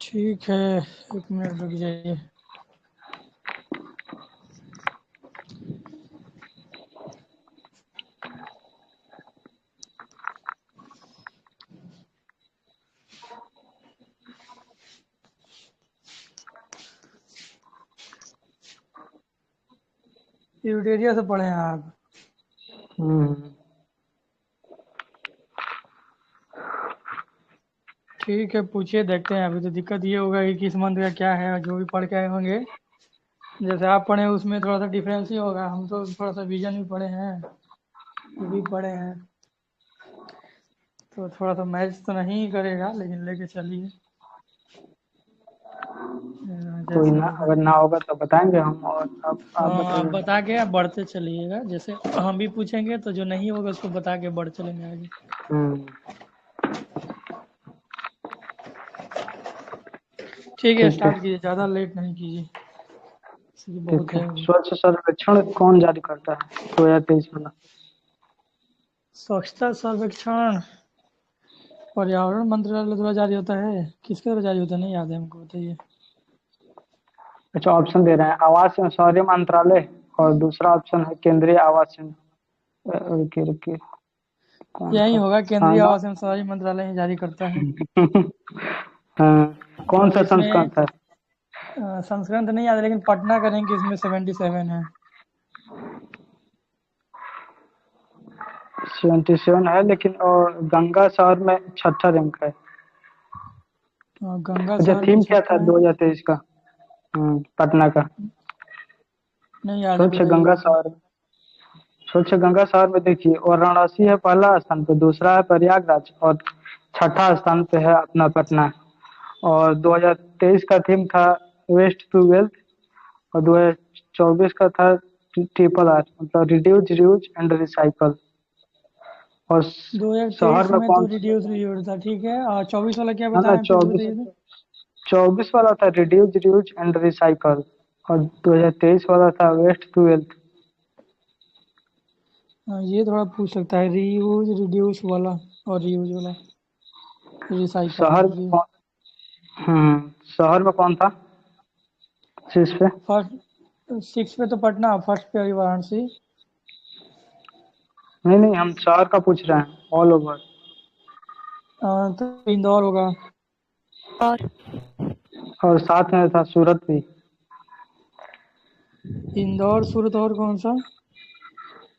ठीक है, 1 मिनट रुक जाइए। यूटेरिया से पढ़े हैं आप? ठीक है, पूछिए, देखते हैं। अभी तो दिक्कत ये होगा कि किस मंथ का क्या है, जो भी पढ़ के आए होंगे। जैसे आप पढ़े उसमें थोड़ा सा डिफरेंस ही होगा। हम तो थोड़ा सा विजन भी पढ़े हैं, ये भी पढ़े हैं, तो थोड़ा सा मैच तो नहीं करेगा, लेकिन लेके चलिए। कोई जैसे ना, होगा। अगर ना होगा तो बताएंगे हम। और आप हाँ, आप बताइए। बता के आप बढ़ते चलिएगा। जैसे हम भी पूछेंगे तो जो नहीं होगा उसको बता के बढ़ चलेंगे आगे। हम्म। ठीक है, ठीक है। स्टार्ट कीजिए, ज़्यादा लेट नहीं कीजिए, इसलिए बहुत ठीक है, है अभी। स्वच्छ सर्वेक्षण कौन जारी करता है 2023 वाला? स्वच्छता सर्वेक्षण पर्यावरण मंत्रालय द्वारा जारी होता है। किसके द्वारा जारी होता है, नहीं याद है हमको, बताइए। अच्छा, ऑप्शन दे रहे हैं। आवास एवं शहरी मंत्रालय, और दूसरा ऑप्शन है केंद्रीय आवास एवं रुकिए रुकिए, कौन यही था? होगा, हाँ केंद्रीय ना। आवास एवं शहरी मंत्रालय ही जारी करता है। हाँ, कौन और सा इसमें संस्करण था? संस्करण तो नहीं याद है, लेकिन पटना का रैंक इसमें 77 है। 77 है, लेकिन और गंगा शहर में छठा रैंक है। और गंगा अच्छा, शहर में थीम क्या था छठा है। 2023 का? पटना का। नहीं याद है, स्वच्छ बताइए गंगा बताइए। शहर। स्वच्छ गंगा शहर में देखिए, वाराणसी है पहला स्थान पे, दूसरा है प्रयागराज, और छठा स्थान पे है अपना पटना। और 2023 का थीम था वेस्ट टू वेल्थ, और 2024 का था ट्रिपल आर, मतलब रिड्यूस, रीयूज एंड रिसाइकल। और शहर 2023 में में तो कौन? रिड्यूस रीयूज था, ठीक है। और 24 वाला क्या ना ना, बताया, फिर से 24। बताइए तो। 24 वाला था रिड्यूस, रीयूज एंड रिसाइकल, और 2023 वाला था वेस्ट टू वेल्थ। ये थोड़ा पूछ सकता है, रीयूज रिड्यूस वाला और रीयूज वाला, रिसाइकल शहर में जी। कौन? शहर में कौन था शीर्ष पे? फर्स्ट 6 पे तो पटना, फर्स्ट पे अभी वाराणसी। नहीं नहीं, हम शहर का पूछ रहे हैं, ऑल ओवर। तो इंदौर होगा। और और साथ में था सूरत भी। इंदौर, सूरत और कौन सा?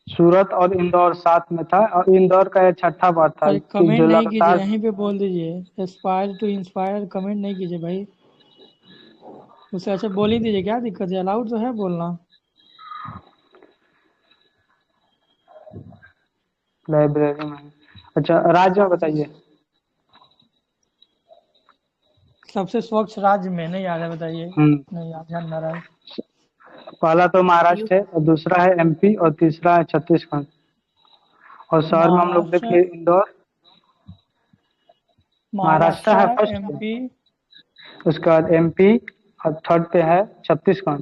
सूरत और इंदौर साथ में था, और इंदौर का ये छठा बार था अरे कि कमेंट जो नहीं कीजिए, लगातार। यहीं पे बोल दीजिए। एस्पायर टू इंस्पायर, कमेंट नहीं कीजिए भाई। उससे अच्छा बोल ही दीजिए, क्या दिक्कत है, अलाउड तो है बोलना। लाइब्रेरी में। अच्छा, राज्य बताइए। सबसे स्वच्छ राज्य में नहीं याद है, बताइए। हम्म नहीं याद, ध्यान ना रहा है। पहला तो यू महाराष्ट्र है, और दूसरा है एमपी, और तीसरा है छत्तीसगढ़। और शहर में हम लोग महाराष्ट्र, देखें इंदौर। महाराष्ट्र महाराष्ट्र है है, फर्स्ट पे, एमपी। उसके बाद एमपी, और थर्ड पे है छत्तीसगढ़।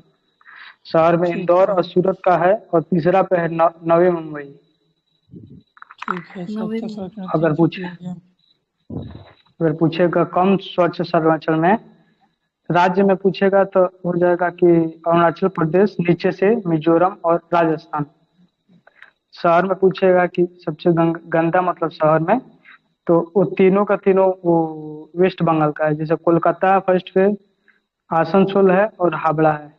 शहर में ठीक इंदौर है, और सूरत का है, और तीसरा पे है नवी मुंबई। ठीक है, नवी स्वच्छता मुंबई। सर्वेक्षण अगर 350 पूछे हो गया। अगर पूछेगा कम स्वच्छ सर्वेक्षण में राज्य में, पूछेगा तो हो जाएगा कि अरुणाचल प्रदेश, नीचे से मिजोरम और राजस्थान। शहर में पूछेगा कि सबसे गंदा, मतलब शहर में, तो वो तीनों का तीनों वो वेस्ट बंगाल का है। जैसे कोलकाता फर्स्ट पे, आसनसोल है, और हावड़ा है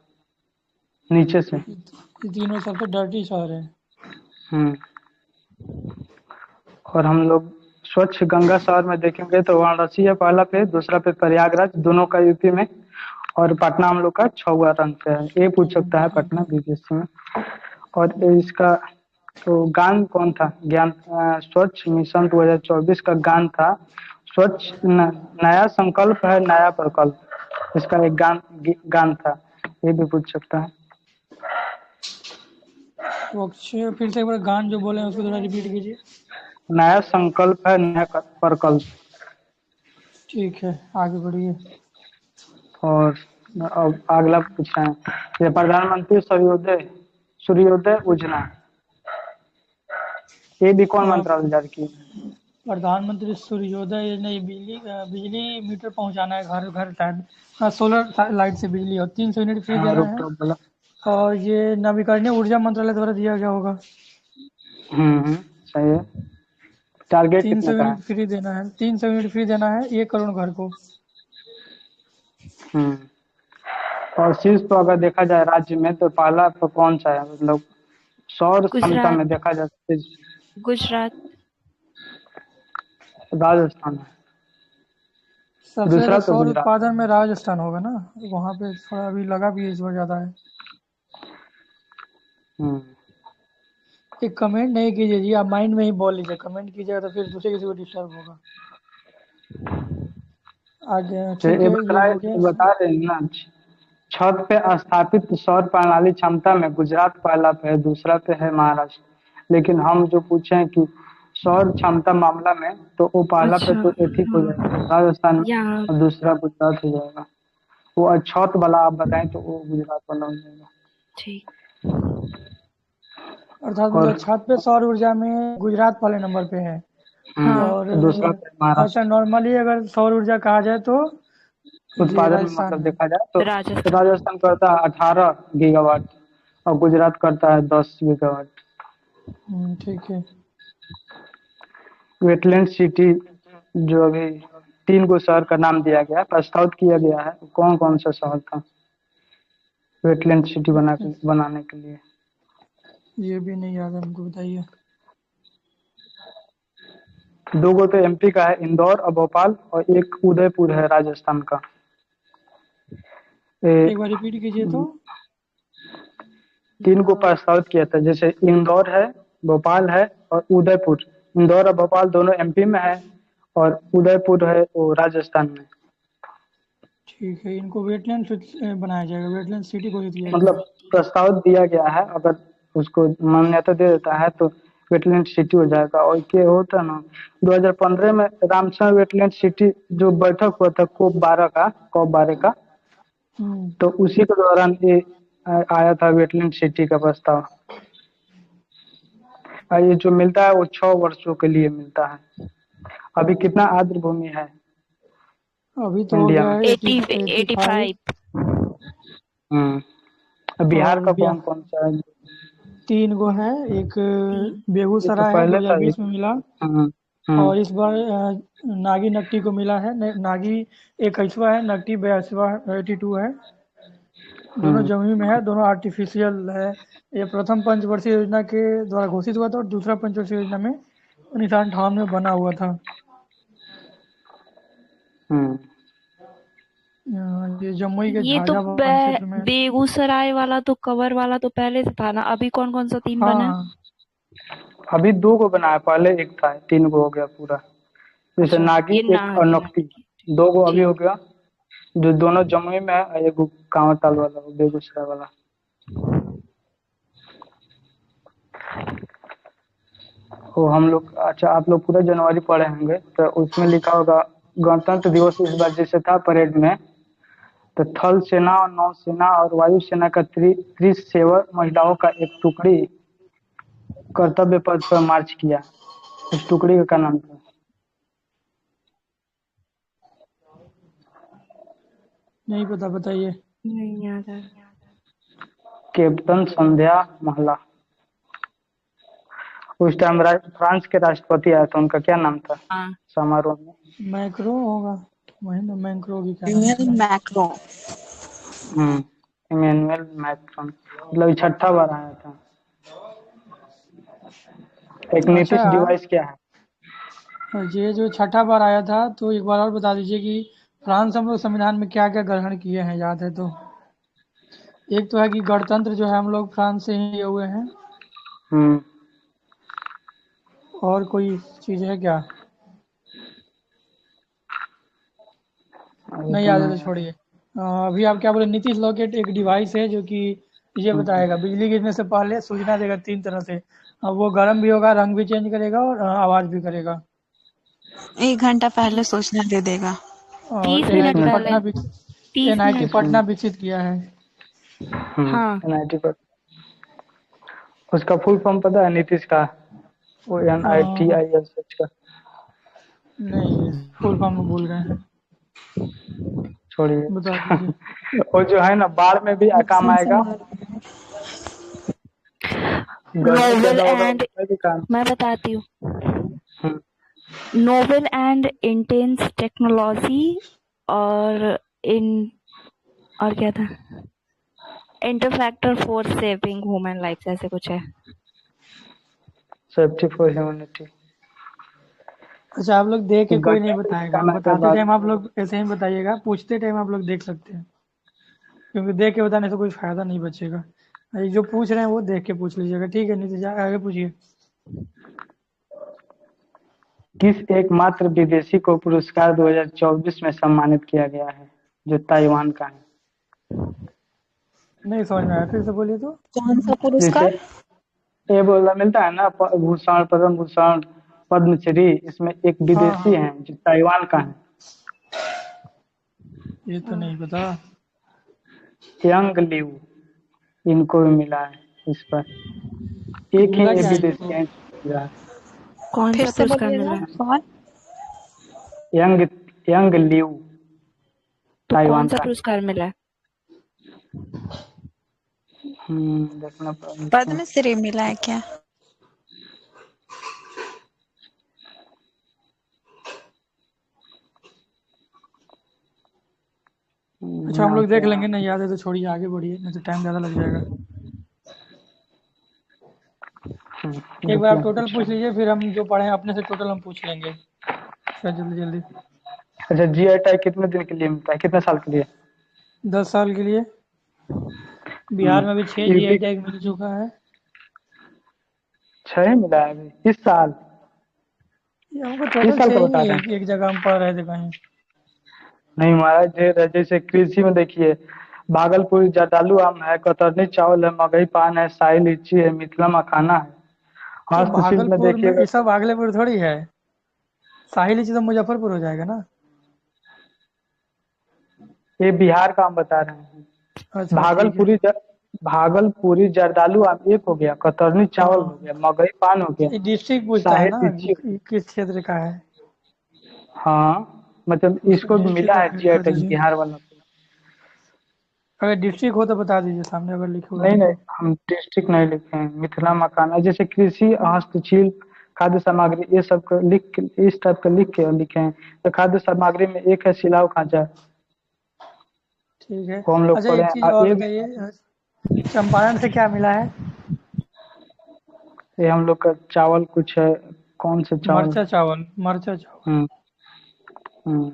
नीचे से। ये तीनों सबसे डर्टी शहर है। हम्म और हम लोग स्वच्छ गंगा शहर में देखेंगे तो वाराणसी है पहला पे, दूसरा पे प्रयागराज, दोनों का यूपी में। और पटना हम लोग का 6वां रंक पे है। ये पूछ सकता है ठीक पटना है। बीपीएससी में। और इसका तो गान कौन था? ज्ञान स्वच्छ मिशन 2024 का गान था स्वच्छ नया संकल्प है नया प्रकल्प। इसका एक गान था, ये भी पूछ सकता है। स्वच्छ, फिर से एक बार गान जो बोले हैं उसको थोड़ा रिपीट कीजिए। नया संकल्प है नया प्रकल्प। ठीक है, आगे बढ़िए। और अब अगला पूछ रहे हैं, ये प्रधानमंत्री सूर्योदय सूर्योदय योजना, ये भी कौन हाँ, मंत्रालय जारी की? प्रधानमंत्री सूर्योदय योजना, ये बिजली मीटर पहुंचाना है घर घर शायद। हाँ, सोलर लाइट से बिजली और 300 यूनिट फ्री हाँ, देना है। रूफटॉप वाला। और ये नवीकरणीय ऊर्जा मंत्रालय द्वारा दिया गया होगा। सही है। टारगेट तीन कितना सौ का है? यूनिट फ्री देना है, 300 यूनिट फ्री देना है 1 करोड़ घर को। हम्म और शीर्ष तो अगर देखा जाए राज्य में तो पहला तो कौन सा है, मतलब सौर क्षमता गुजरात। में देखा जाए तो गुजरात। राजस्थान है। सबसे दूसरा ज्यादा तो सौर गुजरात। उत्पादन में राजस्थान होगा ना। वहां पे थोड़ा अभी लगा भी है, इस बार ज्यादा है। हम्म एक कमेंट नहीं कीजिए जी, आप माइंड में ही बोल लीजिए। कमेंट कीजिएगा तो फिर दूसरे किसी को डिस्टर्ब होगा। आगे तो ठीक ये है, ये हो गया। बता रहे हैं ना, छत पे स्थापित सौर प्रणाली क्षमता में गुजरात पहला पे है, दूसरा पे है महाराष्ट्र। लेकिन हम जो पूछे हैं कि सौर क्षमता मामला में, तो वो पहला पे अच्छा, तो एक हो हाँ, जाएगा राजस्थान में, यहाँ और दूसरा गुजरात हो जाएगा। वो छत वाला आप बताएं तो वो गुजरात वाला हो जाएगा। ठीक। अर्थात और मतलब छत पे सौर ऊर्जा में गुजरात पहले नंबर पे है। हाँ, और दूसरा पे ऐसा महाराष्ट्र। नॉर्मली अगर सौर ऊर्जा कहा जाए तो ये उत्पादन में राजस्थान मतलब है। देखा जाए तो राजस्थान। राजस्थान करता है 18 गीगावाट, और गुजरात करता है 10 गीगावाट। ठीक है। वेटलैंड सिटी जो अभी 3 गो शहर का नाम दिया गया, प्रस्तावित किया गया है, कौन कौन सा शहर था वेटलैंड सिटी बनाने के लिए? ये भी नहीं याद है हमको, बताइए। 2 गो तो एमपी का है, इंदौर और भोपाल, और एक उदयपुर है राजस्थान का। एक बार रिपीट कीजिए तो। 3 गो प्रस्तावित किया था, जैसे इंदौर है, भोपाल है और उदयपुर। इंदौर और भोपाल दोनों एमपी में है, और उदयपुर है वो राजस्थान में। ठीक है, इनको वेटलैंड बनाया जाएगा, वेटलैंड सिटी घोषित किया गया मतलब है। प्रस्ताव दिया गया है, अगर उसको मान्यता दे देता है तो वेटलैंड सिटी हो जाएगा। और क्या होता है ना, 2015 में रामसर वेटलैंड सिटी जो बैठक हुआ था COP12 का, हम्म तो उसी के दौरान ये आया था वेटलैंड सिटी का प्रस्ताव। और ये जो मिलता है वो 6 वर्षों के लिए मिलता है। अभी कितना आर्द्र भूमि है अभी तो हो इंडिया गया में? है 85। 85। बिहार और का कौन कौन सा है? 3 गो है। एक तीन। ये तो बेगूसराय है, पहले था ये। 2020 में मिला। हम्म हम्म और इस बार नागी नकटी को मिला है। नागी 21वां है, नकटी 82वां 82 है। दोनों हम्म जमुई में है, दोनों आर्टिफिशियल है। ये प्रथम पंचवर्षीय योजना के द्वारा घोषित हुआ था और दूसरा पंचवर्षीय योजना में 1958 में बना हुआ था। हम्म ये जमुई के ये तो झाझा क्षेत्र में। बेगूसराय वाला तो कवर वाला तो पहले से था ना, अभी कौन कौन सा 3 बना है? हाँ, अभी 2 गो बनाया, पहले एक था, 3 गो हो गया पूरा। जैसे अच्छा, नागी ये एक और नागिन। नकटी, 2 गो अभी ठीक। हो गया, जो दोनों जमुई में है, और एक कांवरताल वाला वो बेगूसराय वाला। वो हम लोग, अच्छा आप लोग पूरा जनवरी पढ़े होंगे तो उसमें लिखा होगा गणतंत्र दिवस इस बार जैसे था परेड में, तो थल सेना और नौसेना और वायु सेना का त्रिसेवर महिलाओं का एक टुकड़ी कर्तव्य पथ पर मार्च किया। उस टुकड़ी का क्या नाम था? नहीं पता, बताइए। नहीं याद है। कैप्टन संध्या महला। उस टाइम फ्रांस के राष्ट्रपति आया था, उनका क्या नाम था हाँ। समारोह में? मैक्रो होगा, वही ना, मैक्रो भी क्या नाम इमेल था। मैक्रो। इमैनुअल मैक्रोन, मतलब ये 6ठा बार आया था। एक अच्छा, नीतिश डिवाइस क्या है? ये जो छठा बार आया था, तो एक बार और बता दीजिए कि फ्रांस हम लोग संविधान में क्या क्या ग्रहण किए हैं, याद है तो। एक तो है कि गणतंत्र जो है हम लोग फ्रांस से ही लिए हुए हैं। हम्म और कोई चीज़ है क्या? अभी नहीं तो याद है तो नहीं याद। छोड़िए। अभी आप क्या बोले, नीतीश लॉकेट एक डिवाइस है जो कि ये हम्म, बताएगा बिजली गिरने से पहले सूचना देगा 3 तरह से। वो गर्म भी होगा, रंग भी चेंज करेगा और आवाज़ भी करेगा। 1 घंटा पहले सूचना दे देगा। और 30 30 मिनट मिनट पहले। 30 एनआईटी मिनट। 30 पटना मिनट विकसित किया है। हाँ। NIT पर। उसका फुल फॉर्म पता है नीतीश का? ONITISH का? नहीं, फुल फॉर्म में भूल गए हैं, छोड़िए। बता दीजिए। वो जो है ना, बाढ़ में भी काम नुकसान से आएगा, मार गर्मी नोवेल ज्यादा होगा एंड, उसमें भी काम। मैं बताती हूँ, हम्म, नोवेल एंड इंटेंस टेक्नोलॉजी और इन और क्या था, इंटरफैक्टर फॉर सेविंग ह्यूमन लाइफ, ऐसे कुछ है। Safety for humanity. अच्छा, आप लोग देख के कोई नहीं गर्मी में भी बताएगा, काम आएगा बताते बाद टाइम आप में। लोग ऐसे ही बताइएगा, पूछते टाइम आप लोग देख सकते हैं, क्योंकि देख के बताने से कोई फायदा नहीं बचेगा। ये जो पूछ रहे हैं वो देख के पूछ लीजिएगा, ठीक है? नहीं तो आगे पूछिए। किस एकमात्र विदेशी को पुरस्कार 2024 में सम्मानित किया गया है, जो ताइवान का है? नहीं समझ में आया, फिर से बोलिए तो। कौन सा जैसे पुरस्कार? ये बोला मिलता है ना, भूषण, पद्म भूषण, पद्मश्री, इसमें एक हाँ विदेशी हाँ, है जो ताइवान का है। ये तो नहीं पता। यंग लिव, इनको भी मिला है इस पर। एक ही मिला ये क्या है विदेशी इनको? है जो मिला है। कौन फिर सा से पुरस्कार मिला बोलिएगा है? कौन? यंग यंग लिव, तो कौन ताइवान सा का। पुरस्कार मिला है? देखना पड़ेगा इसमें। पद्मश्री मिला है क्या? अच्छा, हम यहाँ लोग पे देख लेंगे, नहीं याद है तो छोड़िए, आगे बढ़िए, नहीं तो टाइम ज़्यादा लग जाएगा। एक बार आप देखिए टोटल पूछा। पूछ लीजिए, फिर हम जो पढ़े हैं अपने से टोटल हम पूछ लेंगे, फिर जल्दी जल्दी। अच्छा, GI टैग कितने दिन के लिए मिलता है, कितने साल के लिए? 10 साल के लिए। बिहार में अभी 6 GI यूपी टैग मिल चुका है। 6 मिला है अभी इस साल? ये हमको इस टोटल साल 6 का ही बता मिले, रहे एक हैं? एक जगह हम पढ़ रहे थे कहीं। नहीं महाराज, ढेर है। जैसे कृषि में देखिए, भागलपुर जर्दालू आम है, कतरनी चावल है, मगही पान है, शाही लीची है, मिथिला मखाना है। ये हस्तशिल्प में भागलपुर में, देखिएगा ये तो सब भागलपुर थोड़ी है। शाही लीची तो मुजफ्फरपुर हो जाएगा ना। ये बिहार का हम बता रहे हैं। अच्छा ठीक है। भागलपुरी भागलपुरी जर्दालू आम एक हो गया, कतरनी चावल हो हाँ, गया, मगही पान हो गया, ये डिस्ट्रिक्ट पूछता है शाही ना, लीची हो कि किस क्षेत्र का है। गया। हाँ, मतलब उसको इसको भी डिस्ट्रिक्ट मिला का है फिल GI कर टैग दीजिए। बिहार वालों को। अगर डिस्ट्रिक्ट हो तो बता दीजिए सामने, अगर लिखे हुए नहीं हैं नहीं, तो। हम डिस्ट्रिक्ट नहीं लिखे हैं। मिथिला मखाना, जैसे कृषि, हस्तशिल्प, खाद्य सामग्री, ये सब का लिख के, इस टाइप का लिख के लिखे हैं। तो खाद्य सामग्री में एक है सिलाव खांचा, ठीक है। वो हम लोग अच्छा, पढ़े एक हैं। चीज़ और ये भी बताइए, चंपारण से क्या मिला है? ये हम लोग का चावल कुछ है। कौन सा चावल? मरचा चावल, मरचा चावल। हम्म हम्म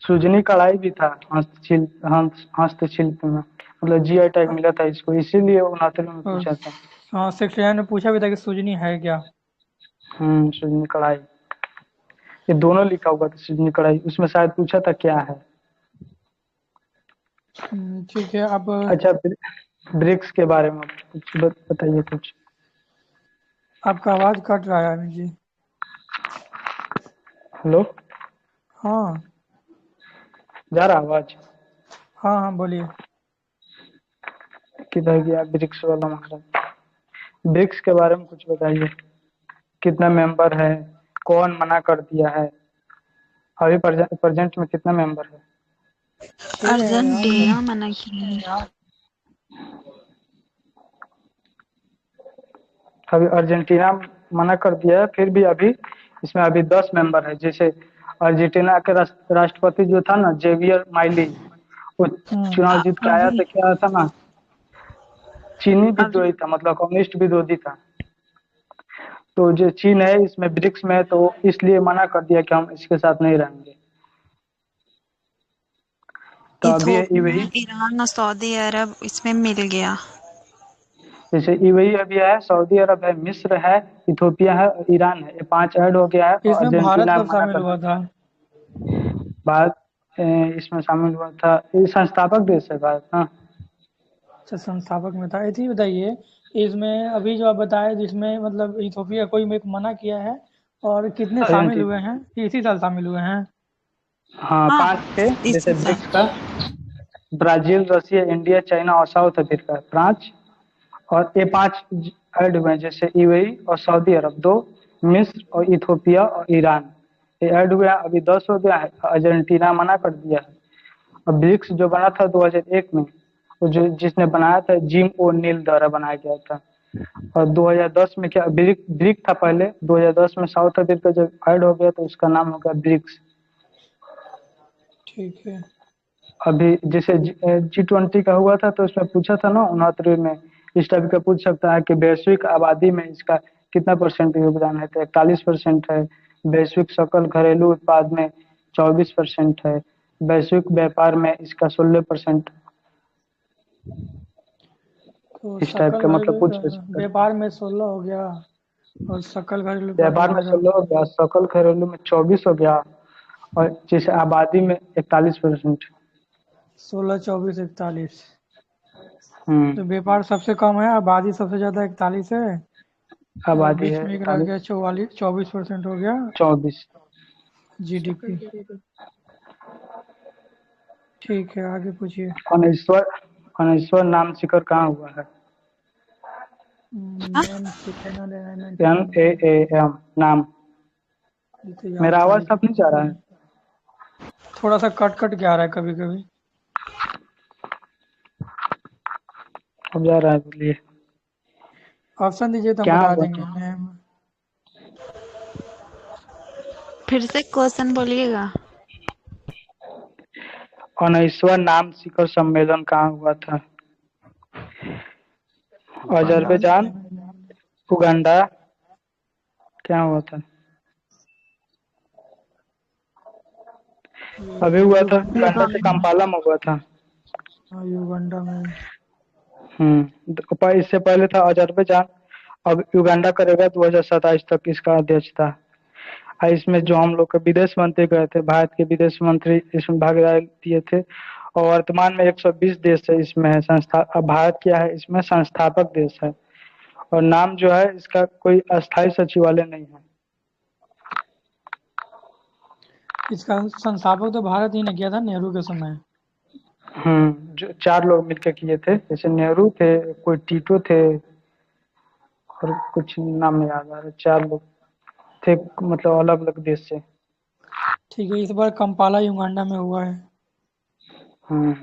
सुजनी कढ़ाई भी था हस्तशिल्प में, मतलब GI टैग मिला था इसको, इसीलिए 69 में और पूछा था। हाँ, 69 में पूछा भी था कि सुजनी है क्या। सुजनी कढ़ाई, ये दोनों लिखा हुआ था। सुजनी कढ़ाई उसमें शायद पूछा था क्या है। ठीक है। अब अच्छा, ब्रिक्स के बारे में कुछ बताइए कुछ। आपका आवाज़ कट रहा है अमित जी। हेलो, हाँ जा रहा आवाज? हाँ हाँ, बोलिए। किधर गया ब्रिक्स वाला महाराज? ब्रिक्स के बारे में कुछ बताइए। कितना मेंबर है, कौन मना कर दिया है, अभी प्रेजेंट में कितना मेंबर है? 6 है यार। अर्जेंटीना मना किया है। अभी अर्जेंटीना मना कर दिया है, फिर भी अभी इसमें अभी 10 मेंबर है। जैसे अर्जेंटीना के राष्ट्रपति जो था ना, जेवियर माइली, वो चुनाव जीत के आया अभी तो क्या था ना, चीनी अभी विद्रोही था, मतलब कम्युनिस्ट विरोधी था। तो जो चीन है इसमें ब्रिक्स में है, तो इसलिए मना कर दिया कि हम इसके साथ नहीं रहेंगे। तो अभी इथोपिया, वही, ईरान और सऊदी अरब इसमें मिल गया। जैसे वही अभी है, सऊदी अरब है, मिस्र है, इथोपिया है और ईरान है। ये 5 ऐड हो गया है और इसमें भारत अर्जेंटीना कब मना शामिल कर हुआ था? भारत इसमें शामिल हुआ था। ये संस्थापक देश है भारत ना। अच्छा, संस्थापक में था। एक चीज़ बताइए, इसमें अभी जो आप बताए, जिसमें मतलब इथोपिया कोई में मना किया है, और कितने शामिल हुए अर्जेंटीना, हैं? इसी साल शामिल हुए हैं। हाँ हाँ, 5 थे। जैसे इसी साल। ब्रिक्स का ब्राजील, रसिया, इंडिया, चाइना और साउथ अफ्रीका, 5। और ये 5 ऐड हुए हैं, जैसे यूएई और सऊदी अरब दो, मिस्र और इथोपिया और ईरान, ये ऐड हुए हैं। अभी 10 हो गया है, अर्जेंटीना मना कर दिया है। और ब्रिक्स जो बना था 2001 में, वो जो जिसने बनाया था जिम ओ नील द्वारा बनाया गया था। और 2010 में क्या ब्रिक था पहले, 2010 में साउथ अफ्रीका जब ऐड हो गया तो उसका नाम हो गया ब्रिक्स। ठीक है। अभी जैसे G20 का हुआ था तो उसमें पूछा था ना 69 में, इस टाइप का पूछ सकता है कि वैश्विक आबादी में इसका कितना परसेंट योगदान है, तो 41% है। वैश्विक सकल घरेलू उत्पाद में 24% है। वैश्विक व्यापार में इसका 16%। तो इस टाइप सकल का मतलब घरेलू पूछ सकता है। व्यापार में 16 हो गया और सकल घरेलू उत्पाद व्यापार में कितना था? 16 हो गया, सकल घरेलू में 24 हो गया, और जैसे आबादी में 41%। 16, 24, 41। हम्म। तो व्यापार सबसे कम है, आबादी सबसे ज्यादा 41 है, और आबादी बीच है में एक रह 41, गया 44, 24% हो गया 24। जीडीपी। ठीक है, आगे पूछिए। अनेश्वर अनेश्वर नाम शिखर कहाँ हुआ है? हाँ? मैम चिकन अलाइनमेंट NAAM नाम। ये तो याद मेरा था आवाज लेकिन साफ नहीं जा रहा है? थोड़ा सा कट कट के आ रहा है कभी कभी। अब जा रहा है, बोलिए। ऑप्शन दीजिए तो हम क्या बता हुआ देंगे था? मैम। फिर से क्वेश्चन बोलिएगा। अनेश्वर नाम शिखर सम्मेलन कहाँ हुआ था? अजरबैजान, उगांडा, क्या हुआ था? अभी हुआ था उगांडा के कंपाला में हुआ था। युगांडा में। इससे पहले था अजरबैजान। अब युगांडा करेगा 2027 तक इसका अध्यक्ष था। और इसमें जो हम लोग के विदेश मंत्री गए थे, भारत के विदेश मंत्री इसमें भागीदारी दिए थे। और वर्तमान में 120 देश है इसमें है संस्था। अब भारत क्या है इसमें संस्थापक देश है। और नाम जो है इसका कोई अस्थायी सचिवालय नहीं है। इसका संस्थापक तो भारत ही ने किया था नेहरू के समय। जो 4 लोग मिलकर किए थे, जैसे नेहरू थे, कोई टीटो थे, और कुछ नाम नहीं याद आ रहा, 4 लोग थे, मतलब अलग अलग देश से। ठीक है, इस बार कंपाला युगांडा में हुआ है। हम्म।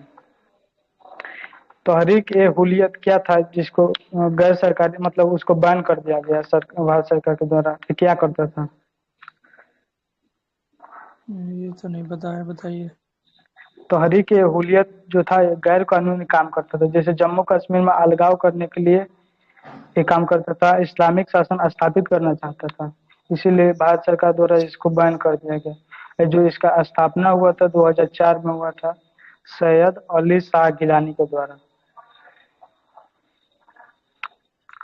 तहरीक ए हुलियत क्या था जिसको गैर सरकारी मतलब उसको बैन कर दिया गया भारत सरकार के द्वारा, ये क्या करता था? ये तो नहीं पता है, बताइए। तहरीक ए हुलियत जो था ये गैर कानूनी काम करता था, जैसे जम्मू कश्मीर में अलगाव करने के लिए ये काम करता था, इस्लामिक शासन स्थापित करना चाहता था, इसीलिए भारत सरकार द्वारा इसको बैन कर दिया गया। जो इसका स्थापना हुआ था 2004 में हुआ था, सैयद अली शाह गिलानी के द्वारा।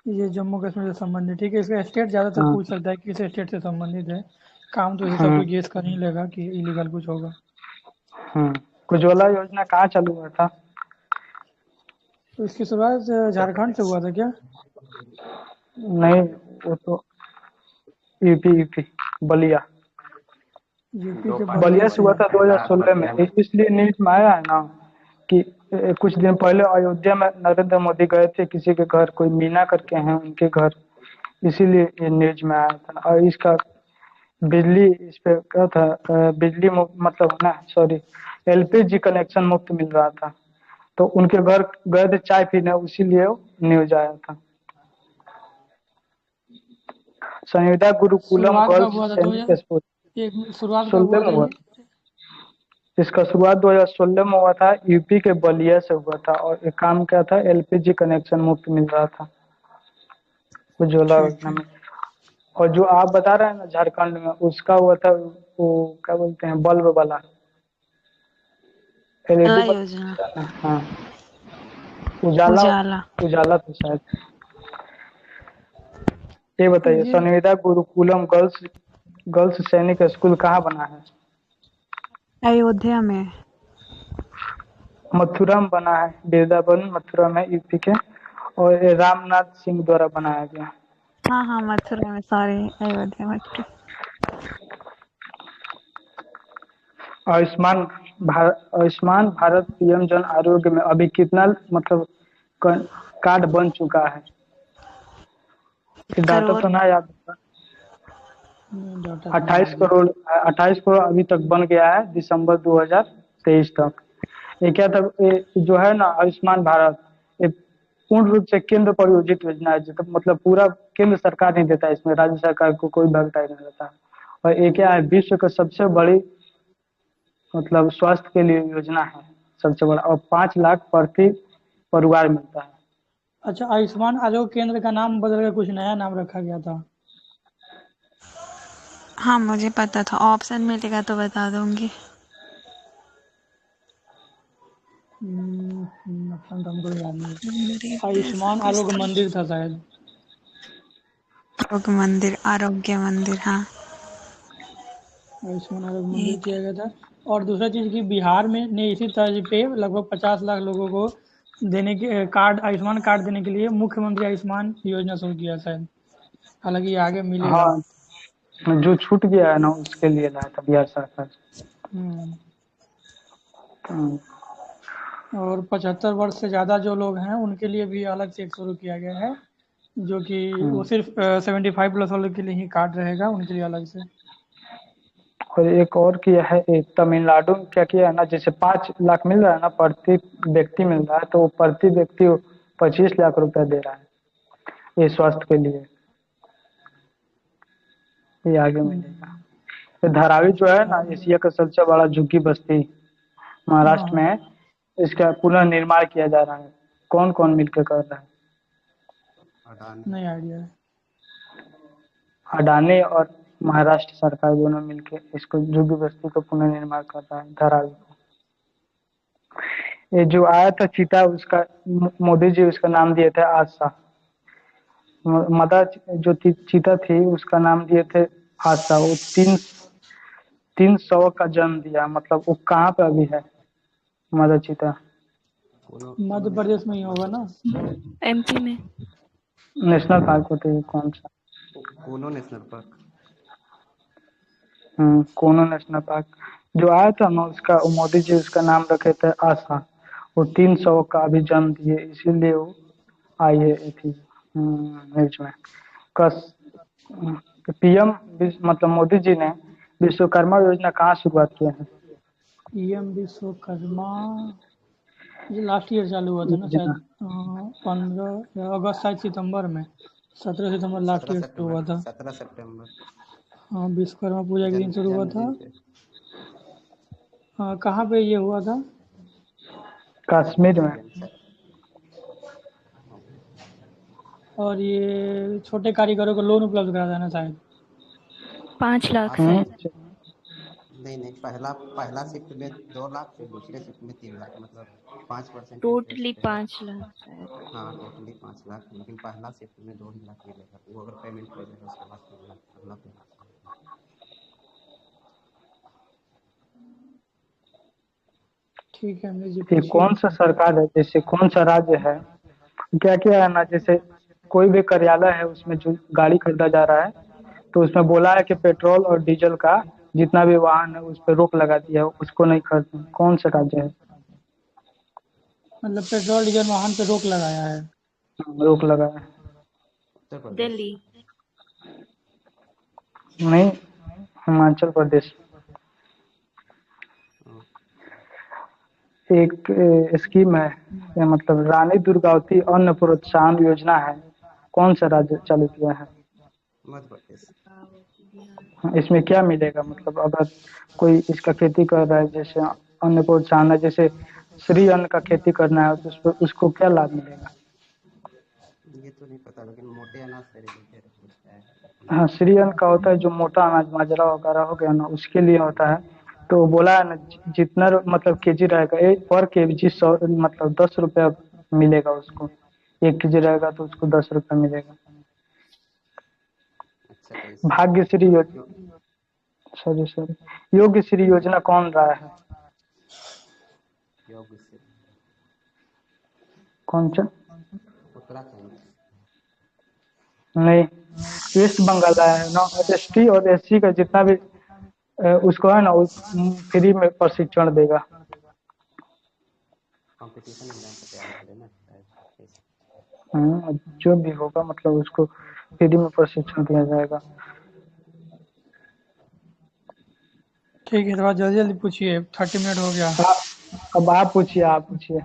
ये जम्मू कश्मीर से संबंधित, ठीक है, इसका स्टेट ज़्यादातर हाँ। पूछ सकता है किस स्टेट से संबंधित है। काम तो इसे सब हम्म। कुछ गेस कर ही लेगा कि इलीगल कुछ होगा। उज्ज्वला योजना कहाँ चालू हुआ था? तो इसकी शुरुआत झारखंड से हुआ था क्या? नहीं, वो तो यूपी बलिया। यूपी के बलिया बलिया से से। हुआ था 2016 में। इसलिए न्यूज में आया है ना कि कुछ दिन पहले अयोध्या में नरेंद्र मोदी गए थे किसी के घर, कोई मीना करके हैं उनके घर, इसीलिए ये न्यूज में आया था। और इसका बिजली इस पे क्या था, बिजली मतलब ना, सॉरी, LPG कनेक्शन मुफ्त मिल रहा था, तो उनके घर गए थे चाय पीने, इसीलिए न्यूज आया था। संविदा गुरुकुलम शुरुआत कब गर्ल्स हुआ था? सैनिक स्कूल एक शुरुआत कब 16 हुआ में था हुआ ये? था। इसका शुरुआत 2016 में हुआ था, यूपी के बलिया से हुआ था, और ये काम क्या था, LPG कनेक्शन मुफ्त मिल रहा था उज्ज्वला ठीक योजना है। में। और जो आप बता रहे हैं ना झारखंड में, उसका हुआ था वो क्या बोलते हैं, बल्ब वाला, LED उजाला योजना। बल्ब। हाँ, उजाला। उजाला। उजाला तो शायद। ये बताइए, ये संविदा गुरुकुलम गर्ल्स गर्ल्स सैनिक स्कूल कहाँ बना है? अयोध्या में। मथुरा में बना है, वृंदावन मथुरा में, यूपी के। और ये रामनाथ सिंह द्वारा बनाया गया। हाँ हाँ, मथुरा में, सॉरी, अयोध्या में। आयुष्मान भारत PM जन आरोग्य में अभी कितना मतलब कार्ड बन चुका है? ये डाटा करोड़ तो ना याद होता। डाटा तो नहीं 28 याद है। करोड़ 28 करोड़ अभी तक बन गया है दिसंबर 2023 तक। ये क्या था, ये जो है ना आयुष्मान भारत, ये पूर्ण रूप से केंद्र प्रायोजित योजना है, जो मतलब पूरा केंद्र सरकार नहीं देता है, इसमें राज्य सरकार को कोई भागीदारी नहीं रहता है। और ये क्या है, विश्व का सबसे बड़ी मतलब स्वास्थ्य के लिए योजना है, सबसे बड़ा, और 5 लाख प्रति परिवार मिलता है। अच्छा, आयुष्मान आरोग्य केंद्र का नाम बदल कर कुछ नया नाम रखा गया था। हाँ मुझे पता था, ऑप्शन मिलेगा तो बता दूंगी। ऑप्शन तो हमको याद नहीं। आयुष्मान आरोग्य मंदिर था शायद। आरोग्य मंदिर, आरोग्य मंदिर, हाँ। आयुष्मान आरोग्य मंदिर एक किया गया था। और दूसरा चीज़ कि बिहार में ने इसी तर्ज पे लगभग 50 लाख लोगों को देने के कार्ड, आयुष्मान कार्ड देने के लिए मुख्यमंत्री आयुष्मान योजना शुरू किया शायद। हालांकि ये आगे मिलेगा। हाँ, जो छूट गया है ना उसके लिए लाया था बिहार सरकार। हम्म। हम्म, और 75 वर्ष से ज़्यादा जो लोग हैं उनके लिए भी अलग से एक शुरू किया गया है, जो कि वो हम्म। सिर्फ 75 प्लस वालों के लिए ही कार्ड रहेगा, उनके लिए अलग से। और एक और किया है, एक तमिलनाडु में क्या किया है ना, जैसे 5 लाख मिल रहा है ना प्रति व्यक्ति मिल रहा है, तो वो प्रति व्यक्ति 25 लाख रुपया दे रहा है ये स्वास्थ्य के लिए। ये आगे मिलेगा। हम्म। ये धारावी जो है ना एशिया का सबसे बड़ा झुग्गी बस्ती हाँ महाराष्ट्र में हाँ। है, इसका पुनर्निर्माण किया जा रहा है। कौन कौन मिलकर कर रहा है? नहीं आइडिया है। अडानी और महाराष्ट्र सरकार दोनों मिलकर इसको झुग्गी बस्ती को पुनर्निर्माण कर रहा है धारावी को। ये जो आया था चीता, उसका मोदी जी उसका नाम दिए थे आशा। मदा जो चीता थी उसका नाम दिए थे आशा। वो 300 का जन्म दिया, मतलब वो कहाँ पे अभी है मदा चीता? मध्य प्रदेश में ही होगा ना। एमपी में। नेशनल पार्क होते हैं कौन सा? कोनो नेशनल पार्क। कोनो नेशनल पार्क जो आया था ना उसका, वो मोदी जी उसका नाम रखे थे आशा। वो 300 का अभी जन्म दिए, इसीलिए वो आई है थी न्यूज में। कस पीएम मतलब मोदी जी ने विश्वकर्मा योजना कहाँ शुरुआत किया है? पीएम विश्वकर्मा, ये लास्ट ईयर चालू हुआ था ना शायद। 15 अगस्त, शायद सितंबर में। 17 सितंबर लास्ट ईयर शुरू हुआ था। 17 सितंबर। हाँ, विश्वकर्मा पूजा के दिन शुरू हुआ था। जन्मदिन पे। हाँ, कहाँ पे ये हुआ था? कश्मीर में। और ये छोटे कारीगरों को लोन उपलब्ध कराता है ना शायद। 5 लाख हम्म, से। नहीं, पहला शिफ्ट में 2 लाख, फिर दूसरे शिफ्ट में 3 लाख, मतलब 5% टोटली इंटरेस्ट है। 5 लाख शायद। हाँ, टोटली 5 लाख, लेकिन पहला शिफ्ट में 2 ही लाख मिलेगा। वो अगर पेमेंट कर देगा उसके बाद 3 लाख अगला पेमेंट। ठीक है, अमरीश जी ये पूछिए। कौन सा सरकार है, जैसे कौन सा राज्य है, क्या क्या है ना, जैसे कोई भी कार्यालय है उसमें जो गाड़ी खरीदा जा रहा है, तो उसमें बोला है कि पेट्रोल और डीजल का जितना भी वाहन है उस पर रोक लगा दिया है, उसको नहीं खरीदना। कौन सा राज्य है? मतलब पेट्रोल डीजल वाहन पे रोक लगाया है। रोक लगा है। उत्तर प्रदेश। दिल्ली। नहीं, हिमाचल प्रदेश। एक स्कीम है, ये मतलब रानी दुर्गावती अन्न प्रोत्साहन योजना है, कौन सा राज्य चालू किया है? मध्य प्रदेश। इसमें क्या मिलेगा, मतलब अगर कोई इसका खेती कर रहा है, जैसे अन्न प्रोत्साहन है, जैसे श्री अन्न का खेती करना है तो उसको क्या लाभ मिलेगा? ये तो नहीं पता, लेकिन मोटे अनाज से रिलेटेड कुछ है। हाँ, श्री अन्न का होता है जो मोटा अनाज बाजरा वगैरह हो गया ना उसके लिए होता है। तो बोला है ना जितना मतलब केजी रहेगा, एक पर केजी 100 मतलब 10 रुपया मिलेगा उसको। 1 केजी रहेगा तो उसको 10 रुपया मिलेगा। अच्छा, तो इससे भाग्यश्री योजना, सॉरी योग्यश्री योजना कौन रहा है? योग से कौन सा? उत्तराखंड। नहीं, वेस्ट बंगाल आया है ना। एसटी और एससी का जितना भी उसको है ना फ्री में प्रशिक्षण देगा। कंपटीशन एग्जाम की तैयारी करे ना शायद। जो भी होगा मतलब उसको फ्री में प्रशिक्षण दिया जाएगा। ठीक है, थोड़ा जल्दी जल्दी पूछिए, 30 मिनट हो गया। अब आप पूछिए, आप पूछिए।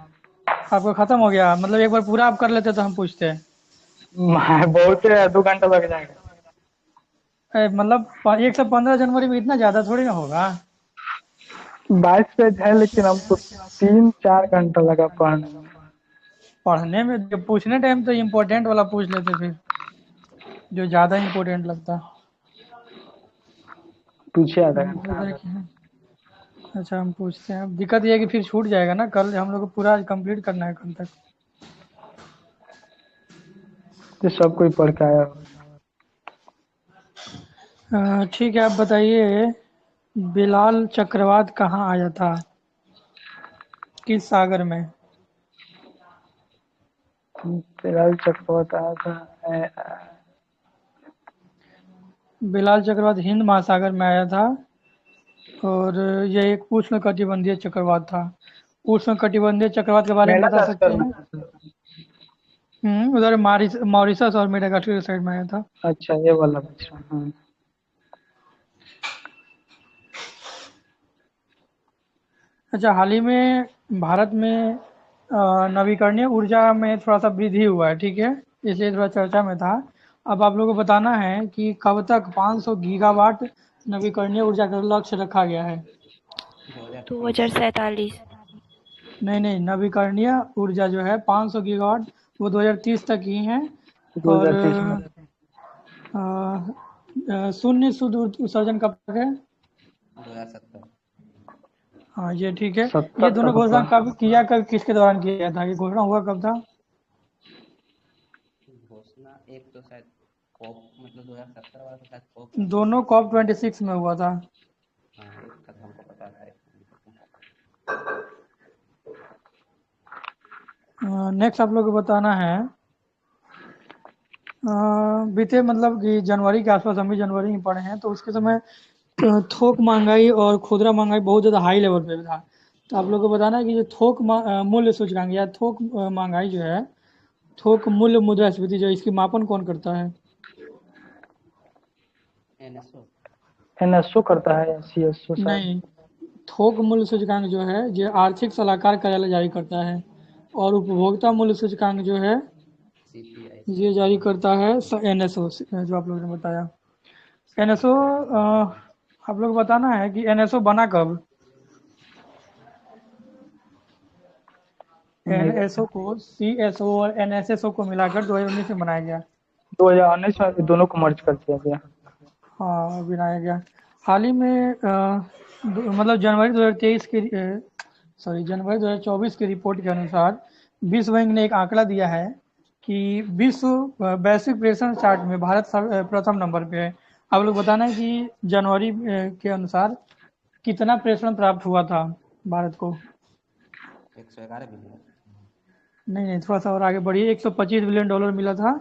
आपका खत्म हो गया? मतलब एक बार पूरा आप कर लेते तो हम पूछते हैं। बहुत है, 2 घंटा लग जाएगा। मतलब 115 जनवरी में इतना ज्यादा थोड़ी ना होगा। 22 पेज है, लेकिन हमको 3-4 घंटा लगा पढ़ने में। पढ़ने में जब पूछने टाइम तो इम्पोर्टेंट वाला पूछ लेते, फिर जो ज्यादा इम्पोर्टेंट लगता। पूछिए, आधा घंटा। अच्छा हम पूछते हैं। अब दिक्कत ये है कि फिर छूट जाएगा ना, कल हम लोग को पूरा कंप्लीट करना है कल तक। तो सब कोई पढ़ के आया हो। ठीक है, आप बताइए, बिलाल चक्रवात कहाँ आया था, किस सागर में? बिलाल चक्रवर्ती आया था। बिलाल चक्रवात हिंद महासागर में आया था, और ये एक उष्ण कटिबंधीय चक्रवात था। उष्ण कटिबंधीय चक्रवात के बारे में बता सकते मेडागास्कर में हैं? आया था। उधर मॉरिशस और मेडागास्कर के साइड में आया था। अच्छा, ये वाला पूछ रहा हूँ। अच्छा, हाल ही में भारत में नवीकरणीय ऊर्जा में थोड़ा सा वृद्धि हुआ है, ठीक है, इसलिए थोड़ा चर्चा में था। अब आप लोगों को बताना है कि कब तक 500 गीगावाट नवीकरणीय ऊर्जा का लक्ष्य रखा गया है। 2030। 2047। नहीं नहीं, नवीकरणीय ऊर्जा जो है 500 गीगावाट, वो 2030 तक ही है। और 2030 में। शून्य शुद्ध उत्सर्जन कब तक है? 2070। हाँ ये ठीक है। 70 ये दोनों तक घोषणा होगा। कब किया, कब किसके दौरान किया गया था, ये घोषणा हुआ कब था? घोषणा एक तो शायद कॉप, मतलब 2070 वाला तो शायद कॉप 26 दोनों में कॉप हुआ। 26 में हुआ था। हाँ, एक का तो हमको पता था, एक नहीं नेक्स्ट आप लोग को बताना है, बीते मतलब कि जनवरी के आसपास, हम भी जनवरी में पढ़े हैं, तो उसके समय थोक महंगाई और खुदरा महंगाई बहुत ज़्यादा हाई लेवल पे था। तो आप लोग को बताना है कि जो थोक मूल्य सूचकांक या थोक महंगाई जो है, थोक मूल्य मुद्रास्फीति जो है, इसकी मापन कौन करता है? एनएसओ। एनएसओ करता है या सीएसओ शायद। नहीं, थोक मूल्य सूचकांक जो है जो आर्थिक सलाहकार कार्यालय जारी करता है, और उपभोक्ता मूल्य सूचकांक जो है सीपीआई। ये जारी करता है एनएसओ, जो आप लोगों ने बताया। एनएसओ, आप लोग को बताना है कि एनएसओ बना कब। नहीं एनएसओ को सीएसओ और एनएसएसओ को मिलाकर 2019 में बनाया गया। 2019 में दोनों को मर्ज कर दिया गया। हाँ बनाया गया। हाल ही में मतलब जनवरी 2023 की जनवरी 2024 की रिपोर्ट के अनुसार विश्व बैंक ने एक आंकड़ा दिया है कि विश्व वैश्विक प्रेषण चार्ट में भारत प्रथम नंबर पे है। आप लोग बताना है कि जनवरी के अनुसार कितना प्रेषण प्राप्त हुआ था भारत को? 111 बिलियन। नहीं नहीं, थोड़ा सा और आगे बढ़िए, $125 बिलियन मिला था,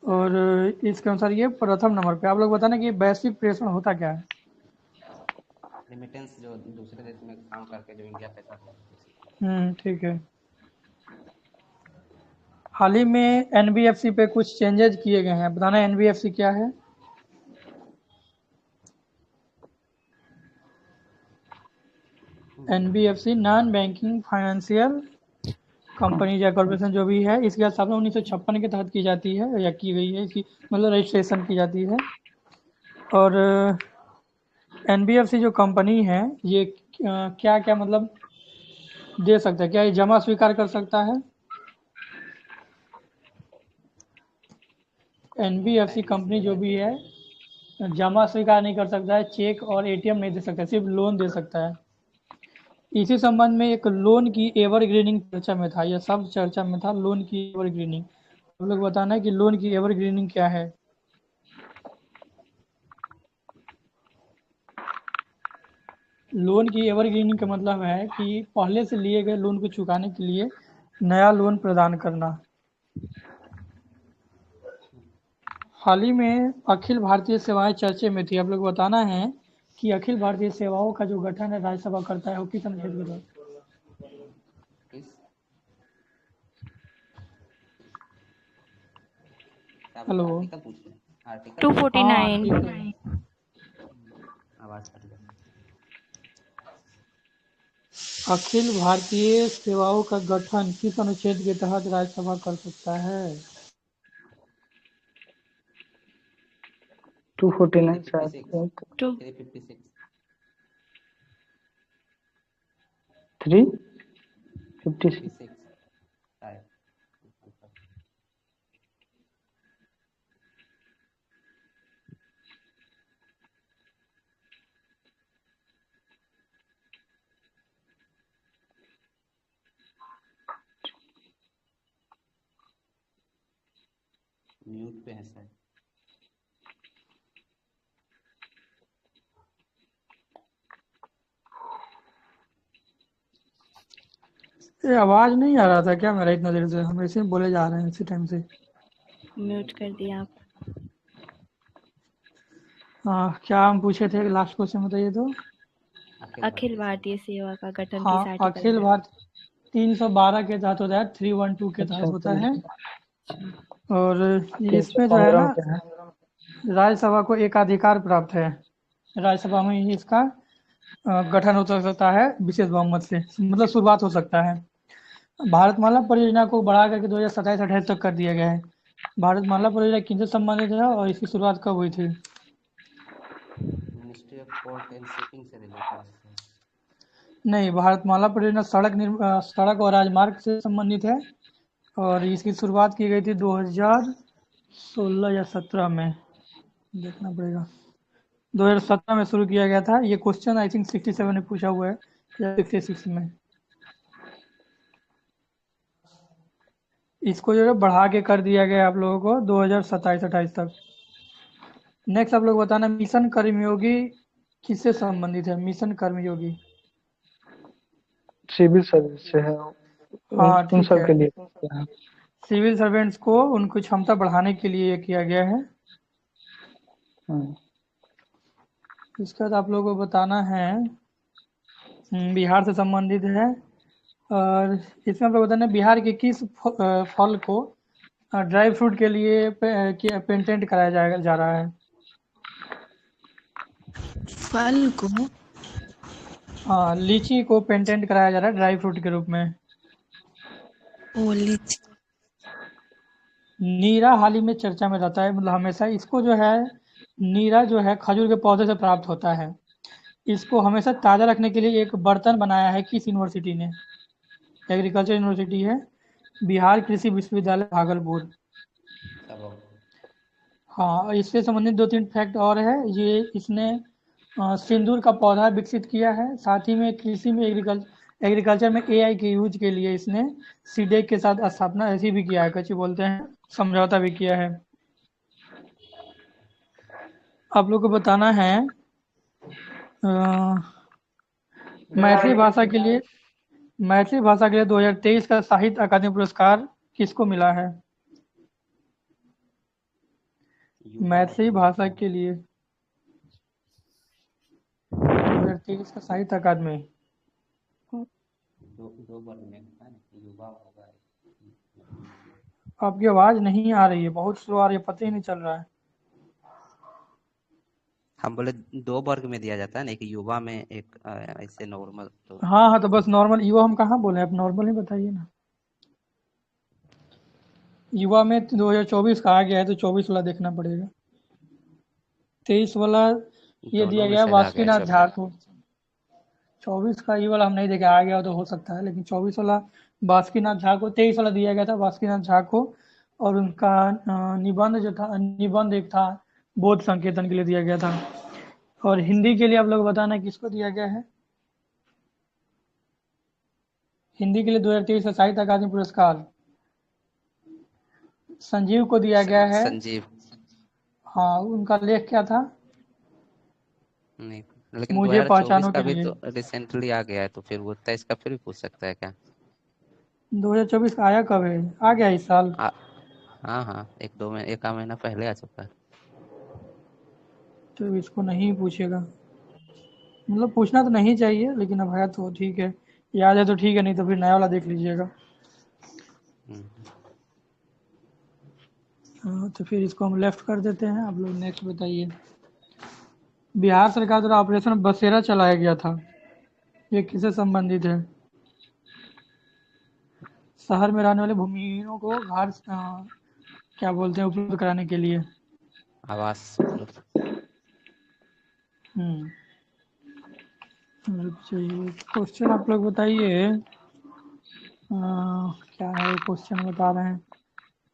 और इसके अनुसार ये प्रथम नंबर पे। आप लोग बताना कि वैश्विक प्रेषण होता क्या है? रेमिटेंस, जो दूसरे देश में काम करके जो इंडिया पैसा भेजता है। ठीक है। हाल ही में एनबीएफसी पे कुछ चेंजेस किए गए हैं, बताना एनबीएफसी क्या है? NBFC non banking financial company या कॉर्पोरेशन जो भी है, इसकी स्थापना 1956 के तहत की जाती है या की गई है, इसकी मतलब रजिस्ट्रेशन की जाती है। और एनबीएफसी जो कंपनी है ये क्या क्या मतलब दे सकता है, क्या ये जमा स्वीकार कर सकता है? एनबीएफसी बैंक कंपनी जो से भी है जमा स्वीकार नहीं कर सकता है, चेक और एटीएम नहीं दे सकता है, सिर्फ लोन दे सकता है। इसी संबंध में एक लोन की एवरग्रीनिंग चर्चा में था, यह सब चर्चा में था, लोन की एवरग्रीनिंग। हम लोग बताना है कि लोन की एवरग्रीनिंग क्या है। लोन की एवरग्रीनिंग का मतलब है कि पहले से लिए गए लोन को चुकाने के लिए नया लोन प्रदान करना। हाल ही में अखिल भारतीय सेवाएं चर्चे में थी। आप लोग को बताना है कि अखिल भारतीय सेवाओं का जो गठन है राज्यसभा करता है, वो किस अनुच्छेद के तहत? किस क्या बोले हेलो। आर्टिकल पूछ रहे हैं आर्टिकल। हाँ 249। आर्टिकल। आवाज कट गई। अखिल भारतीय सेवाओं का गठन किस अनुच्छेद के तहत राज्यसभा कर सकता है? 249 356 शायद। 2 356 356 56 शायद। म्यूट पे है शायद। ये आवाज नहीं आ रहा था क्या मेरा इतना देर से? हम ऐसे ही बोले जा रहे हैं इसी टाइम से। म्यूट कर दिया आप। हाँ, क्या हम पूछे थे? लास्ट क्वेश्चन बताइए तो। अखिल भारतीय सेवा का गठन हाँ, किस आर्टिकल अखिल में? भारत 312 के तहत होता है, 312 के अच्छा तहत होता है। अच्छा। और इसमें जो है 315 ना, क्या है? राज्यसभा को एकाधिकार प्राप्त है। राज्यसभा में ही इसका गठन हो सकता है विशेष बहुमत से, मतलब शुरुआत हो सकता है। भारतमाला परियोजना को बढ़ा करके 2027-28 तक कर दिया गया है। भारतमाला परियोजना किनसे संबंधित है और इसकी शुरुआत कब हुई थी? Ministry of port and shipping से रिलेटेड है। नहीं, भारतमाला परियोजना सड़क और राजमार्ग से संबंधित है। और इसकी शुरुआत की गई थी 2016 या 17 में, देखना पड़ेगा। 2017 में शुरू किया गया था। ये क्वेश्चन आई थिंक 67 में पूछा हुआ है या 66 में। इसको जो है बढ़ा के कर दिया गया आप लोगों को 2027-28 तक। नेक्स्ट आप लोग बताना, मिशन कर्मयोगी किससे संबंधित है? मिशन कर्मयोगी। सिविल सर्विस से है। हाँ उन ठीक सब है। के लिए है। सिविल सर्वेंट्स को उनकी क्षमता बढ़ाने के लिए ये किया गया है। हम्म, इसके बाद आप लोगों को बताना है, बिहार से संबंधित है। और इसमें आप लोग बताना बिहार के किस फल को ड्राई फ्रूट के लिए पेटेंट कराया जा रहा है? फल को। हाँ, लीची को पेटेंट कराया जा रहा है ड्राई फ्रूट के रूप में। ओ लीची। नीरा हाल ही में चर्चा में रहता है, मतलब हमेशा इसको जो है, नीरा जो है खजूर के पौधे से प्राप्त होता है। इसको हमेशा ताज़ा रखने के लिए एक बर्तन बनाया है किस यूनिवर्सिटी ने? एग्रीकल्चर यूनिवर्सिटी है, बिहार कृषि विश्वविद्यालय भागलपुर। सबक। हाँ, और इससे संबंधित 2-3 फैक्ट और है। ये इसने सिंदूर का पौधा विकसित किया है। साथ ही में कृषि में एग्रीकल्चर में एआई के यूज के लिए इसने सीडेक के साथ स्थापना ऐसी भी किया है, कैसे बोलते हैं, समझौता भी किया है। आप लोग को बताना है, अ, मैथिली भाषा के लिए 2023 का साहित्य अकादमी पुरस्कार किसको मिला है? युवा मैथिली युवा भाषा के लिए 2023 का साहित्य अकादमी। दो वर्ग में है ना, युवा होगा। आपकी आवाज नहीं आ रही है, बहुत स्लो आ रही है, पता ही नहीं चल रहा है। हम बोले 2 वर्ग में दिया जाता है ना, एक युवा में, एक ऐसे नॉर्मल। तो हाँ हाँ, तो बस नॉर्मल युवा हम कहाँ बोले, आप नॉर्मल ही बताइए ना। युवा में 2024 का आ गया है तो 24 वाला देखना पड़ेगा। 23 वाला ये दोनों दिया में गया है शायद आ गया है वासुकीनाथ सब। झा को। 24 का ये वाला हम नहीं देखे, आ गया हो तो हो सकता है, लेकिन 24 वाला बासुकीनाथ झा को, 23 वाला दिया गया था बासुकीनाथ झा को। और उनका निबंध जो था, निबंध एक था, बोध संकेतन के लिए दिया गया था। और हिंदी के लिए आप लोग बताना किसको दिया गया है? हिंदी के लिए 2023 का साहित्य अकादमी पुरस्कार संजीव को दिया गया है। संजीव। हाँ, उनका लेख क्या था? नहीं, लेकिन मुझे 2024 पहचानो का के भी लिए। तो रिसेंटली आ गया है, तो फिर वो 23 का फिर भी पूछ सकता है क्या? 2024 का आया कब है? आ गया इस साल। आ, हाँ हाँ, एक महीना पहले आ चुका है। तो इसको नहीं पूछेगा, मतलब पूछना तो नहीं चाहिए, लेकिन अब है तो ठीक है। याद है तो ठीक है, नहीं तो फिर नया वाला देख लीजिएगा। हम्म। तो फिर इसको हम लेफ्ट कर देते हैं। आप लोग नेक्स्ट बताइए। बिहार सरकार द्वारा ऑपरेशन बसेरा चलाया गया था, ये किससे संबंधित है? शहर में रहने वाले भूमिहीनों को घर क्या बोलते हैं उपलब्ध कराने के लिए। आवास उपलब्ध। चाहिए क्वेश्चन आप लोग बताइए। क्या है क्वेश्चन बता रहे हैं।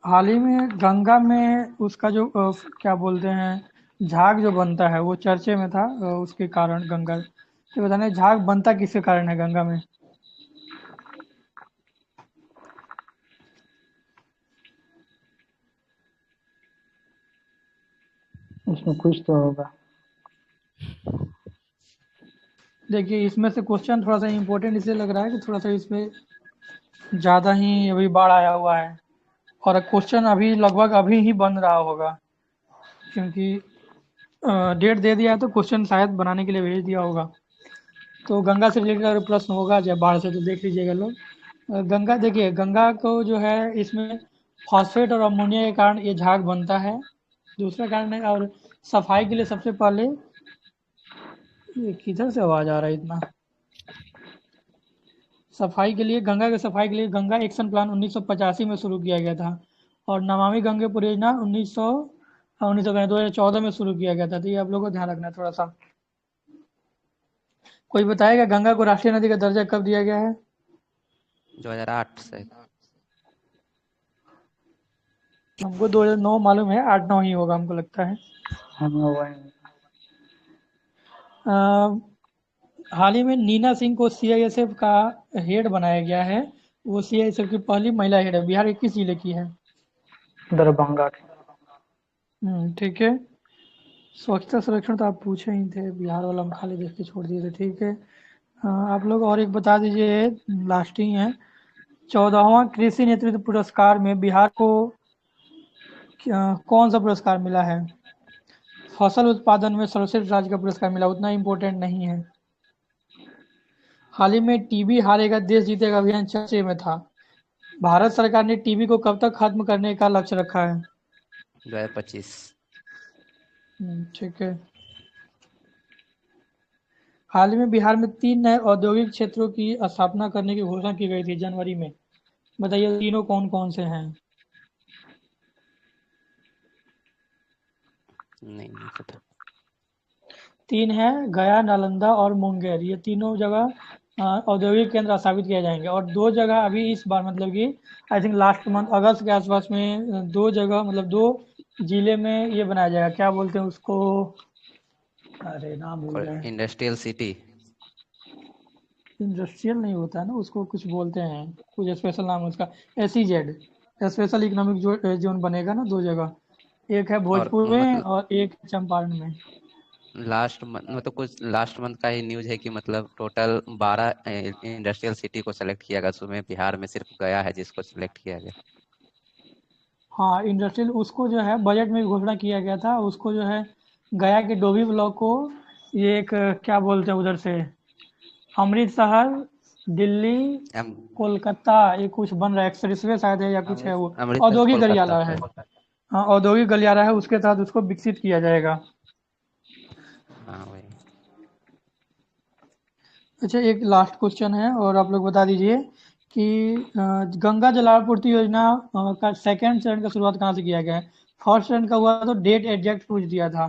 हाल ही में गंगा में उसका जो क्या बोलते हैं झाग जो बनता है वो चर्चे में था, उसके कारण गंगा ये बताना है, झाग बनता किसके कारण है गंगा में? इसमें कुछ तो होगा। देखिए इसमें से क्वेश्चन थोड़ा सा इम्पोर्टेंट इसलिए लग रहा है कि थोड़ा सा इसमें ज़्यादा ही अभी बाढ़ आया हुआ है और क्वेश्चन अभी लगभग अभी ही बन रहा होगा, क्योंकि डेट दे दिया है तो क्वेश्चन शायद बनाने के लिए भेज दिया होगा। तो गंगा से रिलेटेड अगर प्रश्न होगा चाहे बाढ़ से तो देख लीजिएगा लोग। गंगा देखिए गंगा को जो है इसमें फॉस्फेट और अमोनिया के कारण ये झाग बनता है, दूसरा कारण है। और सफाई के लिए सबसे पहले ये किधर से आवाज आ रहा है इतना। सफाई के लिए गंगा की सफाई के लिए गंगा एक्शन प्लान 1985 में शुरू किया गया था और नमामि गंगे परियोजना 2014 में शुरू किया गया था। तो ये आप लोगों को ध्यान रखना है थोड़ा सा। कोई बताएगा गंगा को राष्ट्रीय नदी का दर्जा कब दिया गया है? 2008 से। हमको 2009 मालूम है, 8-9 ही होगा हमको लगता है। हाल ही में नीना सिंह को सीआईएसएफ का हेड बनाया गया है, वो सीआईएसएफ की पहली महिला हेड है। बिहार के किस जिले की है? दरभंगा के। ठीक है। स्वच्छता सर्वेक्षण तो आप पूछे ही थे, बिहार वाला हम खाली देख के छोड़ दिए थे। ठीक है। आप लोग और एक बता दीजिए, लास्ट ही है। 14वां कृषि नेतृत्व पुरस्कार में बिहार को कौन सा पुरस्कार मिला है? फसल उत्पादन में सर्वश्रेष्ठ राज्य का पुरस्कार मिला, उतना इम्पोर्टेंट नहीं है। हाल ही में टीबी हारेगा देश जीतेगा अभियान चर्चे में था। भारत सरकार ने टीबी को कब तक खत्म करने का लक्ष्य रखा है? 2025। ठीक है। हाल ही में बिहार में 3 नए औद्योगिक क्षेत्रों की स्थापना करने की घोषणा की गई थी जनवरी में। बताइए तीनों कौन कौन से हैं? नहीं पता। 3 है, गया, नालंदा और मुंगेर। ये तीनों जगह औद्योगिक केंद्र स्थापित किए जाएंगे और 2 जगह अभी इस बार मतलब कि आई थिंक लास्ट मंथ अगस्त के आसपास में 2 जगह मतलब 2 जिले में ये बनाया जाएगा। क्या बोलते हैं उसको, अरे नाम भूल गए। Industrial city. इंडस्ट्रियल नहीं होता है ना उसको, कुछ बोलते हैं, कुछ स्पेशल नाम है उसका। SEZ स्पेशल इकोनॉमिक जोन बनेगा ना 2 जगह, एक है और भोजपुर में मतलब और एक चंपारण में। लास्ट मंथ मतलब कुछ लास्ट मंथ का ही न्यूज है कि मतलब टोटल 12 इंडस्ट्रियल सिटी को सेलेक्ट किया गया, उसमें बिहार में सिर्फ गया है जिसको सिलेक्ट किया गया। हाँ इंडस्ट्रियल उसको जो है बजट में घोषणा किया गया था, उसको जो है गया के डोभी ब्लॉक को ये एक क्या बोलते हैं उधर से अमृतसर, दिल्ली, अम- कोलकाता ये कुछ बन रहा है, एक्सप्रेसवे शायद है या कुछ है, वो अमृतसर औद्योगिक कोलकाता गलियारा है। तक। हाँ औद्योगिक गलियारा है, उसके तहत उसको विकसित किया जाएगा। हाँ वही। अच्छा एक लास्ट क्वेश्चन है और आप लोग बता दीजिए कि गंगा जलापूर्ति योजना का सेकंड चरण का शुरुआत कहाँ से किया गया है? फर्स्ट चरण का हुआ तो डेट एग्जैक्ट पूछ दिया था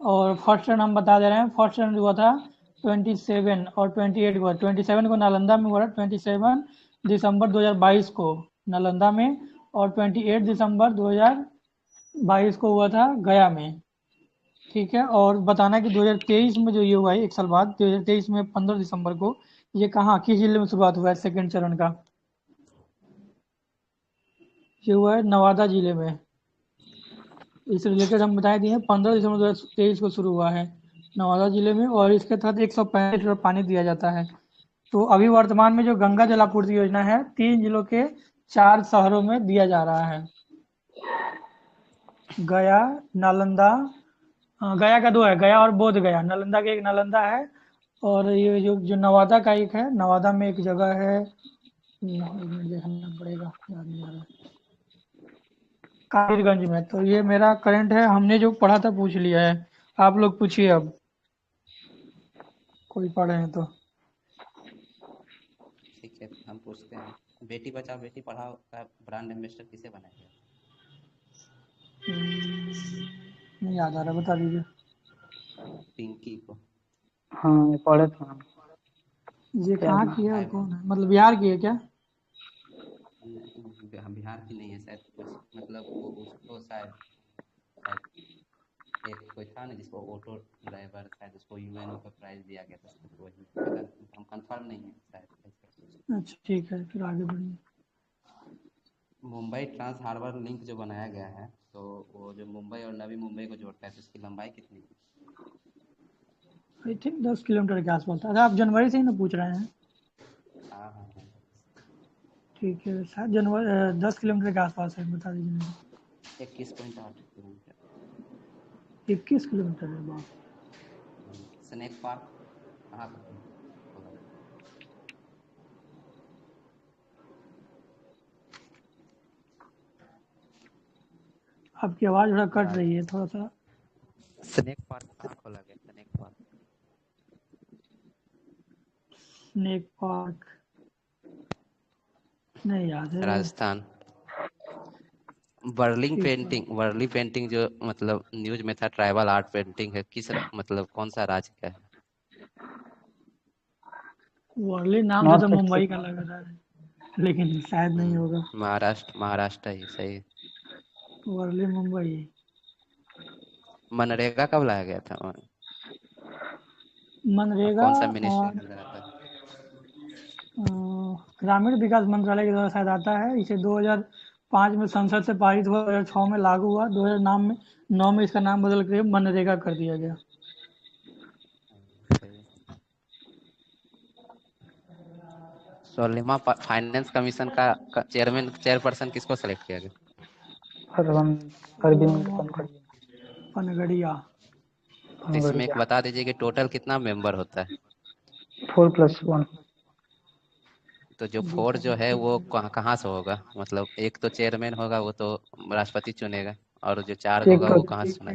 और फर्स्ट चरण हम बता दे रहे हैं। फर्स्ट चरण हुआ था 27 और 28 को। 27 को नालंदा में हुआ था, 27 दिसंबर 2022 को नालंदा में, और 28 दिसंबर 2022 को हुआ था गया में। ठीक है। और बताना कि 2023 में जो ये हुआ है एक साल बाद 2023 में 15 दिसंबर को, ये कहाँ किस जिले में शुरुआत हुआ है सेकंड चरण का? ये हुआ है नवादा जिले में। इससे रिलेटेड हम बता दिए 15 दिसंबर 2023 को शुरू हुआ है नवादा जिले में और इसके तहत 165 लीटर पानी दिया जाता है। तो अभी वर्तमान में जो गंगा जल आपूर्ति योजना है 3 जिलों के 4 शहरों में दिया जा रहा है, गया, नालंदा। गया का 2 है, गया और बोध गया। नालंदा के एक नालंदा है और ये जो नवादा का एक है, नवादा में एक जगह है, एक मिनट देखना पड़ेगा, याद नहीं आ रहा। कादिरगंज में। तो ये मेरा करंट है, हमने जो पढ़ा था पूछ लिया है। आप लोग पूछिए अब, कोई पढ़े हैं तो। ठीक है, हम पूछते हैं। बेटी बचाओ बेटी पढ़ाओ का ब्रांड एम्बेसडर किसे बनाया गया? नहीं याद आ रहा, बता दीजिए। पिंकी को। हाँ ये पढ़े थे हम। ये याद कहाँ नहीं। की है और आए कौन है, मतलब बिहार की है क्या? बिहार की नहीं है शायद, कुछ मतलब वो उसको शायद शायद एक कोई था ना जिसको ऑटो ड्राइवर, शायद उसको यूएनओ का प्राइज दिया गया था शायद, वही पता नहीं, हम कंफर्म नहीं है शायद ऐसा कुछ। अच्छा ठीक है, फिर आगे बढ़िए। मुंबई ट्रांस हार्बर लिंक जो बनाया गया है, तो वो जो मुंबई और नवी मुंबई को जोड़ता है, तो उसकी लंबाई कितनी है? आई थिंक 10 किलोमीटर के आसपास था। अच्छा, आप जनवरी से ही ना पूछ रहे हैं? हाँ हाँ हाँ। ठीक है, शायद जनवरी 10 किलोमीटर के आसपास है, बता दीजिए मुझे। 21.8 किलोमीटर। 21 किलोमीटर है, बाप। स्नेक पार्क कहाँ पर होगा? आपकी आवाज़ थोड़ा कट राज रही है, थोड़ा सा। स्नेक पार्क कहाँ खोला गया? स्नेक पार्क स्नेक पार्क नहीं याद है। राजस्थान। बर्लिंग ठीक है। पेंटिंग, वर्ली पेंटिंग जो मतलब न्यूज में था, ट्राइबल आर्ट पेंटिंग है, किस मतलब कौन सा राज्य का है? वर्ली नाम से तो नॉर्थ ईस्ट। मुंबई का लग रहा है, लेकिन शायद नहीं होगा। महाराष्ट्र, महाराष्ट्र ही सही है। वर्ली मुंबई। मनरेगा कब लाया गया था और मनरेगा कौन सा मिनिस्ट्री और के अंदर आता है? ग्रामीण विकास मंत्रालय के द्वारा शायद आता है। इसे 2005 में संसद से पारित हुआ, 2006 में लागू हुआ, 2009 में इसका नाम बदल कर मनरेगा कर दिया गया। सही है। 16वां फाइनेंस कमीशन का चेयरपर्सन किसको सेलेक्ट किया गया? अरविंद पनखड़िया। पनगड़िया। तो इसमें एक पनगड़िया। बता दीजिए कि टोटल कितना मेंबर होता है? 4+1। तो जो फोर जो है वो डिसाइड। कहाँ कहाँ से होगा? मतलब एक तो चेयरमैन होगा, वो तो राष्ट्रपति चुनेगा, और जो चार एक होगा तो वो कहाँ से चुना?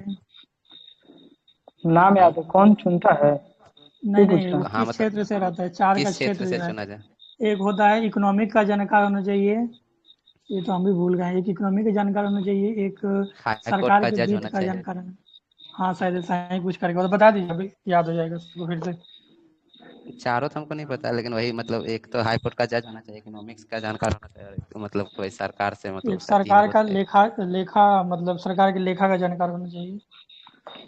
नाम हम्म? याद है, कौन चुनता है? ये नहीं पूछ नहीं, रहा वो हूँ। कहाँ किस मतलब क्षेत्र से रहता है, चार का किस क्षेत्र क्षेत्र से जो है। चुना जाए? एक होता है इकोनॉमिक का जानकार होना चाहिए, ये तो हम भी भूल गए हैं। एक इकोनॉमी का जानकार होना चाहिए, एक हाई कोर्ट सरकार का के जज वित्त होना का चाहिए। जानकार होना। हाँ शायद ऐसा ही कुछ करके, तो बता दीजिए अभी, याद हो जाएगा सबको फिर से। चारों तो हमको नहीं पता, लेकिन वही मतलब एक तो हाई कोर्ट का जज होना चाहिए, इकोनॉमिक्स का जानकार होना चाहिए, और एक तो मतलब कोई सरकार से मतलब एक सचिव सरकार हो का चाहे। लेखा लेखा मतलब सरकार के लेखा का जानकार होना चाहिए।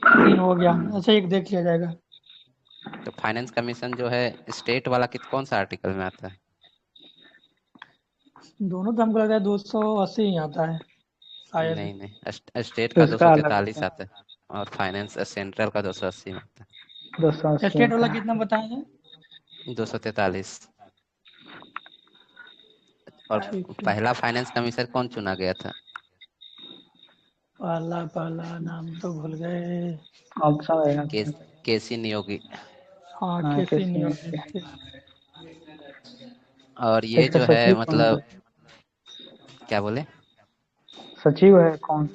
3 हो गया, अच्छा एक देख लिया जाएगा। तो फाइनेंस कमीशन जो है स्टेट वाला कौन सा आर्टिकल में आता है? दोनों तो हमको लगता है 280 ही आता है शायद। नहीं नहीं, स्टेट तो का इसका अलग 243 आता आता है, और फाइनेंस सेंट्रल का 280 में आता है। 280 स्टेट आता वाला है। कितना बताए हैं? है। 243। और ठीक है। पहला फाइनेंस कमिश्नर कौन चुना गया था? पहला पहला नाम तो भूल गए। ऑप्शन रहेगा के तो। केसी नियोगी। हाँ, हाँ कैसे कैसे नहीं नहीं होगी। किया। और ये इसका जो है सचिव कौन है? मतलब क्या बोले? सचिव है कौन?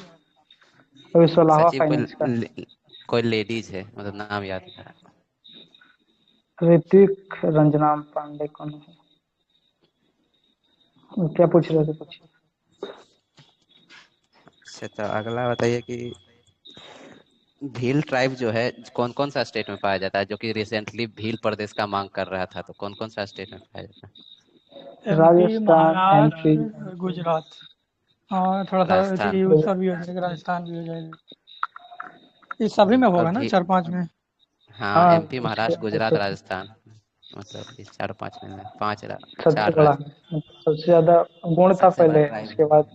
अभी 16वां सचिव फाइनेंस का। कोई लेडीज है, मतलब नाम याद नहीं आ रहा। ऋतिक रंजना पांडे कौन है? क्या पूछ रहे थे कुछ? अच्छा, तो अगला बताइए कि भील ट्राइब जो है कौन कौन सा स्टेट में पाया जाता है, जो कि रिसेंटली भील प्रदेश का मांग कर रहा था, तो कौन कौन सा स्टेट में पाया जाता है? MP, Rajasthan, MP. महाराष्ट्र, गुजरात। हाँ थोड़ा सा राजस्थान। ये उत्तर भी हो जाएगा, राजस्थान भी हो जाएगा। ये सभी में होगा ना, अभी 4-5 में। हाँ, हाँ एमपी, उसके महाराष्ट्र, गुजरात, राजस्थान, मतलब इस चार पांच में सबसे चार बड़ा राज्य। है। सबसे ज्यादा गुण था सबसे बड़ा पहले, ट्राइब। उसके बाद।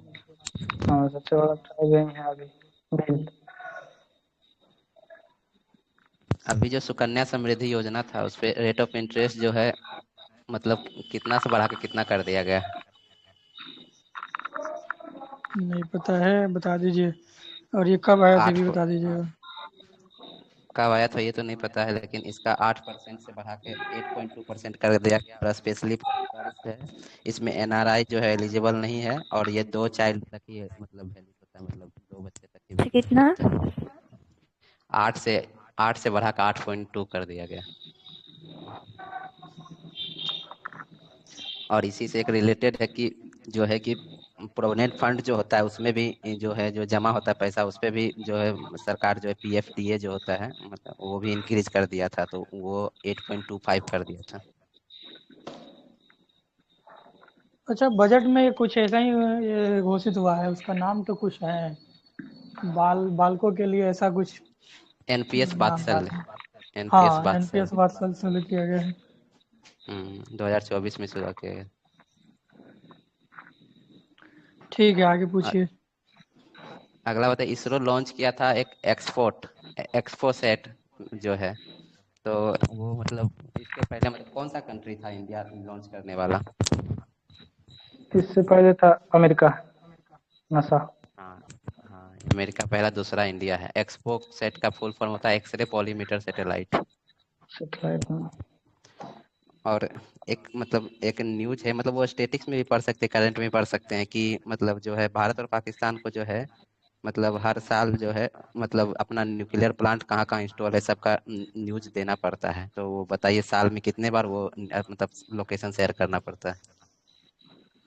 हाँ सबसे बड़ा ट्राइब यही है अभी। भील। अभी जो सुकन्या समृद्धि योजना था, उस पे रेट ऑफ इंटरेस्ट जो है मतलब कितना से बढ़ा के कितना कर दिया गया? नहीं पता है, बता दीजिए। और ये कब आया था आठ भी बता दीजिएगा। कब आया था ये तो नहीं पता है, लेकिन इसका 8% से बढ़ा के 8.2% कर दिया गया, और स्पेशली गर्ल्स है, इसमें एनआरआई जो है एलिजिबल नहीं है, और ये 2 चाइल्ड तक ही मतलब वैलिड होता है, मतलब 2 बच्चे तक की भी कितना? 8 से 8 से बढ़ा कर 8.2 कर दिया गया। और इसी से एक रिलेटेड है कि जो है कि प्रोविडेंट फंड जो होता है उसमें भी जो है जो जमा होता है पैसा उस पे भी जो है सरकार जो है पीएफडीए जो होता है मतलब वो भी इंक्रीज कर दिया था, तो वो 8.25 कर दिया था। अच्छा, बजट में कुछ ऐसा ही ये घोषित हुआ है, उसका नाम तो कुछ है, बालकों के लिए ऐसा कुछ एनपीएस नाम याद वात्सल्य। है। एनपीएस हाँ, एनपीएस वात्सल्य। वात्सल शुरू किया गया है। 2024 में शुरू किया गया। ठीक है, आगे और पूछिए। अगला बताइए, इसरो लॉन्च किया था एक एक्सपोसेट जो है, तो वो मतलब इसके पहले मतलब कौन सा कंट्री था इंडिया लॉन्च करने वाला? इससे पहले था अमेरिका, नासा। हाँ हाँ, अमेरिका पहला, दूसरा इंडिया है। एक्सपो सेट का फुल फॉर्म होता है एक्सरे पॉलीमीटर सैटेलाइट। सेटेलाइट में और एक मतलब एक न्यूज है, मतलब वो स्टेटिक्स में भी पढ़ सकते हैं, करंट में भी पढ़ सकते हैं कि मतलब जो है भारत और पाकिस्तान को जो है मतलब हर साल जो है मतलब अपना न्यूक्लियर प्लांट कहाँ कहाँ इंस्टॉल है सबका न्यूज देना पड़ता है, तो वो बताइए साल में कितने बार वो मतलब लोकेशन शेयर करना पड़ता है?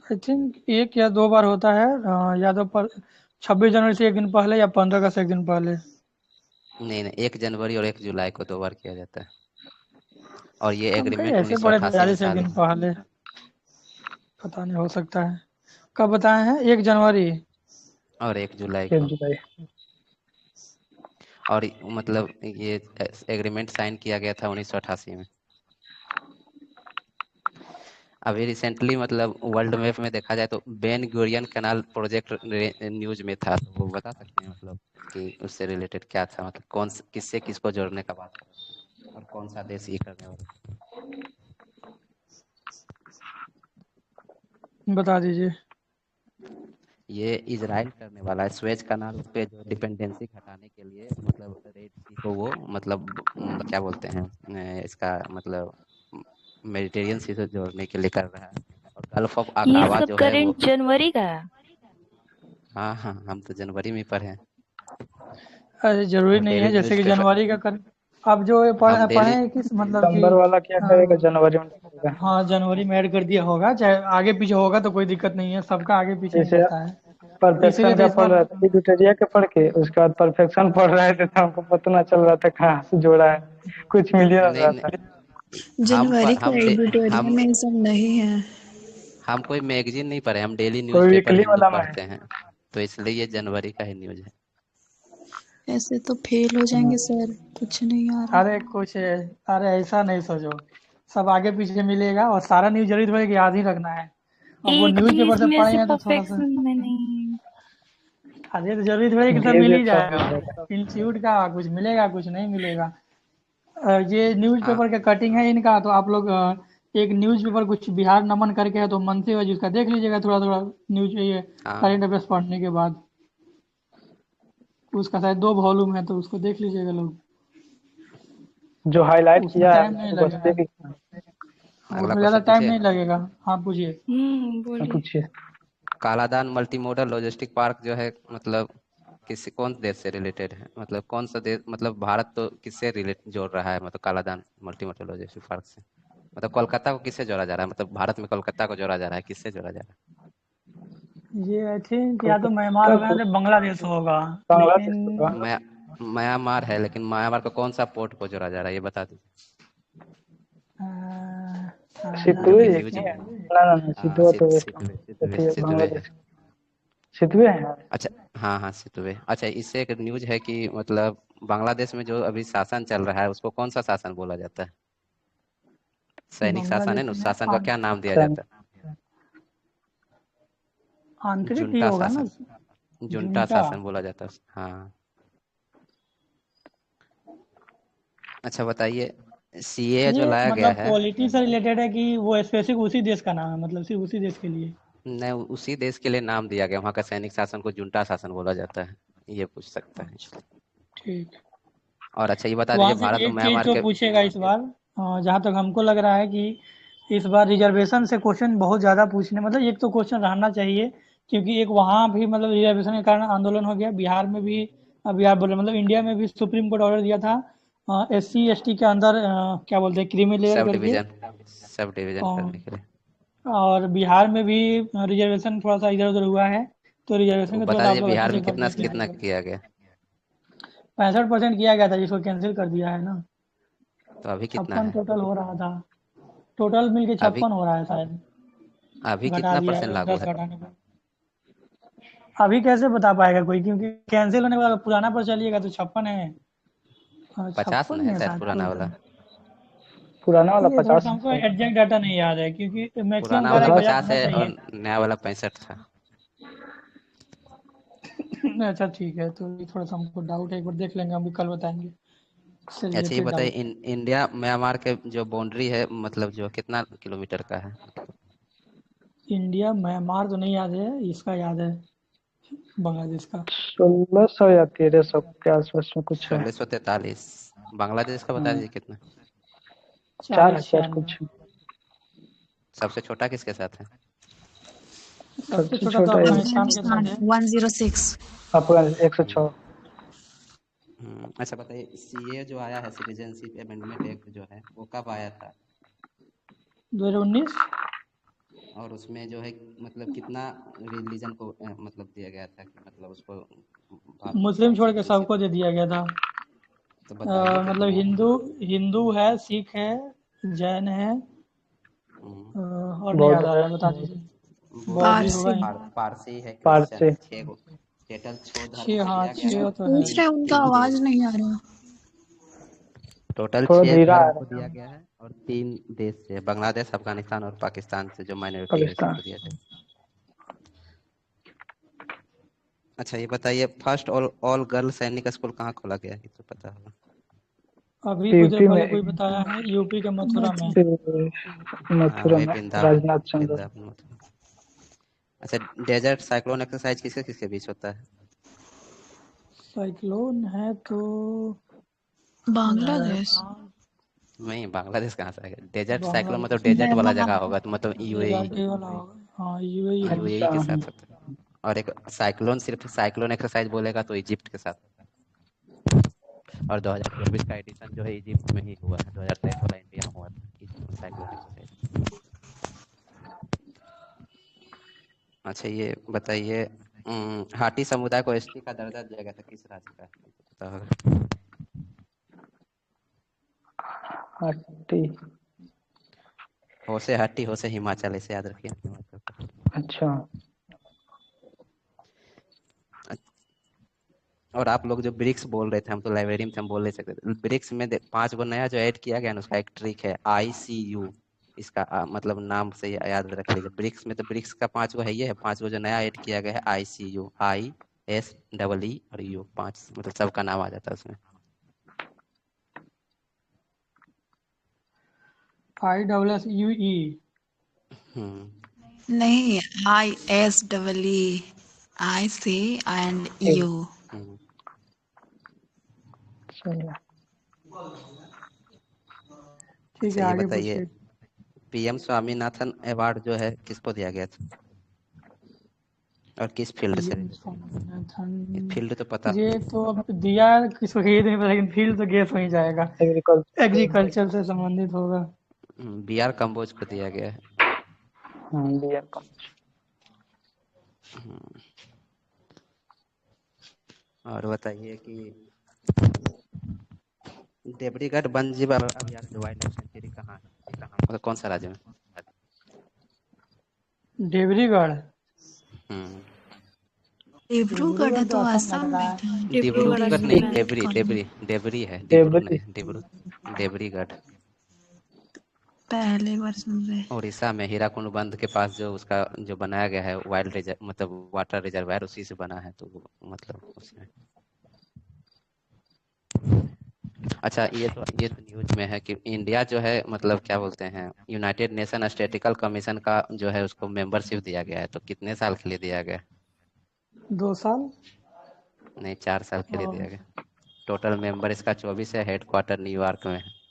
आई थिंक 1 या 2 बार होता है, या तो पर 26 जनवरी से एक दिन पहले या 15 अगस्त से एक दिन पहले। नहीं नहीं, 1 जनवरी और 1 जुलाई को 2 बार किया जाता है। और ये हम कहीं एग्रीमेंट ऐसे उन्नीस सौ पढ़े थे अठासी में यारी से एक साइन। दिन पहले, पता नहीं, हो सकता है। कब बताए हैं? 1 जनवरी। और 1 जुलाई 1 को। जुलाई। और मतलब ये एग्रीमेंट साइन किया गया था 1988 में। अभी रिसेंटली मतलब वर्ल्ड मैप में देखा जाए तो Ben Gurion canal project news में था, तो वो बता सकते हैं मतलब कि उससे रिलेटेड क्या था, मतलब किससे किसको जोड़ने का बात कर रहा था और कौन सा देश ये करने वाला? बता दीजिए। ये इजराइल करने वाला है, स्वेज कनाल पे जो डिपेंडेंसी घटाने के लिए मतलब रेड सी को वो मतलब क्या बोलते हैं इसका मतलब मेडिटेरियन सी से जोड़ने के लिए कर रहा है। और गल्फ ऑफ ये अकाबा सब जो है वो। करंट जनवरी का है? हाँ हाँ, हम तो जनवरी में पढ़े हैं। अरे जरूरी हम नहीं है, डेली जैसे कि न्यूज़पेपर जनवरी का कर। अब जो ये हम पढ़े डेली हैं किस मतलब कि दिसंबर वाला क्या करेगा, जनवरी में करेगा। हाँ, जनवरी में ऐड कर दिया होगा, चाहे आगे पीछे होगा तो कोई दिक्कत नहीं है, सबका आगे पीछे ही जैसे रहता है। इसीलिए परफेक्शन तो का इस पढ़ बार रहा था इडिटोरिया के पढ़ के, उसके बाद परफेक्शन पढ़ रहे थे तो हमको पता ना चल रहा था कहाँ से जोड़ा है, कुछ मिल ही ना नहीं रहा था। नहीं, जनवरी का हम एडिटोरियल में ये सब नहीं है। हम कोई मैगजीन नहीं पढ़े, हम डेली कोई न्यूज़पेपर वीकली हिंदू वाला में है। पढ़ते हैं, तो इसलिए ये जनवरी का ही न्यूज़ है। ऐसे तो फेल हो जाएंगे सर, कुछ नहीं आ रहा। अरे कुछ अरे ऐसा नहीं सोचो, सब आगे पीछे मिलेगा और सारा न्यूज जरूरी थोड़ी कि याद ही रखना है। अब वो एक न्यूज पेपर चीज से में पढ़े से हैं तो थोड़ा सा, परफेक्शन में नहीं। अरे तो जरूरी थोड़ी कि सब डेज मिल ही एक साथ जाएगा। मिल जाएगा। इंस्टीट्यूट का कुछ मिलेगा कुछ नहीं मिलेगा। ये न्यूज हाँ पेपर का कटिंग है इनका, तो आप लोग एक न्यूज पेपर कुछ बिहार नमन करके है तो मन से वाइज उसका देख लीजिएगा थोड़ा थोड़ा, न्यूज ये हाँ करंट अफेयर्स पढ़ने के बाद। उसका शायद 2 वॉल्यूम है तो उसको देख लीजिएगा लोग, जो हाईलाइट उसमें किया है टाइम नहीं उसको बस लगेगा। देख लेना। हाँ, अगला उसमें ज़्यादा क्वेश्चन टाइम पूछे। नहीं लगेगा। हाँ, पूछिए। बोलिए। पूछिए। कालादान मल्टीमोडल लॉजिस्टिक पार्क जो है मतलब किसी कौन देश से रिलेटेड है, मतलब कौन सा देश, मतलब भारत तो किससे रिलेट जोड़ रहा है मतलब कालादान मल्टीमोडल लॉजिस्टिक पार्क से, मतलब कोलकाता को किससे जोड़ा जा रहा है, मतलब भारत में कोलकाता को जोड़ा जा रहा है, किससे जोड़ा जा रहा ये आई थिंक या तो म्यांमार कोलकाता होगा या को तो बांग्लादेश होगा, बांग्लादेश लेकिन होगा। है? म्यांमार है, लेकिन म्यांमार को कौन सा पोर्ट को जोड़ा जा रहा है ये बता दीजिए। सितुए क्योंकि एक न्यूज ही है में ना, ना ना, सितुआ तो अथी है, सितवे है। बांग्लादेश। सितुए है। अच्छा, हाँ हाँ सितवे। अच्छा, इससे एक न्यूज है कि मतलब बांग्लादेश में जो अभी शासन चल रहा है उसको कौन सा शासन बोला जाता है? सैनिक शासन है बांग्लादेश ना, उस में शासन का क्या नाम दिया सैनिक। जाता है? आंतरिक ही जुंटा होगा ना। शासन। Junta junta. शासन बोला जाता है हाँ। अच्छा बताइए, सीए जो ये लाया गया मतलब है। पॉलिटी से रिलेटेड है कि वो स्पेसिफिक उसी देश का नाम है, मतलब सिर्फ उसी देश के लिए? न उसी देश के लिए नाम दिया गया, वहाँ का सैनिक शासन को जुंटा शासन बोला जाता है, ये पूछ सकता है इसलिए। ठीक। और अच्छा ये बता वहाँ दीजिए, से भारत और एक चीज़ म्यांमार तो के। पूछेगा इस बार, जहाँ तक हमको लग रहा है कि इस बार रिजर्वेशन से क्वेश्चन बहुत ज़्यादा पूछने, मतलब एक तो क्वेश्चन रहना चाहिए क्योंकि एक वहाँ भी मतलब रिजर्वेशन के कारण आंदोलन हो गया, बिहार में भी, बिहार बोले मतलब इंडिया में भी सुप्रीम कोर्ट ऑर्डर दिया था SC ST के अंदर क्या बोलते हैं क्रीमी लेयर सब करके। डिवीजन सब डिवीजन करने के लिए। और बिहार में भी रिजर्वेशन थोड़ा सा इधर उधर हुआ है, तो रिजर्वेशन तो को थोड़ा बता सा आप दीजिए लोग अच्छे बिहार से में कर कितना देते कितना हैं। किया गया? 65% किया गया था, जिसको कैंसिल कर दिया है ना। तो अभी कितना 56 है? टोटल हो रहा था, टोटल मिलके अभी 56 हो रहा है शायद, अभी घटा कितना दिया परसेंट है लागू 10 है? घटाने पर। अभी कैसे बता पाएगा कोई, क्योंकि कैंसिल होने के बाद पुराना पर चलिएगा तो 56 है। 50 56 ना ही है है शायद शायद पुराना वाला। टोटल। पुराना वाला ये थोड़ा सा 50 हमको है। एग्जैक्ट डाटा नहीं याद है, क्योंकि मैक्सिमम पुराना कह रहा वाला है कि 50 50 50 होना है चाहिए। और नया वाला 65 था। अच्छा ठीक है, तो ये थोड़ा सा हमको डाउट है, एक बार देख लेंगे, हम भी कल बताएंगे इससे अच्छा ये रिलेटेड बताइए, डाउट। इंडिया म्यांमार के जो बाउंड्री है मतलब जो कितना किलोमीटर का है? इंडिया म्यांमार तो नहीं याद है, इसका याद है, बांग्लादेश का। 1600 या 1300 के आसपास में कुछ है। 1643। बांग्लादेश का बता हाँ, दीजिए कितना। 4000 4096। कुछ है। सबसे छोटा किसके साथ है? सबसे सबसे छोटा तो छोटा अफगानिस्तान के अफगानिस्तान साथ है। 106। अफगान हम्म, 106। अच्छा बताइए, सीए जो आया है, सिटीजनशिप अमेंडमेंट एक्ट जो है, वो कब आया था? 2019। और उसमें जो है मतलब कितना रिलीजन को मतलब दिया गया था कि मतलब उसको मुस्लिम छोड़ के सिटीजनशिप। सबको दे दिया गया था। तो बताइए मतलब कितना। हिंदू हिंदू है, सिख है, जैन है, हम्म, और नहीं याद बौद्ध आ है। रहा है, बता दीजिए। बौद्ध बौद्ध भी है, होगा पारसी। ही। पारसी है, क्रिश्चियन पारसी। है, 6 टोटल 6 धर्म छः, को हाँ दिया गया है। छः और तो है। पूछ रहे हैं, उनका तीन आवाज देश, नहीं आ रहा। टोटल थोड़ा 6 धीरा आ धर्म को रहा दिया है। गया है। और 3 देश से, बांग्लादेश, अफगानिस्तान और पाकिस्तान से जो माइनॉरिटी है पाकिस्तान। सबको दिया जाए। अच्छा ये बताइए, फर्स्ट ऑल गर्ल सैनिक स्कूल कहाँ खोला गया है? ये तो पता होगा। अभी कुछ देर यूपी पहले में। कोई बताया है, यूपी के मथुरा में। हाँ मथुरा वही में वृंदावन, राजनाथ चंद्र। वृंदावन मथुरा। अच्छा, डेजर्ट साइक्लोन एक्सरसाइज किसके किसके बीच होता है? साइक्लोन है तो बांग्लादेश। नहीं, बांग्लादेश कहाँ से आएगा? डेजर्ट साइक्लोन मतलब बांग्लादेश डेजर्ट वाला जगह नेपाल। होगा, तो मतलब यूएई। डेजर्ट वाला होगा, हाँ UAE होगा। यूएई अच्छा। के साथ होता है। और एक साइक्लोन, सिर्फ साइक्लोन एक्सरसाइज बोलेगा तो इजिप्ट के साथ होता है। और 2024 का एडिशन जो है इजिप्ट में ही हुआ है, 2023 वाला इंडिया में हुआ था साइक्लोन एक्सरसाइज। अच्छा ये बताइए, हाटी समुदाय को एसटी का दर्जा दिया गया था किस राज्य का? पता होगा। हट्टी। हो से हाटी, हो से हिमाचल, ऐसे याद रखिए, हिमाचल का। अच्छा। और आप लोग जो ब्रिक्स बोल रहे थे, हम तो लाइब्रेरी में थे, हम बोल नहीं सकते। ब्रिक्स में 5 गो नया जो ऐड किया गया ना, उसका एक ट्रिक है ICU। इसका मतलब नाम से याद रख लीजिए। ब्रिक्स में तो ब्रिक्स का 5 गो है, ये है 5 गो जो नया ऐड किया गया है ICU, ISEE और U, 5 मतलब सबका नाम आ जाता है उसमें। ISSUE। हम्म नहीं, ISEE, IC and U। हम्म। सही है। ठीक अच्छा है, ये आगे बताइए, पूछिए। PM स्वामीनाथन अवार्ड जो है किसको दिया गया था और किस फील्ड से PM रिलेटेड? ये स्वामीनाथन। फील्ड तो पता। ये तो अब दिया किसको ये नहीं पता, लेकिन फील्ड तो गेस हो ही जाएगा। एग्रीकल्चर। एग्रीकल्चर से संबंधित होगा। BR कम्बोज को दिया गया है। BR का। हम्म, और बताइए कि देवरीगढ़ वन्य जीव अभयारण्य वाइल्ड लाइफ सेंचुरी कहाँ है? मतलब कौन सा राज्य में? देवरीगढ़। हम्म डिब्रूगढ़ है डिब्रूगढ़ तो तो असम लग आसाम रहा में है। था। डिब्रू डिब्रूगढ़ असम नहीं, में है। Debris colony. डेबरी डेबरी है, डिब्रू देवरी। नहीं, डिब्रू। देवरीगढ़ पहले बार सुन रहे। उड़ीसा में हीराकुंड बंद के पास जो उसका जो बनाया गया है वाइल्ड रिजर्व, मतलब वाटर रिजर्वायर, उसी से बना है, तो मतलब उसमें। अच्छा ये तो न्यूज में है कि इंडिया जो है मतलब क्या बोलते हैं, यूनाइटेड नेशन स्टैटिस्टिकल कमीशन का जो है उसको मेंबरशिप दिया गया है, तो कितने साल के लिए दिया गया? 2 साल। नहीं, 4 साल के लिए और दिया गया। टोटल मेंबर इसका 24 है, हेडक्वार्टर न्यूयॉर्क में है।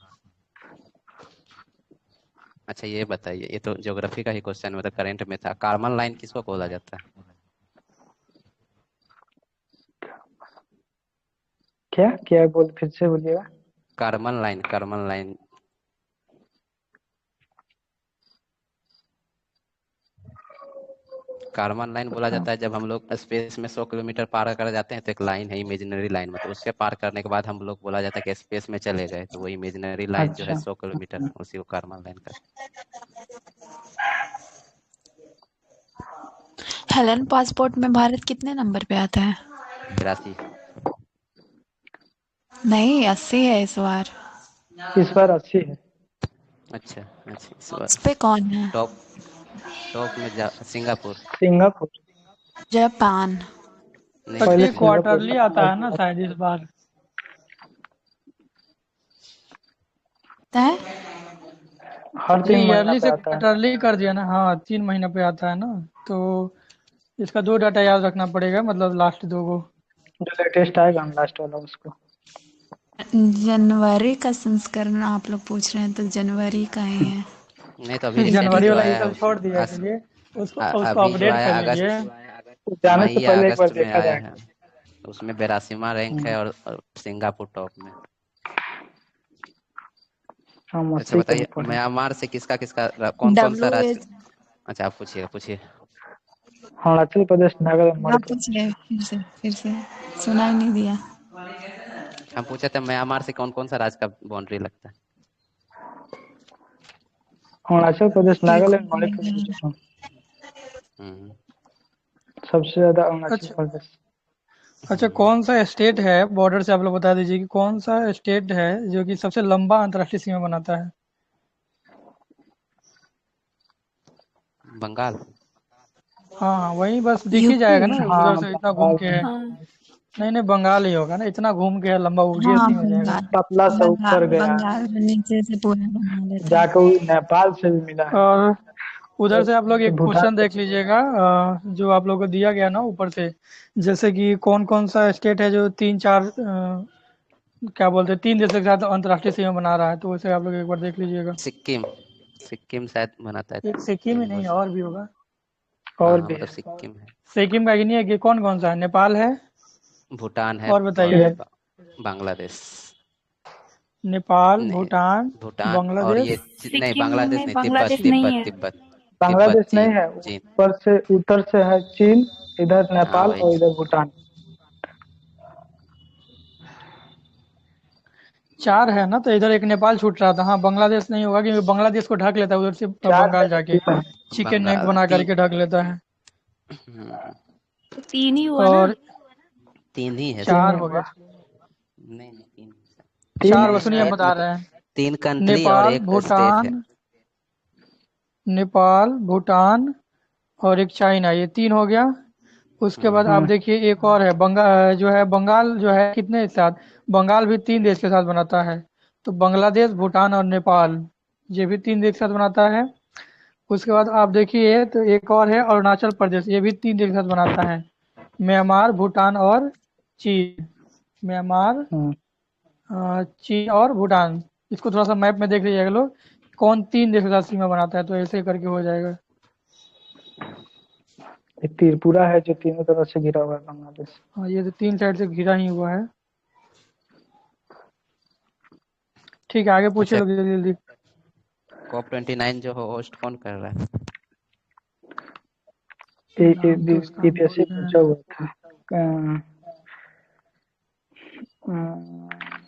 अच्छा ये बताइए, ये तो ज्योग्राफी का ही क्वेश्चन मतलब करंट में था, कार्बन लाइन किसको बोला जाता है? क्या क्या बोल, फिर से बोलिएगा। Carbon line, carbon line. Carbon line बोला जाता है जब हम लोग स्पेस में 100 किलोमीटर पार कर जाते हैं तो एक लाइन है, इमेजिनरी लाइन, मतलब उसके पार करने के बाद हम लोग बोला जाता है कि स्पेस में चले गए, तो वो इमेजिनरी लाइन जो है अच्छा 100 किलोमीटर, उसी को कार्बन लाइन कहते हेलन पासपोर्ट में भारत कितने नंबर पे आता है? हैं। 83। नहीं, 80 है इस बार। इस बार 80 है। अच्छा अच्छा, इस बार इस पे कौन है? टॉप टॉप में सिंगापुर। सिंगापुर। जापान। नहीं, बट पहले ये सिंगापुर क्वार्टरली आता है ना था। शायद इस बार। है? हर ये 3 महीना ईयरली पे से आता है। क्वार्टरली कर दिया ना, हाँ 3 महीना पे आता है ना। तो इसका 2 डाटा याद रखना पड़ेगा, मतलब लास्ट 2 को। जो लेटेस्ट आएगा ना लास्ट वाला उसको। जनवरी का संस्करण आप लोग पूछ रहे हैं तो जनवरी का ही है। नहीं तो अभी रिसेंटली जनवरी जो वाला ये आया है सब छोड़ दिया, चलिए उसको उसको अभी जो अपडेट आया कर है लीजिए। जाने से मई या पहले एक बार अगस्त में देखा आया जाएगा। है, उसमें 82वां रैंक है हम्म, और सिंगापुर टॉप में। हम अच्छा उसी को ही बताइए, पढ़े। म्यांमार से किसका किसका कौन कौन सा राज। WH। अच्छा आप पूछिए पूछिए। अरुणाचल प्रदेश, नागालैंड, आप मणिपुर। पूछिए फिर से सुनाई नहीं दिया। हम पूछे थे म्यांमार से कौन कौन सा राज का बाउंड्री लगता है। अरुणाचल प्रदेश, एक नागालैंड, और मणिपुर, है। मिजोरम। हम्म, सबसे ज्यादा अरुणाचल अच्छा प्रदेश। अच्छा, कौन सा स्टेट है, बॉर्डर से आप लोग बता दीजिए कि कौन सा स्टेट है जो कि सबसे लंबा अंतर्राष्ट्रीय सीमा बनाता है। बंगाल। हाँ हाँ, वही बस दिख ही यूपी। जाएगा ना, उधर हाँ से इतना घूम बंगाल के है। में। हाँ। नहीं नहीं, बंगाल ही होगा ना, इतना घूम के है, लंबा ओबीएस हाँ, ही हो जाएगा। बंगाल। पतला से ऊपर बंगाल गया, बंगाल में नीचे से पूरा बना लेता है। जाके वो नेपाल से भी मिला है। और उधर और से आप लोग एक भूटान क्वेश्चन से देख लीजिएगा, जो आप लोग को दिया गया ना ऊपर से, जैसे कि कौन कौन सा स्टेट है जो 3 4 क्या बोलते हैं 3 देशों के साथ अंतर्राष्ट्रीय सीमा बना रहा है, तो उसे आप लोग एक बार देख लीजिएगा। सिक्किम। सिक्किम शायद बनाता है एक सिक्किम ही 3 नहीं, वर्ष। और भी होगा। और हाँ भी मतलब है। सिक्किम है। सिक्किम का ही नहीं है कि कौन कौन सा है, नेपाल है, भूटान है और और बताइए। बांग्लादेश। नेपाल, नहीं, भूटान, भूटान और ये बांग्लादेश। नहीं, सिक्किम बांग्लादेश में नहीं, तिब्बत बांग्लादेश नहीं तिब्बत है। तिब्बत। तिब्बत बांग्लादेश नहीं चीन है, चीन। ऊपर से उत्तर से है चीन, इधर हाँ नेपाल वही। और इधर भूटान। 4 है ना, तो इधर एक नेपाल छूट रहा था। हाँ, बांग्लादेश नहीं होगा क्योंकि बांग्लादेश को ढक लेता है उधर से, 4 बंगाल नहीं जाके 3 है। चिकन नेक बंगाल बना तीन। करके ढक लेता है। तो 3 ही हुआ ना। और तीन ही है तीन शायद। 4 ही हो हुआ। गया। नहीं नहीं, तीन। 3 4 तीन वो है सुनिए हम शायद। स्टेट बता मतलब रहे हैं। 3 कंट्री और नेपाल, एक स्टेट है। भूटान, नेपाल, भूटान और एक चाइना, ये 3 हो गया। उसके बाद आप हम्म देखिए एक और है, बंगाल जो है, बंगाल जो है कितने के साथ, बंगाल भी 3 देश के साथ बनाता है। तो बांग्लादेश, भूटान और नेपाल, ये भी 3 देश के साथ बनाता है। उसके बाद आप देखिए तो एक और है अरुणाचल प्रदेश, ये भी 3 देश के साथ बनाता है। म्यांमार, भूटान और चीन। म्यांमार, हम्म। चीन और भूटान। इसको थोड़ा सा मैप में देख लीजिएगा लोग, कौन 3 देश के साथ सीमा बनाता है, तो ऐसे करके हो जाएगा। एक त्रिपुरा है जो तीनों तरफ से घिरा हुआ है बांग्लादेश। हाँ, ये तो 3 साइड से घिरा ही हुआ है। ठीक है, आगे पूछिए अच्छा, लोग जल्दी जल्दी। COP29 जो होस्ट कौन कर रहा है। नाम तो उसका हम भूल यूपीएससी गए पूछा हैं। हुआ था।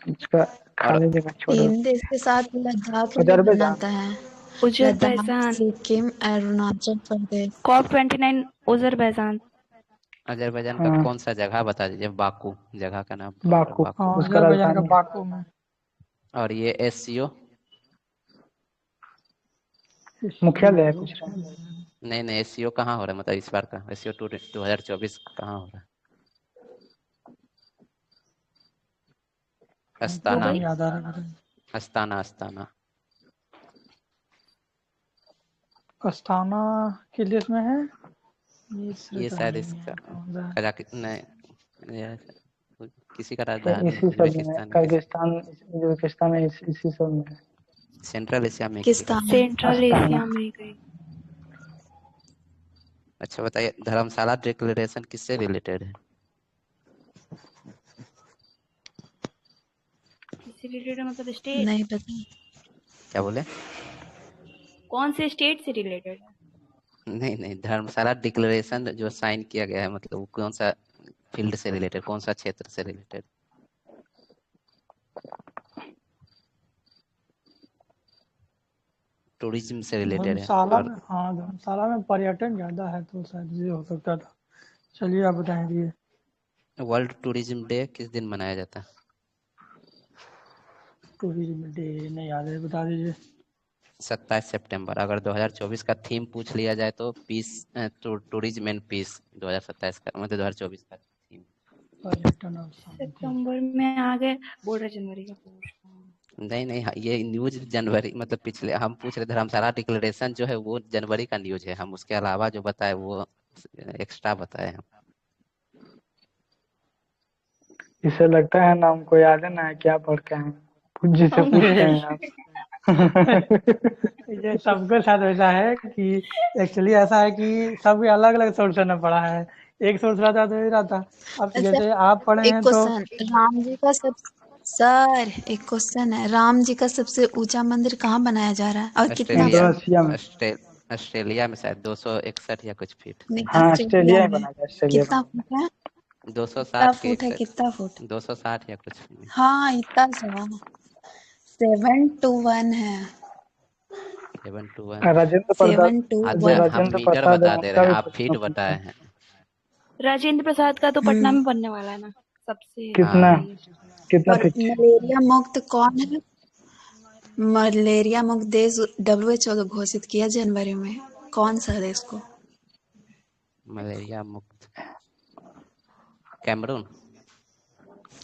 इसका और खाली जगह छोड़ो। 3 देश के साथ लद्दाख भी अजरबैजान। बनाता है। Ladakh, Uzbekistan. Sikkim, Arunachal Pradesh. COP29 Uzbekistan. Azerbaijan का हाँ कौन सा जगह बता दीजिए, बाकू जगह का नाम प्रॉपर बाकू, बाकू। हाँ, उसका अजरबैजान का राजधानी है। बाकू में। और ये SCO। मुख्यालय है कुछ रहा। नहीं नहीं, SCO कहाँ हो रहा है, मतलब इस बार का SCO 2024 कहाँ हो रहा है। अस्ताना। नहीं याद आ रहा मुझे। Astana Astana. अस्ताना किस देश में है? ये मिस्र का शायद नहीं इसका है, कौन सा है? कजाक नहीं, ये किसी का तो राजधानी इसी सब में उज्बेकिस्तान है किसी। किर्गिस्तान, उज्बेकिस्तान में इसी सब में है। सेंट्रल एशिया में किसी का। पाकिस्तान। Central Astana. एशिया में कहीं। अच्छा बताइए, धर्मशाला डिक्लेरेशन किससे रिलेटेड है। से रिलेटेड मतलब स्टेट? नहीं पता। क्या बोले? कौन से स्टेट से रिलेटेड है? नहीं नहीं, धर्मशाला डिक्लेरेशन जो साइन किया गया है, मतलब वो कौन सा फील्ड से रिलेटेड, कौन सा क्षेत्र से रिलेटेड? टूरिज्म से रिलेटेड है। धर्मशाला और में, हाँ धर्मशाला में पर्यटन ज़्यादा है तो शायद ये हो सकता था। चलिए आप बताएंगे। वर्ल्ड टूरिज्म डे किस दिन मनाया जाता है? टूरिज्म डे नहीं याद है, बता दीजिए। 27 सितंबर। अगर 2024 का थीम पूछ लिया जाए तो पीस, टूरिज्म एंड पीस 2027 का, मतलब 2024 का थीम। पर्यटन और शांति। सितंबर में आ गए, बोल रहे जनवरी का पूछ रहा हूँ। नहीं नहीं, ये न्यूज जनवरी, मतलब पिछले हम पूछ रहे धर्मशाला डिक्लेरेशन जो है वो जनवरी का न्यूज है, हम उसके अलावा जो बताए वो एक्स्ट्रा बताए हम। इसे लगता है ना हमको याद है ना क्या पढ़ के हैं, जिसे पूछते हैं आप। ये सबके साथ ऐसा है कि एक्चुअली ऐसा है कि सब अलग अलग सोर्स ने पढ़ा है। एक सोर्स रहता तो ये रहता। अब अच्छा, जैसे आप पढ़े एक हैं तो क्वेश्चन, राम जी का सब सर एक क्वेश्चन है, राम जी का सबसे ऊंचा मंदिर कहाँ बनाया जा रहा है और कितना ऑस्ट्रेलिया, फुट? इंडोनेशिया में। ऑस्ट्रेलिया में शायद 261 या कुछ फीट। नहीं, हाँ ऑस्ट्रेलिया ऑस्ट्रेलिया ही में। बना था, ऑस्ट्रेलिया कितना बना था। फुट है? कितना 260 के फुट है? कितना फुट? 260 या कुछ नहीं। हाँ, इतना सा 7 to 1 है। 7 to 1। राजेंद्र प्रसाद, 7 to 1। जो अच्छा, हम राजेंद्र मीटर प्रसाद है बता दे रहे उनका हैं, भी आप प्रश्न फीट पूछा बताए है। हैं। राजेंद्र प्रसाद का तो पटना में बनने वाला है ना, सबसे कितना हाँ, हाईएस्ट। कितना और फीट? मलेरिया मुक्त कौन है? मलेरिया मुक्त देश WHO को घोषित किया जनवरी में, कौन सा देश को? मलेरिया मुक्त कैमरून।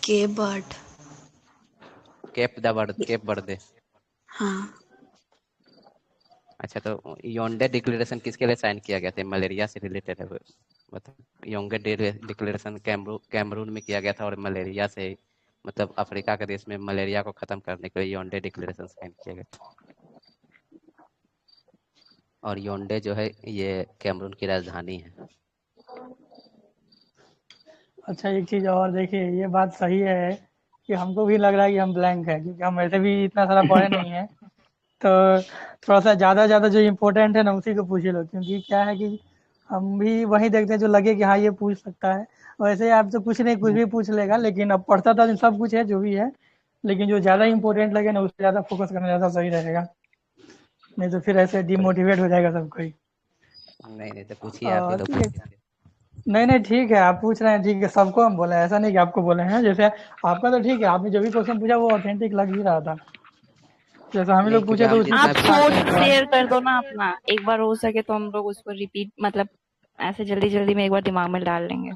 के बर्ड। Cap birthday. हाँ, अच्छा, तो योंडे डिक्लेरेशन किसके लिए साइन किया गया था? मलेरिया से रिलेटेड है वो। मतलब योंडे डिक्लेरेशन कैमरून में किया गया था, और मलेरिया से, मतलब अफ्रीका के देश में मलेरिया को खत्म करने के लिए योंडे डिक्लेरेशन साइन किया गया था। और योंडे जो है ये कैमरून की राजधानी है। अच्छा एक चीज़ और देखिए, ये बात सही है कि हमको भी लग रहा है कि हम ब्लैंक है, क्योंकि हम वैसे भी इतना सारा पढ़े नहीं है। तो थोड़ा सा ज़्यादा जो इम्पोर्टेंट है ना उसी को पूछ लो, क्योंकि क्या है कि हम भी वही देखते हैं जो लगे कि हाँ ये पूछ सकता है। वैसे आपसे कुछ नहीं, कुछ भी पूछ लेगा, लेकिन अब पढ़ता था सब कुछ है जो भी है, लेकिन जो ज़्यादा इम्पोर्टेंट लगे ना उस पर ज़्यादा फोकस करना ज़्यादा सही रहेगा। नहीं तो फिर ऐसे डिमोटिवेट हो जाएगा सब कोई। नहीं नहीं, तो पूछिए, आप ही लोग ठीक है। पूछिए। नहीं नहीं ठीक है, आप पूछ रहे हैं ठीक है, सबको हम बोले हैं, ऐसा नहीं कि आपको बोले हैं। जैसे आपका तो ठीक है, आपने जो भी क्वेश्चन पूछा वो ऑथेंटिक लग ही रहा था। जैसे हम ही नहीं, लोग क्योंकि पूछे तो हम उसी आप जितना से भी स्टार्ट सोर्स करते हैं। शेयर कर दो ना अपना, एक बार हो सके तो हम लोग उसको रिपीट, मतलब ऐसे जल्दी जल्दी में एक बार दिमाग में डाल लेंगे।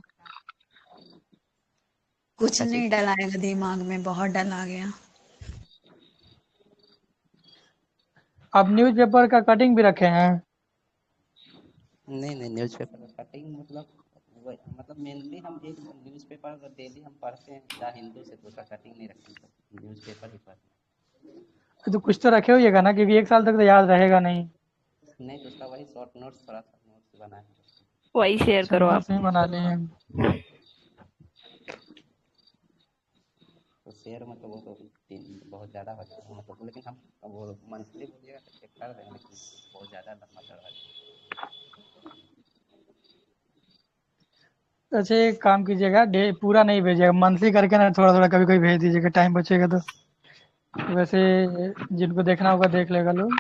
कुछ क्या नहीं चीज? डलाएगा दिमाग में, बहुत डला गया। आप न्यूज़पेपर का कटिंग भी रखे हैं? नहीं नहीं, न्यूज़पेपर कटिंग मतलब मतलब मेनली हम एक न्यूज़पेपर डेली हम पढ़ते हैं, द हिंदू से, तो उसका कटिंग नहीं रखते, मतलब न्यूज़पेपर ही पढ़ते तो कुछ तो रखे होइएगा ना, क्योंकि एक साल तक तो याद रहेगा नहीं। हैं। नहीं, तो उसका वही शॉर्ट नोट्स, थोड़ा सा नोट्स बना है। वही शेयर अच्छा करो आप। नोट्स नहीं बना लिए हैं। तो शेयर मतलब वो तो बहुत ज़्यादा हो जाएगा, मतलब, लेकिन हम वो मंथली बोलिएगा तो चेक कर देंगे, लेकिन बहुत ज़्यादा लंबा चढ़ा जाएगा। अच्छा एक काम कीजिएगा, डे पूरा नहीं भेजिएगा, मंथली करके ना थोड़ा थोड़ा कभी कभी भेज दीजिएगा, टाइम बचेगा तो। वैसे जिनको देखना होगा देख लेगा लोग।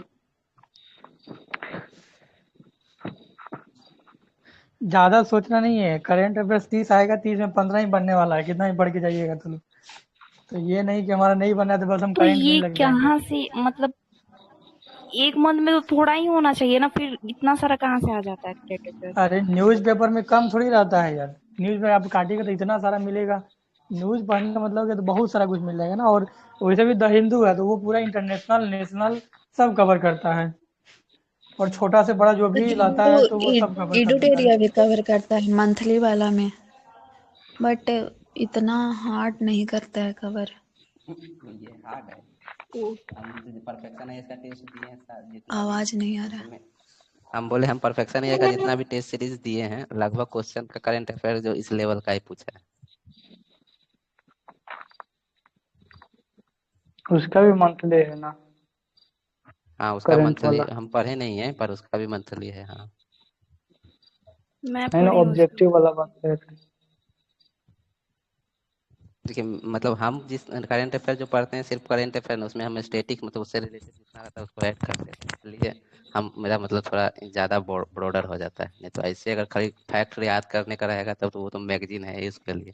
ज़्यादा सोचना नहीं है, करंट अफेयर्स 30 आएगा, 30 में 15 ही बनने वाला है, कितना ही पढ़ के जाइएगा तो। तो ये नहीं कि हमारा नहीं बना तो बस हम तो करंट में ही ये लग जाएंगे। कहाँ से, मतलब एक मंथ में तो थोड़ा ही होना चाहिए ना, फिर इतना सारा कहाँ से आ जाता है क्रेडिट अफेयर? अरे न्यूज़पेपर में कम थोड़ी रहता है यार, न्यूज़ में आप काटिएगा तो इतना सारा मिलेगा। न्यूज़ पढ़ने का मतलब है तो बहुत सारा कुछ मिल जाएगा ना। और वैसे भी द हिंदू है तो वो पूरा इंटरनेशनल नेशनल सब कवर करता है, और छोटा से बड़ा जो तो भी लाता हिंदू है तो वो सब कवर कर देता है। एडिटोरिया भी कवर करता है मंथली वाला में, बट इतना हार्ड नहीं करता है कवर। ये हार्ड है। हम परफेक्शन है इसका टेस्ट दिए हैं जितना भी आवाज नहीं आ रहा। इसमें। हम बोले हम परफेक्शन है का जितना भी टेस्ट सीरीज दिए हैं, लगभग क्वेश्चन का करंट अफेयर जो इस लेवल का ही पूछा है। उसका भी मंथली है ना, हाँ उसका करंट मंथली वाला। हम पढ़े नहीं है, पर उसका भी मंथली है। हाँ मैं नहीं ना, पढ़ी हूँ उसको। ऑब्जेक्टिव वाला बात कर रहे देखिए, मतलब हम जिस करंट अफेयर जो पढ़ते हैं, सिर्फ करंट अफेयर नहीं, उसमें हम स्टेटिक मतलब उससे रिलेटेड जितना रहता है उसको ऐड करते हैं, इसलिए हम मेरा मतलब थोड़ा ज़्यादा ब्रॉडर हो जाता है। नहीं तो ऐसे अगर खाली फैक्ट याद करने का रहेगा तब तो वो तो मैगजीन है उसके लिए।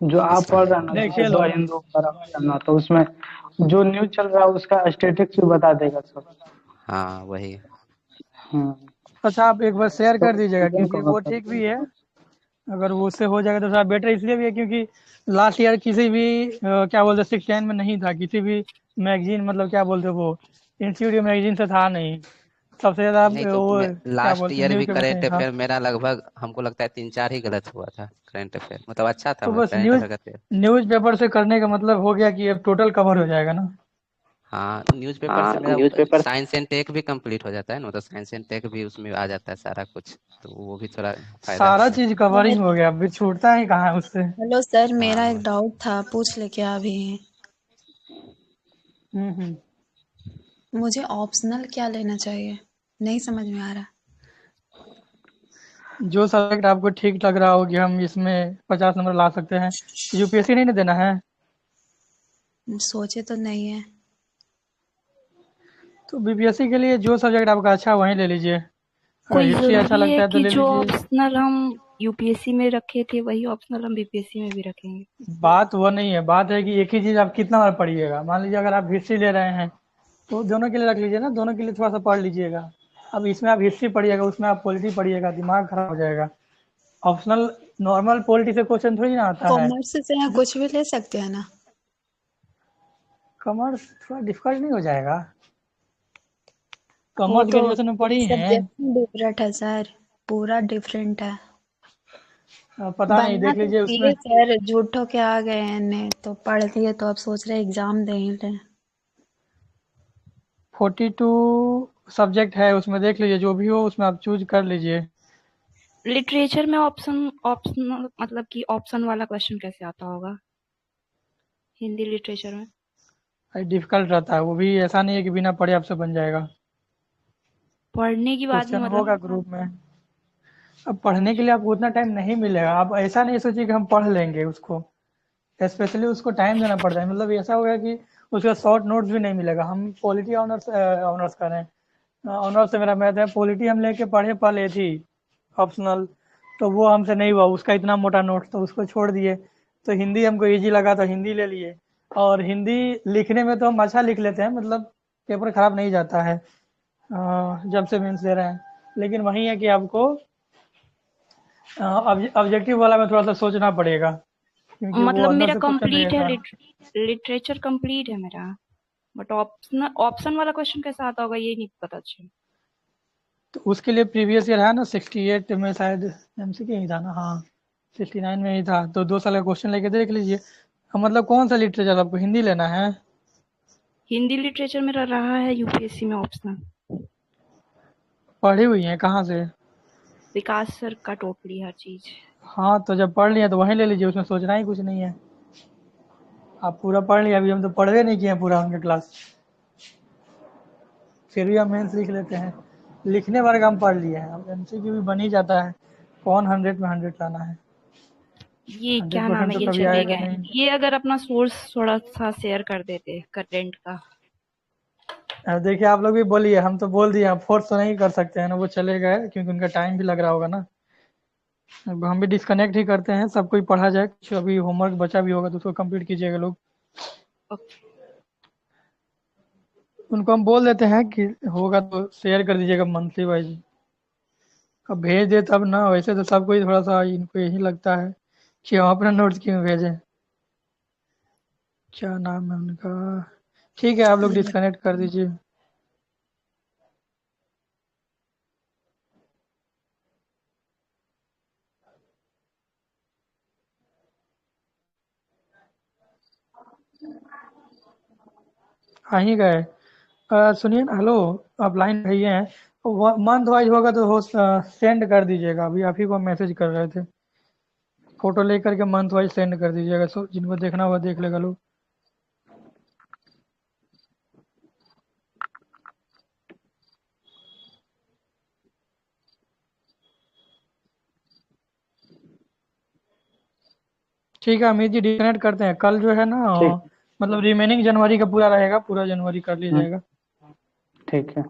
जो आप पढ़ रहे हैं ना, इसलिए जैसे देखिए द लो, हिंदू वगैरह है ना, तो उसमें जो न्यूज चल रहा है उसका स्टेटिक्स भी बता देगा सब। हाँ वही। हम्म। अच्छा आप एक बार शेयर तो कर दीजिएगा, रीजन क्योंकि कवर वो कर ठीक भी है। अगर वो उससे हो जाएगा तो थोड़ा बेटर इसलिए भी है क्योंकि लास्ट ईयर किसी भी क्या बोलते 610 में नहीं था, किसी भी मैगजीन, मतलब क्या बोलते वो इंस्टीट्यूट मैगजीन से था नहीं। सबसे ज़्यादा नहीं तो वो क्या लास्ट बोलते ईयर भी न्यूज़पेपर से करंट ही था। अफेयर मेरा लगभग हमको लगता है 3-4 ही गलत हुआ था। करंट अफेयर मतलब अच्छा था, तो मतलब बस करंट अफेयर का। न्यूज़पेपर से करने का मतलब हो गया कि अब टोटल कवर हो जाएगा ना। हाँ न्यूज़पेपर हाँ से मेरा न्यूज़पेपर। साइंस एंड टेक भी कंप्लीट हो जाता है ना, तो साइंस एंड टेक भी उसमें आ जाता है सारा कुछ, तो वो भी थोड़ा फायदा सारा होता है। चीज़ कवरिंग हो गया, अभी छूटता ही कहाँ है उससे। हेलो सर, मेरा हाँ एक डाउट था, पूछ ले क्या अभी? हम्म। मुझे ऑप्शनल क्या लेना चाहिए, नहीं समझ में आ रहा। जो सब्जेक्ट आपको ठीक लग रहा हो कि हम इसमें 50 नंबर ला सकते हैं। यूपीएससी नहीं ना देना है, सोचे तो नहीं है। तो बीपीएससी के लिए जो सब्जेक्ट आपका अच्छा है वहीं ले लीजिए। अगर कोई हिस्ट्री अच्छा जरूरी है लगता है तो कि ले जो लीजिए। ऑप्शनल हम यूपीएससी में रखे थे वही ऑप्शनल हम बीपीएससी में भी रखेंगे? बात वो नहीं है, बात है कि एक ही चीज़ आप कितना बार पढ़िएगा। मान लीजिए अगर आप हिस्ट्री ले रहे हैं तो दोनों के लिए रख लीजिए ना, दोनों के लिए थोड़ा सा पढ़ लीजिएगा। अब इसमें आप हिस्ट्री पढ़िएगा, उसमें आप पॉलिटी पढ़िएगा, दिमाग खराब हो जाएगा। ऑप्शनल नॉर्मल पॉलिटी से क्वेश्चन थोड़ी ना आता है। कॉमर्स से यहाँ कुछ भी ले सकते हैं ना? कॉमर्स थोड़ा डिफिकल्ट नहीं हो जाएगा? वो कॉमर्स तो ग्रेजुएशन में पढ़ी हैं? सब्जेक्ट डिफरेंट है सर, पूरा डिफरेंट है। पता नहीं, बनना देख तो लीजिए उसमें। चाहिए सर, झूठों के आ गए हैं ने तो पढ़ लिए, तो अब सोच रहे एग्जाम दे ही लें। 42 सब्जेक्ट है उसमें, देख लीजिए जो भी हो उसमें आप चूज कर लीजिए। लिटरेचर में ऑप्शनल मतलब कि ऑप्शन वाला क्वेश्चन कैसे आता होगा हिंदी लिटरेचर में? डिफिकल्ट रहता है वो भी, ऐसा नहीं है कि बिना पढ़े आपसे बन जाएगा। पढ़ने की बात नहीं, क्वेश्चन मतलब होगा ग्रुप में। अब पढ़ने के लिए आपको उतना टाइम नहीं मिलेगा, आप ऐसा नहीं सोचिए कि हम पढ़ लेंगे उसको। स्पेशली उसको टाइम देना पड़ता है, मतलब ऐसा होगा कि उसका शॉर्ट नोट्स भी नहीं मिलेगा। हम पॉलिटी ऑनर्स ऑनर्स कर रहे हैं, ऑनर्स से मेरा मैथ है, पॉलिटी हम लेके पढ़े पहले थी ऑप्शनल, तो वो हमसे नहीं हुआ, उसका इतना मोटा नोट्स तो उसको छोड़ दिए। तो हिंदी हमको इजी लगा तो हिंदी ले लिए। और हिंदी लिखने में तो हम अच्छा लिख लेते हैं, मतलब पेपर खराब नहीं जाता है जब से मेंस दे रहे हैं। लेकिन वही है कि आपको ऑब्जेक्टिव वाला में थोड़ा सा सोचना पड़ेगा, क्योंकि वो मतलब अंदर मेरा से क्वेश्चन कंप्लीट है, रहेगा। लिटरेचर कंप्लीट है मेरा, बट ऑप्शन ऑप्शन वाला क्वेश्चन कैसा आता होगा ये नहीं पता। अच्छा, तो उसके लिए प्रीवियस ईयर है ना, 68 में शायद एमसीक्यू ही था ना, हाँ 69 में ही था, तो 2 साल का क्वेश्चन लेके देख लीजिए। मतलब कौन सा लिटरेचर आपको, हिंदी लेना है? हिंदी लिटरेचर मेरा रहा है यूपीएससी में ऑप्शनल। पढ़ी हुई है कहाँ से? विकास सर का टोटली हर चीज। हाँ तो जब पढ़ लिया तो वहीं ले लीजिए, उसमें सोचना ही कुछ नहीं है। आप पूरा पढ़ लिया, अभी हम तो पढ़वे नहीं किए हैं पूरा उनके क्लास, फिर भी हम मेंस लिख लेते हैं। लिखने भर का हम पढ़ लिए हैं, अब एमसीक्यू भी बन ही जाता है। कौन 100 में 100 लाना है? ये क्या नाम 100% है, तो ये कभी चले आएगा गए। नहीं। ये अगर अपना सोर्स थोड़ा सा शेयर कर देते करंट का। अब देखिए आप लोग भी बोलिए, हम तो बोल दिए, हम फोर्स तो नहीं कर सकते हैं ना, वो चले गए क्योंकि उनका टाइम भी लग रहा होगा ना। अब हम भी डिस्कनेक्ट ही करते हैं, सब कोई पढ़ा जाए, कुछ अभी होमवर्क बचा भी होगा तो उसको कंप्लीट कीजिएगा लोग। ओके। उनको हम बोल देते हैं कि होगा तो शेयर कर दीजिएगा मंथली वाइज। अब भेज दे तब ना, वैसे तो सबको ही थोड़ा सा इनको यही लगता है कि हम अपना नोट्स क्यों भेजें। क्या नाम है उनका? ठीक है, आप लोग डिस्कनेक्ट कर दीजिए। आ ही गए। सुनिए ना, हेलो, आप लाइन पे ही हैं? मंथ वाइज होगा तो हो सेंड कर दीजिएगा, अभी आप ही को मैसेज कर रहे थे। फोटो लेकर के मंथ वाइज सेंड कर दीजिएगा, सो जिनको देखना होगा देख लेगा लोग। ठीक है अमित जी डिस्कनेक्ट करते हैं कल जो है ना ठीक। मतलब रिमेनिंग जनवरी का पूरा रहेगा पूरा जनवरी कर लिया हम्म, जाएगा। ठीक है।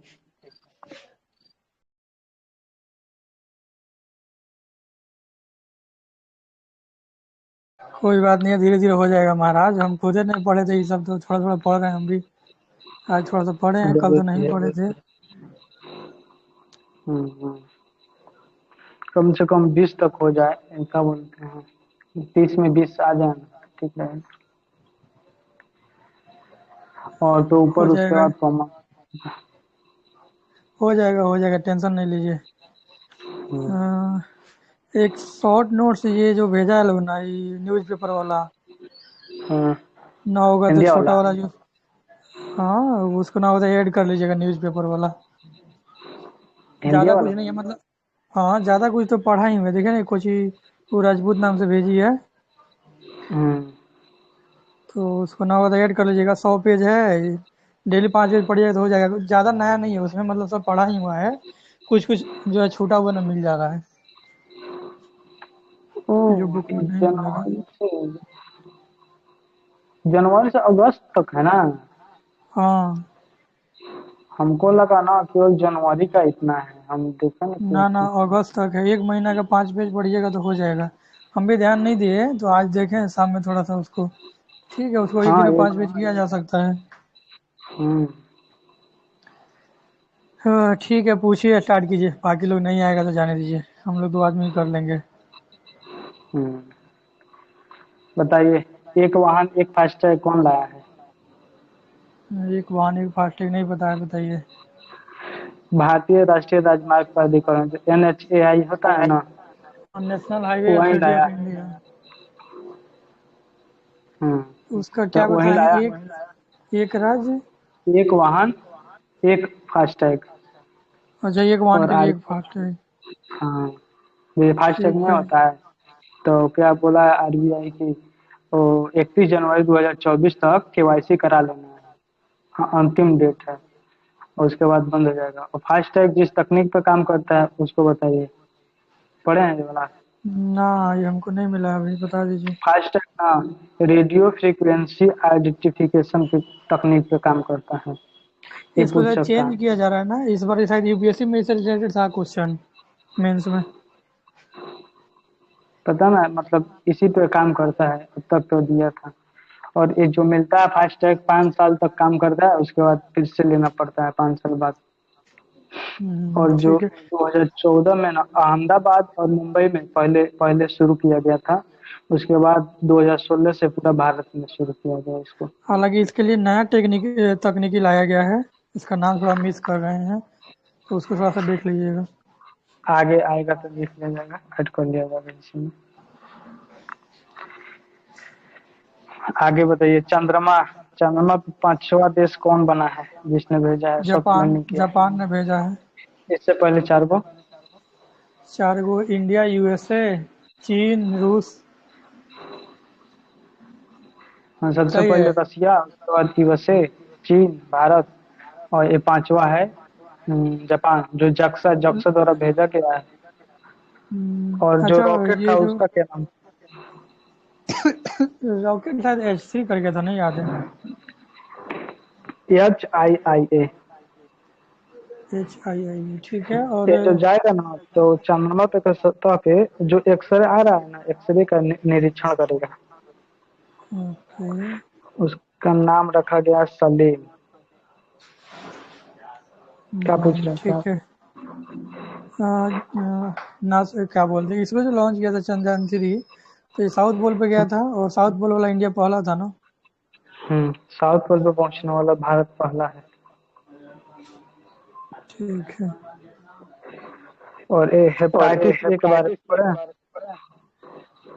कोई बात नहीं है धीरे धीरे हो जाएगा महाराज हम खुद नहीं पढ़े थे ये सब तो थोड़ा थोड़ा पढ़ रहे हैं हम भी आज थोड़ा सा पढ़े हैं कल जरूर तो नहीं किया। पढ़े थे। हम्म। कम से कम 20 तक हो जाए ऐसा बोलते हैं, 30 में 20 आ जाए ना ठीक है। और तो हो ऊपर उसके जाएगा बाद कॉमन। हो जाएगा टेंशन नहीं लीजिए। हम्म, अ, एक शॉर्ट नोट्स ये जो भेजा है लोग ना ये न्यूज़पेपर वाला हाँ, ना होगा तो इंडिया छोटा वाला। वाला जो हाँ उसको ना होगा तो ऐड कर लीजिएगा न्यूज़पेपर वाला। इंडिया ज़्यादा कुछ वाला। नहीं है मतलब हाँ ज़्यादा कुछ तो पढ़ा ही हुआ है देखिए ना कुछ ही वो राजपूत नाम से भेजी है हम्म। तो उसको ना होगा तो ऐड कर लीजिएगा 100 पेज है डेली 5 पेज पढ़िएगा तो हो जाएगा ज़्यादा नया नहीं है उसमें मतलब सब पढ़ा ही हुआ है कुछ कुछ जो है छूटा हुआ ना मिल जा रहा है ओ, जो बुक में नहीं मिलेगा। जनवरी से अगस्त तक है ना। हाँ हमको लगा ना केवल जनवरी का इतना है, हम देखे ना ना ना कि। अगस्त तक है 1 महीना का 5 पेज पढ़िएगा तो हो जाएगा। हम भी ध्यान नहीं दिए तो आज देखें शाम में थोड़ा सा उसको ठीक है उसको एक दिन हाँ में एक। 5 पेज किया जा सकता है। हम्म। हाँ ठीक है पूछिए स्टार्ट कीजिए बाकी लोग नहीं आएगा तो जाने दीजिए हम लोग 2 आदमी ही कर लेंगे। हम्म। बताइए, एक वाहन एक फास्टैग कौन लाया है? एक वाहन एक फास्टैग नहीं पता है बताइए। भारतीय राष्ट्रीय राजमार्ग प्राधिकरण जो NHAI होता है ना, नेशनल हाईवे वही अथॉरिटी लाया ऑफ है। इंडिया हम्म। उसका तो क्या वही बताएं लाया। एक राज्य एक वाहन एक फास्टैग। अच्छा एक वाहन और के लिए आगे। एक फास्टैग हाँ, ये फास्टैग ठीक में है। होता है। तो क्या बोला है RBI की, तो 31 जनवरी 2024 तक KYC करा लेना है। हाँ, अंतिम डेट है। और उसके बाद बंद हो जाएगा। और फास्टैग जिस तकनीक पे काम करता है उसको बताइए, पढ़े हैं ये वाला? ना ये हमको नहीं मिला अभी बता दीजिए। फास्टैग ना रेडियो फ्रीक्वेंसी आइडेंटिफिकेशन की तकनीक पे काम करता है। ये इसको पूछ शायद सकता चेंज है। किया जा रहा है ना इस बार शायद यूपीएससी में इससे रिलेटेड था क्वेश्चन मेंस में। पता ना, मतलब इसी पे काम करता है, अब तक तो दिया था। और ये जो मिलता है फास्टैग 5 साल तक काम करता है, उसके बाद फिर से लेना पड़ता है 5 साल बाद। और जो ठीक है 2014 में ना अहमदाबाद और मुंबई में पहले पहले शुरू किया गया था। उसके बाद 2016 से पूरा भारत में शुरू किया गया इसको। हालांकि इसके लिए नया तकनीकी लाया गया है इसका नाम थोड़ा मिस कर रहे हैं तो उसको थोड़ा सा देख लीजिएगा। आगे आएगा तो देख लिया जाएगा, ऐड कर लिया जाएगा इसमें। आगे बताइए, चंद्रमा चंद्रमा पे 5वां देश कौन बना है जिसने भेजा है, सॉफ्ट लैंडिंग किया है? जापान ने भेजा है। इससे पहले 4 गो। 4 गो इंडिया यूएसए चीन रूस। हाँ, सबसे सही पहले है। रसिया, उसके बाद USA, चीन, भारत। और ये 5वां है जापान, जो जक्सा जक्सा द्वारा भेजा गया है। और जो अच्छा रॉकेट था ये जो उसका क्या नाम? रॉकेट शायद H3 करके था नहीं याद है। HIIA। HII ठीक है और ये जो जाएगा ना तो चंद्रमा पे का सतह पे जो एक्सरे आ रहा है ना, एक्सरे का निरीक्षण करेगा। ओके उसका नाम रखा गया सलीम। क्या पूछ रहे थे ठीक आप? है। ना क्या बोलते हैं इसको जो लॉन्च किया था चंद्रयान 3 तो ये साउथ पोल पे गया था और साउथ पोल वाला इंडिया पहला था ना। साउथ पोल पे पहुंचने वाला भारत पहला है। ठीक है। और ये हेपेटाइटिस A के बारे में पढ़े हैं?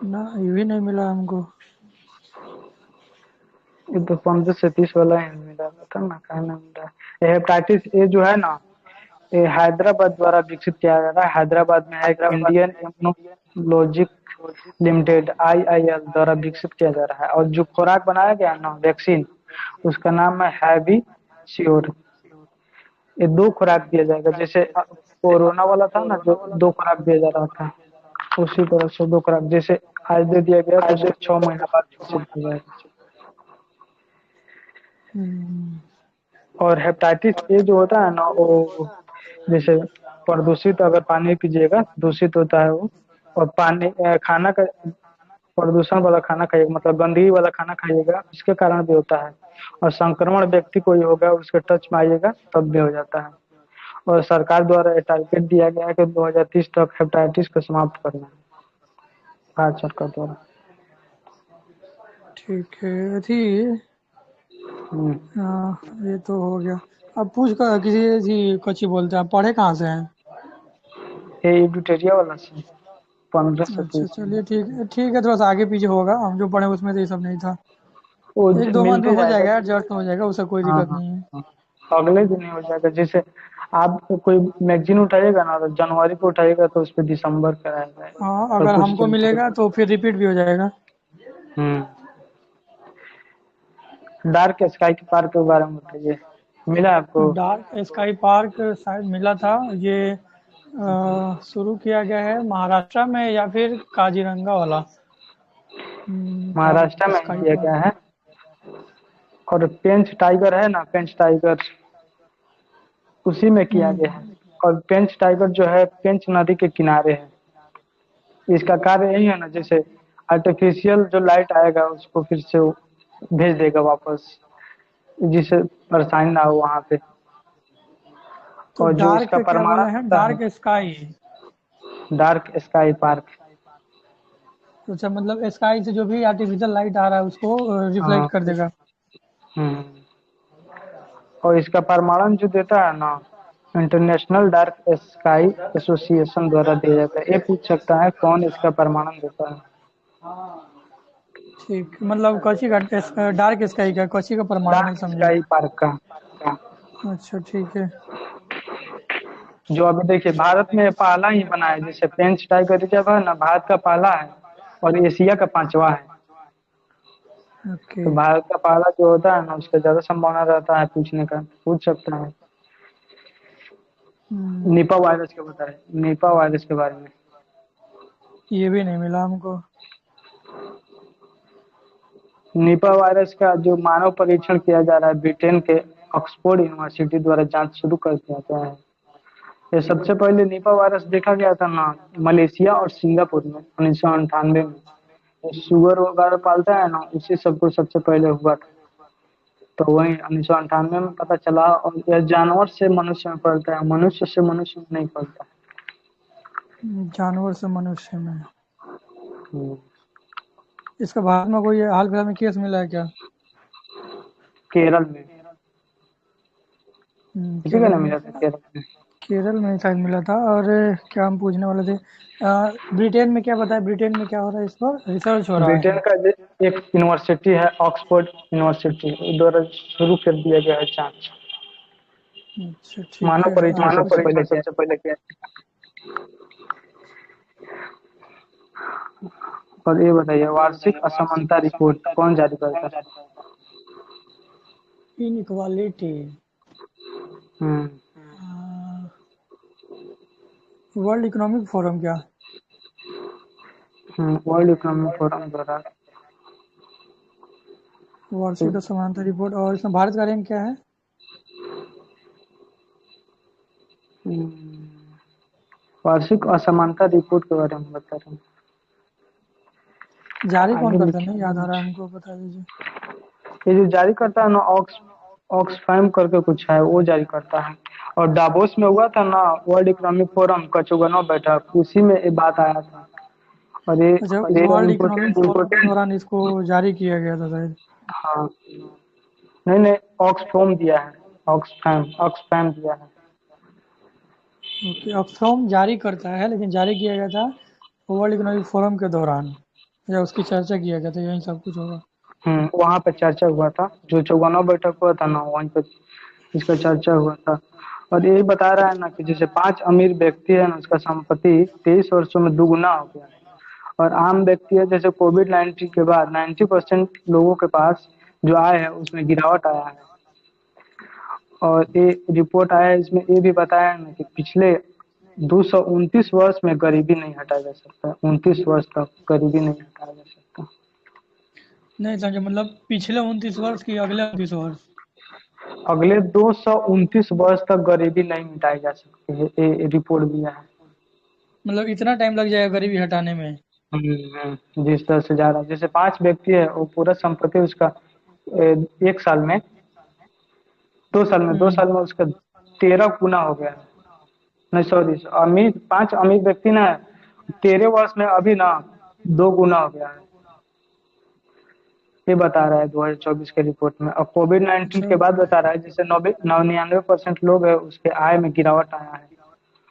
ना ये भी नहीं मिला हमको। ये तो 15 से 30 वाला ही मिला था ना, कहना मिला। ये हेपेटाइटिस A जो है ना, ये हैदराबाद द्वारा विकसित किया जा रहा है। हैदराबाद में है एक इंडियन इम्यूनोलॉजिक लिमिटेड IIL द्वारा विकसित किया जा रहा है। और जो खुराक बनाया गया है ना वैक्सीन, उसका नाम है हैवी श्योर। ये 2 खुराक दिया जाएगा, जैसे कोरोना वाला था ना जो 2 खुराक दिया जा रहा था, उसी तरह से 2 खुराक। जैसे आज दे दिया गया तो उसको 6 महीना बाद घोषित हो जाएगा। और हेपेटाइटिस ए जो होता है ना, वो जैसे प्रदूषित अगर पानी पीजिएगा, दूषित होता है वो, और पानी खाना का प्रदूषण वाला खाना खाइएगा, मतलब गंदगी वाला खाना खाइएगा, उसके कारण भी होता है। और संक्रमण व्यक्ति कोई होगा, उसके टच में आइएगा तब भी हो जाता है। और सरकार द्वारा टारगेट दिया गया है कि 2030 तक हेपेटाइटिस को समाप्त करना है, भारत सरकार द्वारा। ठीक है थी। हम्म। हाँ, ये तो हो गया। अब पूछ कर किसी जी कच्ची बोलते हैं, आप पढ़े कहाँ से हैं? ये एडुटेरिया वाला से 15 से अच्छा 30 चलिए ठीक है, थोड़ा सा आगे पीछे होगा, हम जो पढ़े उसमें तो ये सब नहीं था। वो 1-2 मंथ मिल में भी हो जाएगा। जाएगा, एडजस्ट हो जाएगा, उससे कोई हाँ दिक्कत हाँ नहीं है। हाँ, अगले दिन ही हो जाएगा। जैसे आप कोई मैगजीन उठाइएगा ना, तो जनवरी को उठाइएगा तो उस पर दिसंबर का आएगा, हाँ, और अगर कुछ हमको दिन मिलेगा तो फिर रिपीट भी हो जाएगा। हम्म। डार्क स्काई के पार्क के बारे में बताइए, मिला आपको? डार्क स्काई पार्क शायद मिला था ये। शुरू किया गया है महाराष्ट्र में या फिर काजीरंगा वाला। महाराष्ट्र डार्क में स्काई किया गया पार्क। है। और पेंच टाइगर है ना, पेंच टाइगर, उसी में किया गया है। और पेंच टाइगर जो है पेंच नदी के किनारे है। इसका कार्य यही है ना, जैसे आर्टिफिशियल जो लाइट आएगा उसको फिर से वो भेज देगा वापस, जिससे परेशानी ना हो वहाँ पे। तो और जो डार्क इसका क्या बोले परमाणु हैं? होता है, dark sky. Dark sky park. अच्छा, मतलब स्काई से जो भी आर्टिफिशियल लाइट आ रहा है उसको हाँ। रिफ्लेक्ट कर देगा। हम्म। और इसका परमाणु जो देता है ना, इंटरनेशनल डार्क स्काई एसोसिएशन द्वारा दिया जाता है। ये पूछ सकता है कौन इसका परमाणु देता है। ठीक, मतलब कौची का डार्क स्काई का कौची का प्रमाण नहीं डार्क समझे। स्काई पार्क का। अच्छा ठीक है। जो अभी देखिए भारत में पहला ही बना है, जैसे पेंच टाइगर रिजर्व है ना, भारत का पहला है और एशिया का 5वां है। ओके। तो भारत का पहला जो होता है ना, उसका ज्यादा संभावना रहता है पूछने का, पूछ सकता है। निपा वायरस के बता रहे, निपा वायरस के बारे में। ये भी नहीं मिला हमको। निपा वायरस का जो मानव परीक्षण किया जा रहा है, ब्रिटेन के ऑक्सफोर्ड यूनिवर्सिटी द्वारा जांच शुरू कर दिया गया है। ये सबसे पहले निपा वायरस देखा गया था ना, मलेशिया और सिंगापुर में 1998 में। जो सुअर वगैरह पालता है ना, उसी सबको सबसे पहले हुआ था। तो वही 1998 में पता चला। और यह जानवर से मनुष्य में फैलता है, मनुष्य से मनुष्य में नहीं फैलता। जानवर से मनुष्य में। हम्म। इसका भारत में कोई हाल फिलहाल में केस मिला है क्या? केरल में किसी का केरल नहीं में। मिला था, केरल में। केरल में शायद मिला था। और क्या हम पूछने वाले थे? ब्रिटेन में क्या बताया, ब्रिटेन में क्या हो रहा है, इस पर रिसर्च हो रहा ब्रिटेन है? का एक यूनिवर्सिटी है, ऑक्सफोर्ड यूनिवर्सिटी द्वारा शुरू कर दिया गया है जांच। अच्छा ठीक मानव है। परीक्षण मानव सबसे परीक्षण पहले किया। सबसे पहले क्या? और ये बताइए, वार्षिक असमानता रिपोर्ट कौन जारी करता है? इनइक्वालिटी। हम्म। वर्ल्ड इकोनॉमिक फोरम क्या? वर्ल्ड इकोनॉमिक फोरम द्वारा। वार्षिक असमानता रिपोर्ट। और इसमें भारत का रैंक क्या है? वार्षिक असमानता रिपोर्ट के बारे में बता रहे हैं। जारी कौन आगे करता है, लिखे नहीं याद आ रहा है हमको, बता दीजिए। ये जो जारी करता है ना, ऑक्सफैम करके कुछ है, वो जारी करता है। और डाबोस में हुआ था ना वर्ल्ड इकोनॉमिक फोरम का 54वां बैठक, उसी में ये बात आया था। और ये अच्छा, सबसे वर्ल्ड इकोनॉमिक इम्पोर्टेंट। फोरम के दौरान इसको जारी किया गया था शायद। हाँ, नहीं नहीं, ऑक्सफोम दिया है, ऑक्सफैम ऑक्सफैम दिया है। ओके, ऑक्सफैम जारी करता है, लेकिन जारी किया गया था वर्ल्ड इकोनॉमिक फोरम के दौरान, या उसकी चर्चा किया गया था, यही सब कुछ होगा। वहाँ पे चर्चा हुआ था, जो 54वां बैठक हुआ था ना, वहीं पे इसका चर्चा हुआ था। और यही बता रहा है ना कि जैसे 5 अमीर व्यक्ति है ना, उसका संपत्ति 23 वर्षों में दुगुना हो गया। और आम व्यक्ति है, जैसे कोविड-19 के बाद 90% लोगों के पास जो आय है उसमें गिरावट आया है। और ये रिपोर्ट आया है, इसमें ये भी बताया है ना कि पिछले 229 वर्ष में गरीबी नहीं हटाया जा सकता, 29 वर्ष तक गरीबी नहीं हटाया जा सकता। नहीं समझे, मतलब पिछले 29 वर्ष की अगले 29 वर्ष? अगले 229 वर्ष तक गरीबी नहीं मिटाई जा सकती है, ये रिपोर्ट दिया है। मतलब इतना टाइम लग जाएगा गरीबी हटाने में? जिस तरह से जा रहा है, जैसे 5 व्यक्ति है, वो पूरा संपत्ति उसका 1 साल में, 2 साल में, 2 साल में उसका 13 गुना हो गया है। नहीं सॉरी, 5 अमीर व्यक्ति ना 13 वर्ष में अभी ना 2 गुना हो गया है, ये बता रहा है 2024 के रिपोर्ट में। और कोविड-19 के बाद बता रहा है, जैसे 99% लोग है उसके आय में गिरावट आया है।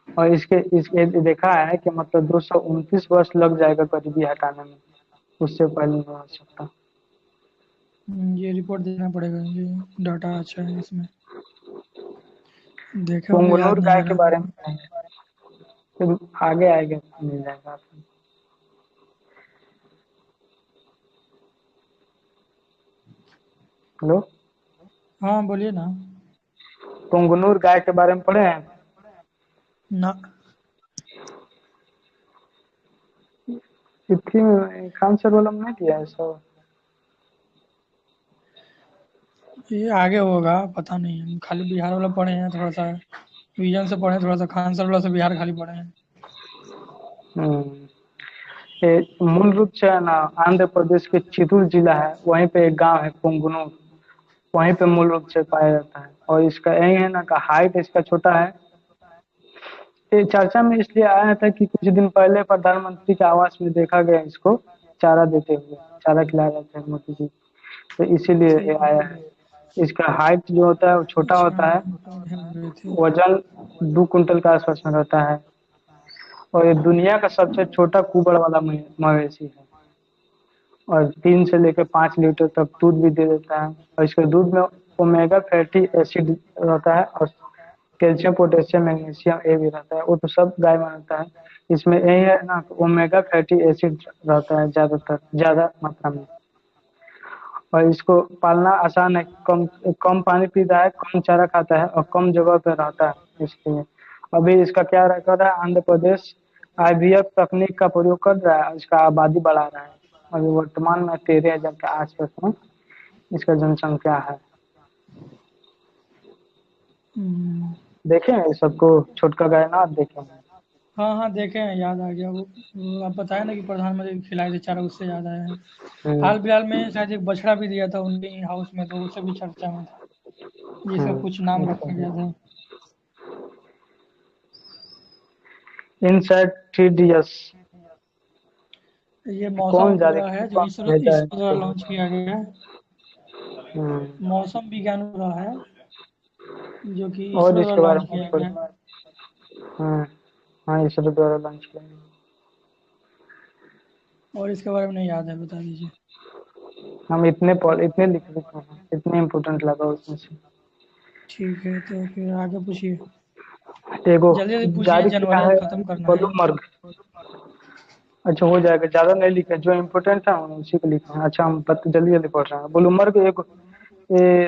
और इसके देखा है कि मतलब 229 वर्ष लग जाएगा गरीबी हटाने में, उससे पहले नहीं हो सकता। ये रिपोर्ट देखना पड़ेगा, ये डाटा अच्छा है इसमें, देखे होंगे, याद पुंगनुर नहीं गाय आ के रहा। बारे में फिर आगे आएगा तो मिल जाएगा आपको। हेलो, हाँ बोलिए ना। पुंगनुर गाय के बारे में पढ़े हैं? ना। इतनी में खान सर वाला में नहीं दिया है सर? ये आगे होगा, पता नहीं, हम खाली बिहार वाला पढ़े हैं, थोड़ा सा विजन से पढ़े, थोड़ा सा खान सर वाला से बिहार खाली पढ़े हैं। ये मूल रूप से है ना आंध्र प्रदेश के चित्तूर जिला है, वहीं पे एक गांव है पुंगनुर, वहीं पे मूल रूप से पाया जाता है। और इसका यही है ना का हाइट इसका छोटा है। ये चर्चा में इसलिए आया था कि कुछ दिन पहले प्रधानमंत्री के आवास में देखा गया इसको चारा देते हुए, चारा खिला रहे थे मोदी जी, तो इसीलिए ये ठीक आया है। है। इसका हाइट जो होता है वो छोटा अच्छा, होता है, तो ध्यान गए थे। वजन 2 कुंटल के आसपास में रहता है, और ये दुनिया का सबसे छोटा कुबड़ वाला मवेशी है, और 3 से लेकर 5 लीटर तक दूध भी दे देता है। और इसके दूध में ओमेगा फैटी एसिड रहता है, और कैल्शियम, पोटेशियम, मैग्नीशियम ये भी रहता है, वो तो सब गाय में रहता है। इसमें यही है ना ओमेगा फैटी एसिड रहता है ज्यादातर, ज्यादा मात्रा में। और इसको पालना आसान है, कम कम पानी पीता है, कम चारा खाता है, और कम जगह पे रहता है, इसलिए। अभी इसका क्या रिकॉर्ड है, आंध्र प्रदेश आईवीएफ तकनीक का प्रयोग कर रहा है, इसका आबादी बढ़ा रहा है। अभी वर्तमान में 13,000 के आसपास में इसका जनसंख्या है। देखें ये सबको, छोटका गाय ना आप देखें? हाँ हाँ देखे हैं, याद आ गया वो आप बताया ना कि प्रधानमंत्री खिलाए थे चारा, उससे याद आया है। हाल फिलहाल में शायद एक बछड़ा भी दिया था उनके हाउस में, तो उससे भी चर्चा में था, जिसका कुछ नाम रखा गया था। इनसाइड 3DS ये मौसम कौन जाने उपग्रह है जो कौन इसरो भेजा है इसरो द्वारा इसको? लॉन्च किया गया है। मौसम विज्ञान उपग्रह है जो कि और इसरो इसके द्वारा बारे लॉन्च में किया कुछ गया है। हाँ हाँ, इसरो द्वारा लॉन्च किया गया। और इसके बारे में नहीं याद है, बता दीजिए। हम इतने लिख देते हैं, इतने इम्पोर्टेंट लगा उसमें से। ठीक है, तो फिर आगे पूछिए, एगो जल्दी जल्दी पूछिए, जारी किया जनवरी है खत्म करना है। ब्लूमबर्ग। अच्छा हो जाएगा, ज्यादा नहीं लिखे, जो इम्पोर्टेंट था उसी को लिखे हैं। अच्छा हम जल्दी जल्दी पढ़ रहे हैं। ब्लूमबर्ग एक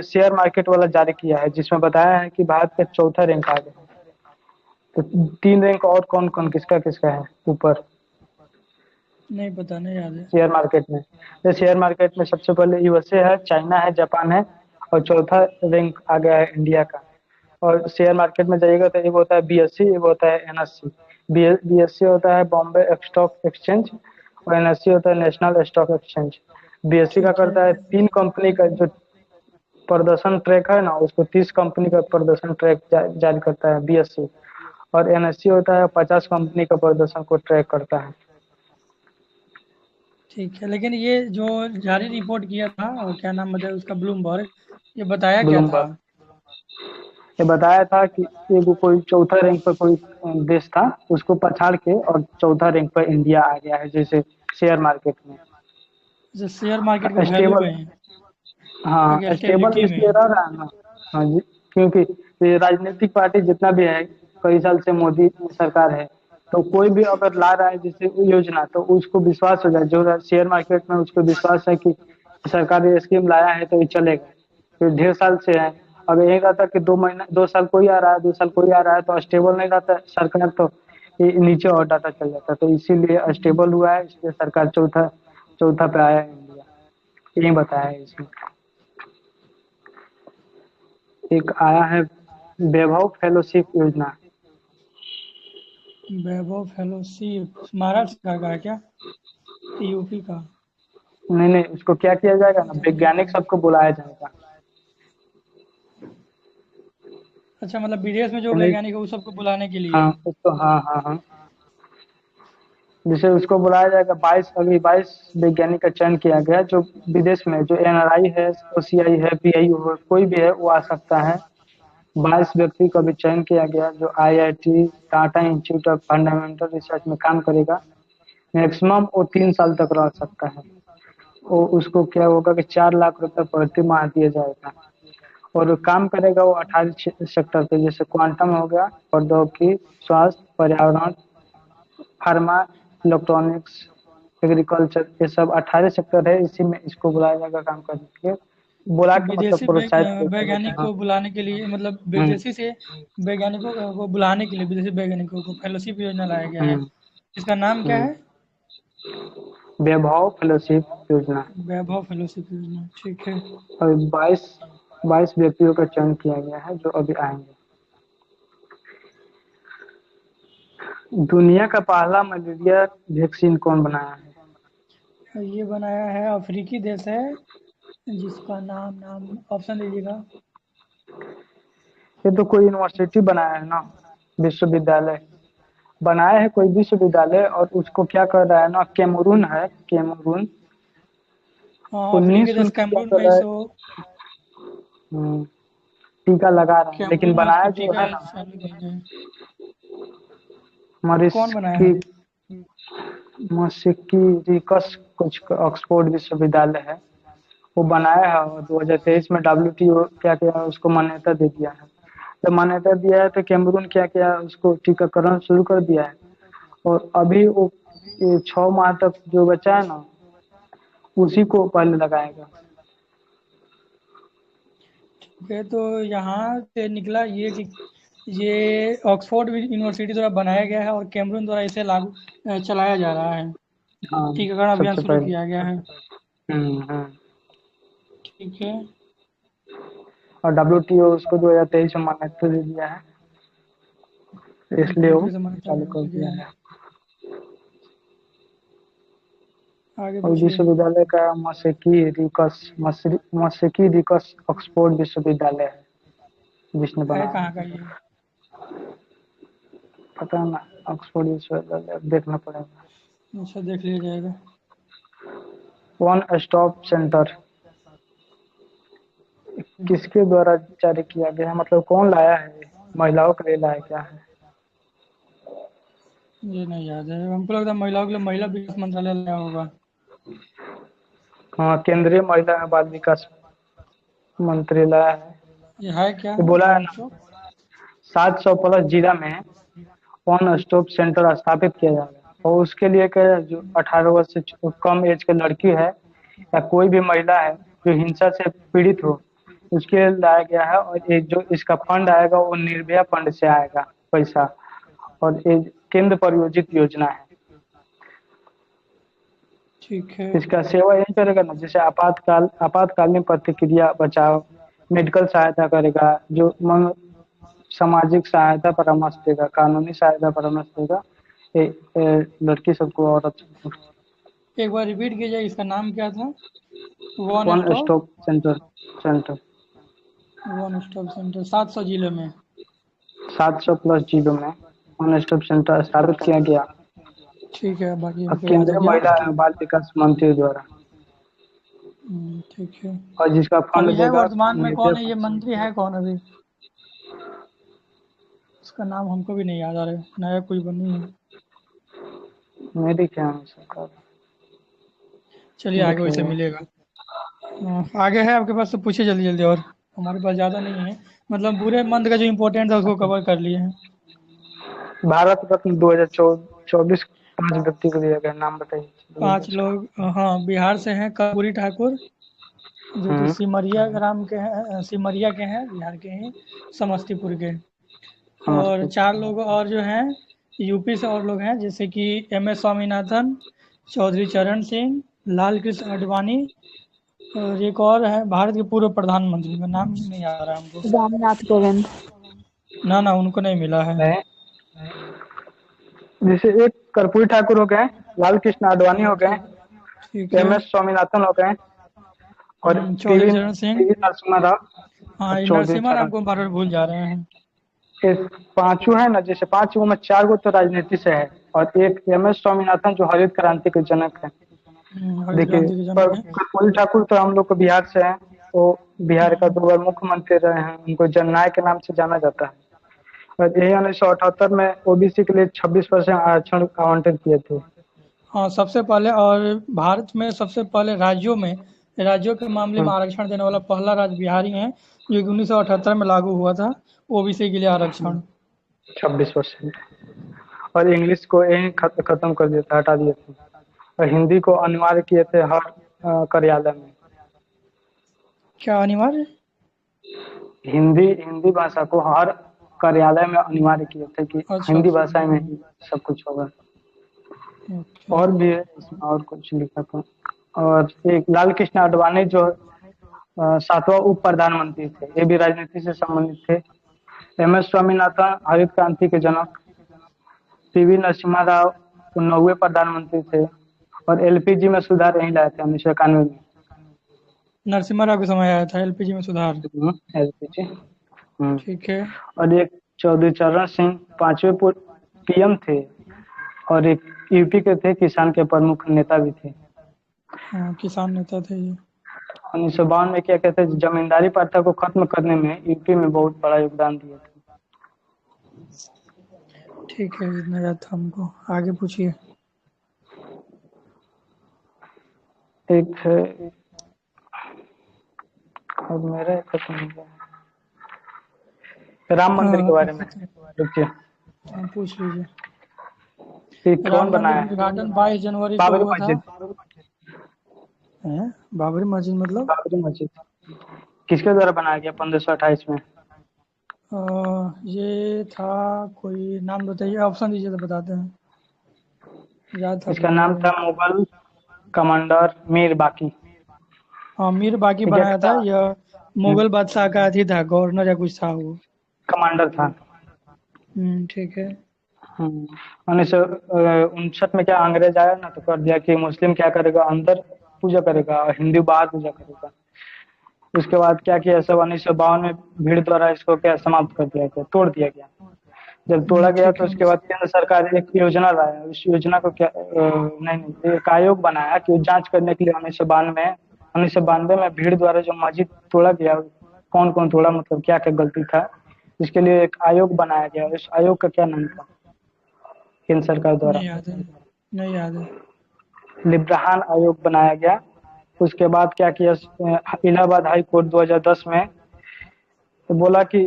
शेयर मार्केट वाला जारी किया है, जिसमें बताया है कि भारत का चौथा रैंक आ गया है। तो 3 रैंक और कौन कौन किसका किसका है ऊपर नहीं पता, नहीं याद है। शेयर मार्केट में? तो शेयर मार्केट में सबसे पहले यूएसए है, चाइना है, जापान है, और चौथा रैंक आ गया है इंडिया का। और शेयर मार्केट में जाइएगा तो एक होता है बीएससी, एक होता है एनएससी। बीएससी होता है बॉम्बे स्टॉक एक्सचेंज, और एनएससी होता है नेशनल स्टॉक एक्सचेंज। बीएससी का ठीक है। करता है 3 कंपनी का जो प्रदर्शन ट्रैक है ना, उसको 30 कंपनी का प्रदर्शन ट्रैक जारी करता है बीएससी। और एनएससी होता है 50 कंपनी का प्रदर्शन को ट्रैक करता है। ठीक है, लेकिन ये जो जारी रिपोर्ट किया था, वो क्या नाम बताया उसका, ब्लूमबर्ग, ये बताया क्या था? ब्लूमबर्ग ये बताया था कि एक कोई चौथा रैंक पर कोई देश था, उसको पछाड़ के और चौथा रैंक पर इंडिया आ गया है, जैसे शेयर मार्केट में जो शेयर मार्केट के वैल्यू स्टेबल। में हाँ है, स्टेबल स्टेबिलिटी इसलिए में? रह रहा है ना। हाँ जी, क्योंकि ये राजनीतिक पार्टी जितना भी है, कई साल से मोदी सरकार है, तो कोई भी अगर ला रहा है जैसे योजना, तो उसको विश्वास हो जाए, जो शेयर मार्केट में उसको विश्वास है कि सरकार ये स्कीम लाया है तो ये चलेगा। तो ढेर साल से है। अगर यही रहता कि 2 महीना 2 साल कोई आ रहा है, 2 साल कोई आ रहा है, तो स्टेबल नहीं रहता सरकार, तो ये नीचे और डाटा चल जाता, तो इसीलिए स्टेबल हुआ है, इसलिए सरकार चौथा चौथा पे आया है इंडिया। यही बताया है इसमें। एक आया है वैभव फेलोशिप योजना। वैभव फेलोशिप महाराष्ट्र सरकार का है क्या, यूपी का? नहीं नहीं, उसको क्या किया जाएगा ना, वैज्ञानिक सबको बुलाया जाएगा। अच्छा, मतलब विदेश में जो यानी वैज्ञानिक है वो सबको बुलाने के लिए? हाँ उसको, हाँ हाँ हाँ, जिसे उसको बुलाया जाएगा। 22 वैज्ञानिक का चयन किया गया, जो विदेश में जो एनआरआई है, ओसीआई है, पीआई हो, कोई भी है वो आ सकता है। 22 व्यक्ति का भी चयन किया गया, जो IIT Tata institute of fundamental research में काम करेगा। मैक्सिमम वो 3 साल तक रह सकता है। वो उसको क्या होगा कि 4 लाख रुपए प्रति माह दिया जाएगा, और काम करेगा वो 18 सेक्टर पे, जैसे क्वांटम हो गया, प्रौद्योगिकी, स्वास्थ्य, पर्यावरण, फार्मा, इलेक्ट्रॉनिक्स, एग्रीकल्चर, ये सब 18 सेक्टर है। इसी में इसको बुलाया जाएगा काम करने के लिए। बुला के मतलब विदेशी प्रोत्साहित किया जाएगा। वैज्ञानिक हाँ। को बुलाने के लिए, मतलब हम्म विदेशी से वैज्ञानिकों को बुलाने के लिए विदेशी वैज्ञानिकों को फेलोशिप योजना लाया गया है। हम्म इसका नाम क्या हम्म है? वैभव फेलोशिप योजना। वैभव फेलोशिप योजना, ठीक है। और 22 व्यक्तियों का चयन किया गया है जो अभी आएंगे। दुनिया का पहला मलेरिया वैक्सीन कौन बनाया है? ये बनाया है अफ्रीकी देश है, जिसका नाम नाम ऑप्शन दीजिएगा। ये तो कोई यूनिवर्सिटी बनाया है ना, विश्वविद्यालय बनाया है कोई विश्वविद्यालय, और उसको क्या कर रहा है ना, कैमरून है, कैमरून। हाँ, अफ्रीकी 19 देश उनका क्या कैमरून कर में रहा है, सो टीका लगा रहा है, लेकिन कैमरून में उसको बनाया जो टीका है ना, चालू किया गया है। कौन बनाया मरिस्की है? मस्की रिकस कुछ ऑक्सफोर्ड विश्वविद्यालय है, वो बनाया है। और 2023 में WTO क्या किया है, उसको मान्यता दे दिया है। जब मान्यता दिया है तो कैमरून क्या किया, उसको टीकाकरण शुरू कर दिया है। और अभी वो ये 6 माह तक जो बचा है ना, उसी को पहले लगाएगा। ये तो यहाँ से निकला ये कि ये ऑक्सफोर्ड यूनिवर्सिटी द्वारा बनाया गया है और कैमरून द्वारा इसे चलाया जा रहा है। हाँ, टीकाकरण अभियान सबसे शुरू पहले। किया गया है। हम्म। ठीक है। और WTO उसको 2023 में मान्यता दे दिया है, इसलिए वो WTO से मान्यता चालू कर मिल दिया गया है। है। आगे और पूछिए। विश्वविद्यालय का मसेकी रिकस ऑक्सफोर्ड विश्वविद्यालय है जिसने है बनाया कहाँ का है। ये? पता ना, ऑक्सफोर्ड विश्वविद्यालय देखना पड़ेगा। अच्छा, देख लिया जाएगा। वन स्टॉप सेंटर किसके द्वारा जारी किया गया है, मतलब कौन लाया है, महिलाओं के लिए लाया क्या है? ये नहीं याद है हमको, लगता है महिलाओं के लिए महिला विकास मंत्रालय लाया होगा। हाँ, केंद्रीय महिला एवं बाल विकास मंत्री लाया है। ये है क्या ये बोला है वन ना, स्टॉप? 700+ जिला में वन स्टॉप सेंटर स्थापित किया जाएगा, और उसके लिए क्या, जो 18 वर्ष से कम एज के लड़की है या कोई भी महिला है जो हिंसा से पीड़ित हो, उसके लिए लाया गया है। और ये जो इसका फंड आएगा वो निर्भया फंड से आएगा पैसा, और ये केंद्र प्रायोजित योजना है। ठीक है। इसका सेवा यही करेगा ना, जैसे आपातकालीन प्रतिक्रिया बचाव, मेडिकल सहायता करेगा, जो सामाजिक सहायता परामर्श देगा, कानूनी सहायता परामर्श देगा, लड़की सबको, औरत सबको। एक बार रिपीट कीजिए, इसका नाम क्या था? One one stop stop centre one stop centre 700 जिलों में। 700+ जिलों में वन स्टॉप सेंटर स्थापित किया गया, ठीक है, बाकी और हमको याद हो केंद्रीय गया। महिला एवं बाल विकास मंत्री द्वारा, ठीक है। और जिसका फंड अभी है देगा वर्तमान में निर्भया कौन है ये फंड से। मंत्री, है कौन अभी? उसका नाम हमको भी नहीं याद आ रहा है, नया कोई बनी है। मेरी क्या है सरकार, चलिए आगे वैसे देखिएगा। मिलेगा। आगे है आपके पास तो पूछिए जल्दी जल्दी, और हमारे पास ज़्यादा नहीं है, मतलब बुरे मंद का जो इम्पोर्टेंट था उसको कवर कर लिए हैं। भारत रत्न 2024 5 व्यक्ति को दिया गया, नाम बताइए। 5 लोग, हाँ, बिहार से हैं कर्पूरी ठाकुर, जो कि हम्म सिमरिया ग्राम के हैं, सिमरिया के हैं, बिहार के हैं, समस्तीपुर के। और समस्तीपुर। 4 लोग और जो हैं, यूपी से और लोग हैं जैसे कि MS स्वामीनाथन, चौधरी चरण सिंह, लाल कृष्ण आडवाणी, और एक और है भारत के पूर्व प्रधानमंत्री का नाम नहीं आ रहा हमको। रामनाथ कोविंद। ना उनको नहीं मिला है। नहीं, जैसे एक कर्पूरी ठाकुर हो गए, लाल कृष्ण आडवाणी हो गए, ठीक है। MS स्वामीनाथन हो गए, और चौधरी चरण सिंह। पीवी नरसिम्हा राव हाँ, और ये चौधरी नरसिम्हा राम चरण। को बार बार भूल जा रहे हैं। ये पांचों है ना, जैसे पांच में 4 गो तो राजनीति से है, और एक MS स्वामीनाथन जो हरित क्रांति के जनक है। हरित देखिए, क्रांति के जनक है। कर्पूरी ठाकुर तो हम लोग को बिहार से हैं, वो बिहार का 2 बार मुख्यमंत्री रहे हैं, उनको जननायक के नाम से जाना जाता है। और यही 1978 में OBC के लिए 26% आरक्षण आवंटित किए थे। हाँ, सबसे पहले, और भारत में सबसे पहले राज्यों के मामले में आरक्षण देने वाला पहला राज्य बिहार ही है, जो कि 1978 में लागू हुआ था OBC के लिए आरक्षण। 26%। और इंग्लिश को यही खत्म कर दिया था, हटा दिए थे, और हिंदी को अनिवार्य किए थे हर कार्यालय में। क्या अनिवार्य? हिंदी भाषा को हर कार्यालय में अनिवार्य किए थे कि अच्छा, हिंदी भाषा में ही सब कुछ होगा। ओके। और भी है इसमें, और कुछ लिखा था। और एक लाल कृष्ण आडवाणी जो 7वां उप प्रधानमंत्री थे, ये भी राजनीति से संबंधित थे। MS स्वामीनाथन हरित क्रांति के जनक, PV नरसिम्हा राव 9वें प्रधानमंत्री थे, और LPG में सुधार यही लाए थे 1991 में। नरसिम्हा राव के समय आया था LPG में सुधार। LPG। ठीक है। और एक चौधरी चरण सिंह 5वें PM थे, और एक UP के थे, किसान के प्रमुख नेता भी थे। हाँ, किसान नेता थे ये। 1952 में क्या कहते हैं, जमींदारी प्रथा को खत्म करने में यूपी में बहुत बड़ा योगदान दिया था। ठीक है, इतना याद था हमको। आगे पूछिए। एक है, और मेरा एक खत्म हो गया, राम मंदिर के बारे में। रुकिए, हाँ, पूछ लीजिए। ये राम कौन मंदिर बनाया का है? उद्घाटन 22 जनवरी को बाबरी हुआ था। मस्जिद। हैं? बाबरी मस्जिद मतलब? बाबरी मस्जिद किसके द्वारा बनाया गया 1528 में? ये था, कोई नाम बताइए, ऑप्शन दीजिए तो बताते हैं। याद था, इसका भूल नाम गए। था मुगल कमांडर मीर बाकी। हाँ, मीर बाकी ये क्या बनाया था। था? यह मुगल बादशाह का अथी था, गवर्नर या कुछ था वो। कमांडर था। ठीक है। 1959 में क्या अंग्रेज आया ना, तो कर दिया कि मुस्लिम क्या करेगा, अंदर पूजा करेगा और हिंदू बाहर पूजा करेगा। उसके बाद क्या किया, सब 1952 में भीड़ द्वारा इसको क्या समाप्त कर दिया गया, तोड़ दिया गया। जब तोड़ा गया ठीक तो है। उसके बाद केंद्र सरकार एक योजना लाया, उस योजना को क्या नहीं, एक आयोग बनाया कि जांच करने के लिए 1992 में भीड़ द्वारा जो मस्जिद तोड़ा गया, कौन कौन तोड़ा, मतलब क्या क्या गलती था, इसके लिए एक आयोग बनाया गया। उस आयोग का क्या नाम था केंद्र सरकार द्वारा? नहीं याद है, नहीं याद है। लिब्राहान आयोग बनाया गया। उसके बाद क्या किया, इलाहाबाद हाई कोर्ट 2010 में तो बोला कि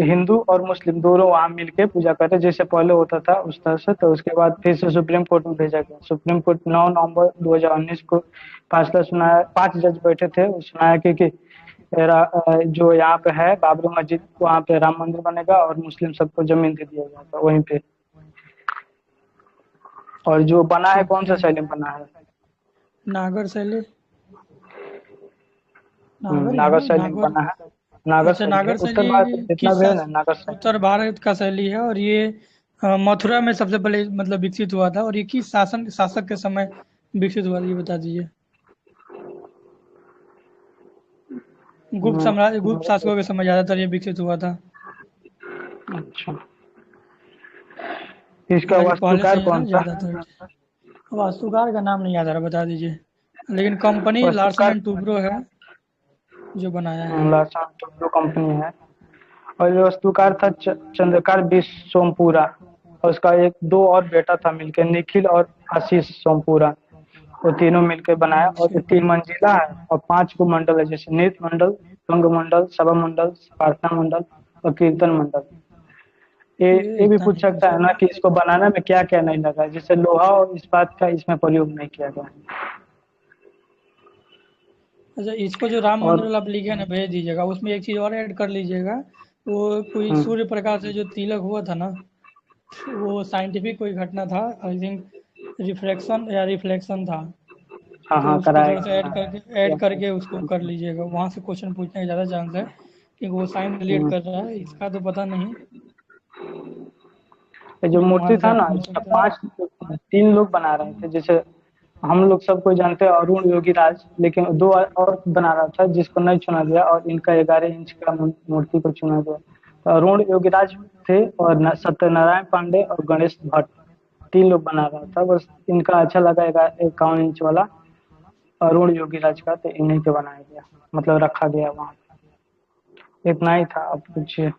हिंदू और मुस्लिम दोनों वहां मिलके पूजा करते जैसे पहले होता था उस तरह से। तो उसके बाद फिर से सुप्रीम कोर्ट में भेजा गया। सुप्रीम कोर्ट 9 नवंबर 2019 को फैसला सुनाया। 5 जज बैठे थे, सुनाया कि जो यहाँ पे है बाबरी मस्जिद, वहाँ पे राम मंदिर बनेगा और मुस्लिम सबको जमीन दे दिया जाएगा वहीं पे। और जो बना है, कौन सा शैली में बना है? नागर शैली। नागर ही है नागर ना, शैली में नागर। बना है। नागर अच्छा, शैली है, नागर उत्तर शैली भारत में जितना भी है ना, नागर शैली। उत्तर भारत का शैली है, और ये मथुरा में सबसे पहले मतलब विकसित हुआ था। और ये किस शासक के समय विकसित हुआ था, ये बता दीजिए। गुप्त शासकों के समय ज्यादातर ये विकसित हुआ था। अच्छा, इसका हालांकि पहले से वास्तुकार ही है ना कौन था? ज्यादातर। वास्तुकार का नाम नहीं याद आ रहा, बता दीजिए। लेकिन कंपनी लार्सन वास्तुकार एंड टुब्रो है जो बनाया है। लार्सन टोब्रो कंपनी है। और ये वास्तुकार था चंद्रकार बी सोमपुरा। और उसका एक दो और बेटा था मिलके, निखिल और आशीष सोमपुरा। वो तीनों मिलकर बनाया। और ये 3 मंजिला है और 5 को मंडल है, जैसे नृत्य मंडल, रंग मंडल, सभा मंडल, प्रार्थना मंडल और कीर्तन मंडल। ये भी इतना पूछ नहीं सकता है पता। ना कि इसको बनाने में क्या क्या नहीं लगा, जैसे लोहा और इस्पात का इसमें प्रयोग नहीं किया गया। अच्छा, इसको जो राम मंदिर और वाला आप लिखे ना, भेज दीजिएगा। उसमें एक चीज़ और ऐड कर लीजिएगा। वो कोई सूर्य प्रकाश से जो तिलक हुआ था ना, वो साइंटिफिक कोई घटना था, आई थिंक रिफ्रैक्शन या रिफ्लेक्शन था। हाँ तो हाँ उसको कराया थोड़ा सा ऐड करके उसको कर गया। लीजिएगा, वहाँ से क्वेश्चन पूछने का ज़्यादा चांस है, क्योंकि वो साइंस रिलेट हम्म। कर रहा है, इसका तो पता नहीं, ये जो लेकिन वहाँ मूर्ति से था शायद ना, पूछ इसका सकता है। 3 लोग बना रहे थे। जैसे हम लोग सबको जानते हैं अरुण योगीराज, लेकिन 2 और बना रहा था जिसको नहीं चुना गया, और इनका 11 इंच का मूर्ति को चुना गया। तो अरुण योगीराज थे और सत्यनारायण पांडे और गणेश भट्ट, 3 लोग बना रहा था। बस इनका अच्छा लगा 51 इंच वाला अरुण योगीराज का, तो इन्हीं के बनाया गया, मतलब रखा गया वहाँ। इतना ही था। अब पूछिए।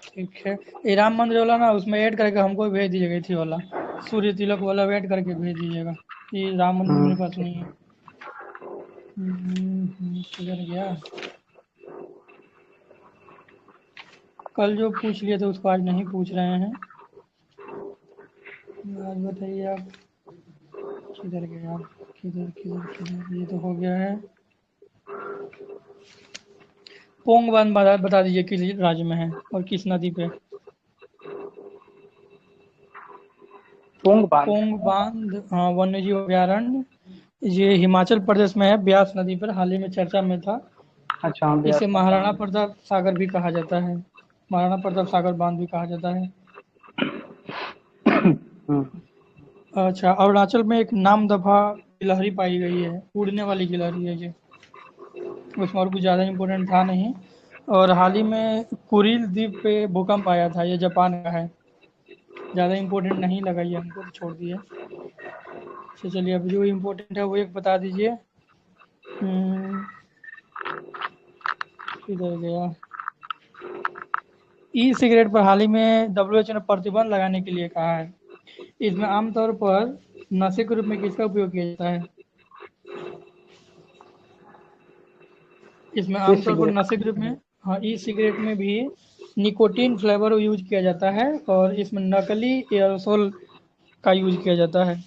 ठीक है। ये राम मंदिर वाला ना, उसमें ऐड करके हमको भेज दीजिएगा, थी वाला सूर्य तिलक वाला ऐड करके भेज दीजिएगा, कि राम मंदिर मेरे पास नहीं है। किधर गया? कल जो पूछ लिए थे उसको आज नहीं पूछ रहे हैं। आज बताइए आप, किधर गया? किधर किधर किधर, ये तो हो गया है। पोंग बांध बता दीजिए किस राज्य में है और किस नदी पे। पोंग बांध। पोंग बांध, हाँ, वन्यजीव अभयारण्य, ये हिमाचल प्रदेश में है, ब्यास नदी पर, हाल ही में चर्चा में था। अच्छा हाँ, इसे ब्यास। महाराणा प्रताप सागर भी कहा जाता है, महाराणा प्रताप सागर बांध भी कहा जाता है। हम्म। अच्छा, अरुणाचल में एक नामदफा गिलहरी पाई गई है, उड़ने वाली गिलहरी है ये, उसमें और कुछ ज़्यादा इम्पोर्टेंट था नहीं। और हाल ही में कुरिल द्वीप पे भूकंप आया था, ये जापान का है, ज़्यादा इम्पोर्टेंट नहीं लगा ये हमको, तो छोड़ दिए। अच्छा चलिए, अब जो इम्पोर्टेंट है वो एक बता दीजिए। हम्म, किधर गया? ई सिगरेट पर हाल ही में WHO ने प्रतिबंध लगाने के लिए कहा है। इसमें आमतौर पर नशे के रूप में किसका उपयोग किया जाता है? इसमें इस आमतौर पर सिगरेट। नशे के रूप में, हाँ, ई सिगरेट में भी निकोटीन फ्लेवर यूज किया जाता है, और इसमें नकली एयरोसोल का यूज किया जाता है।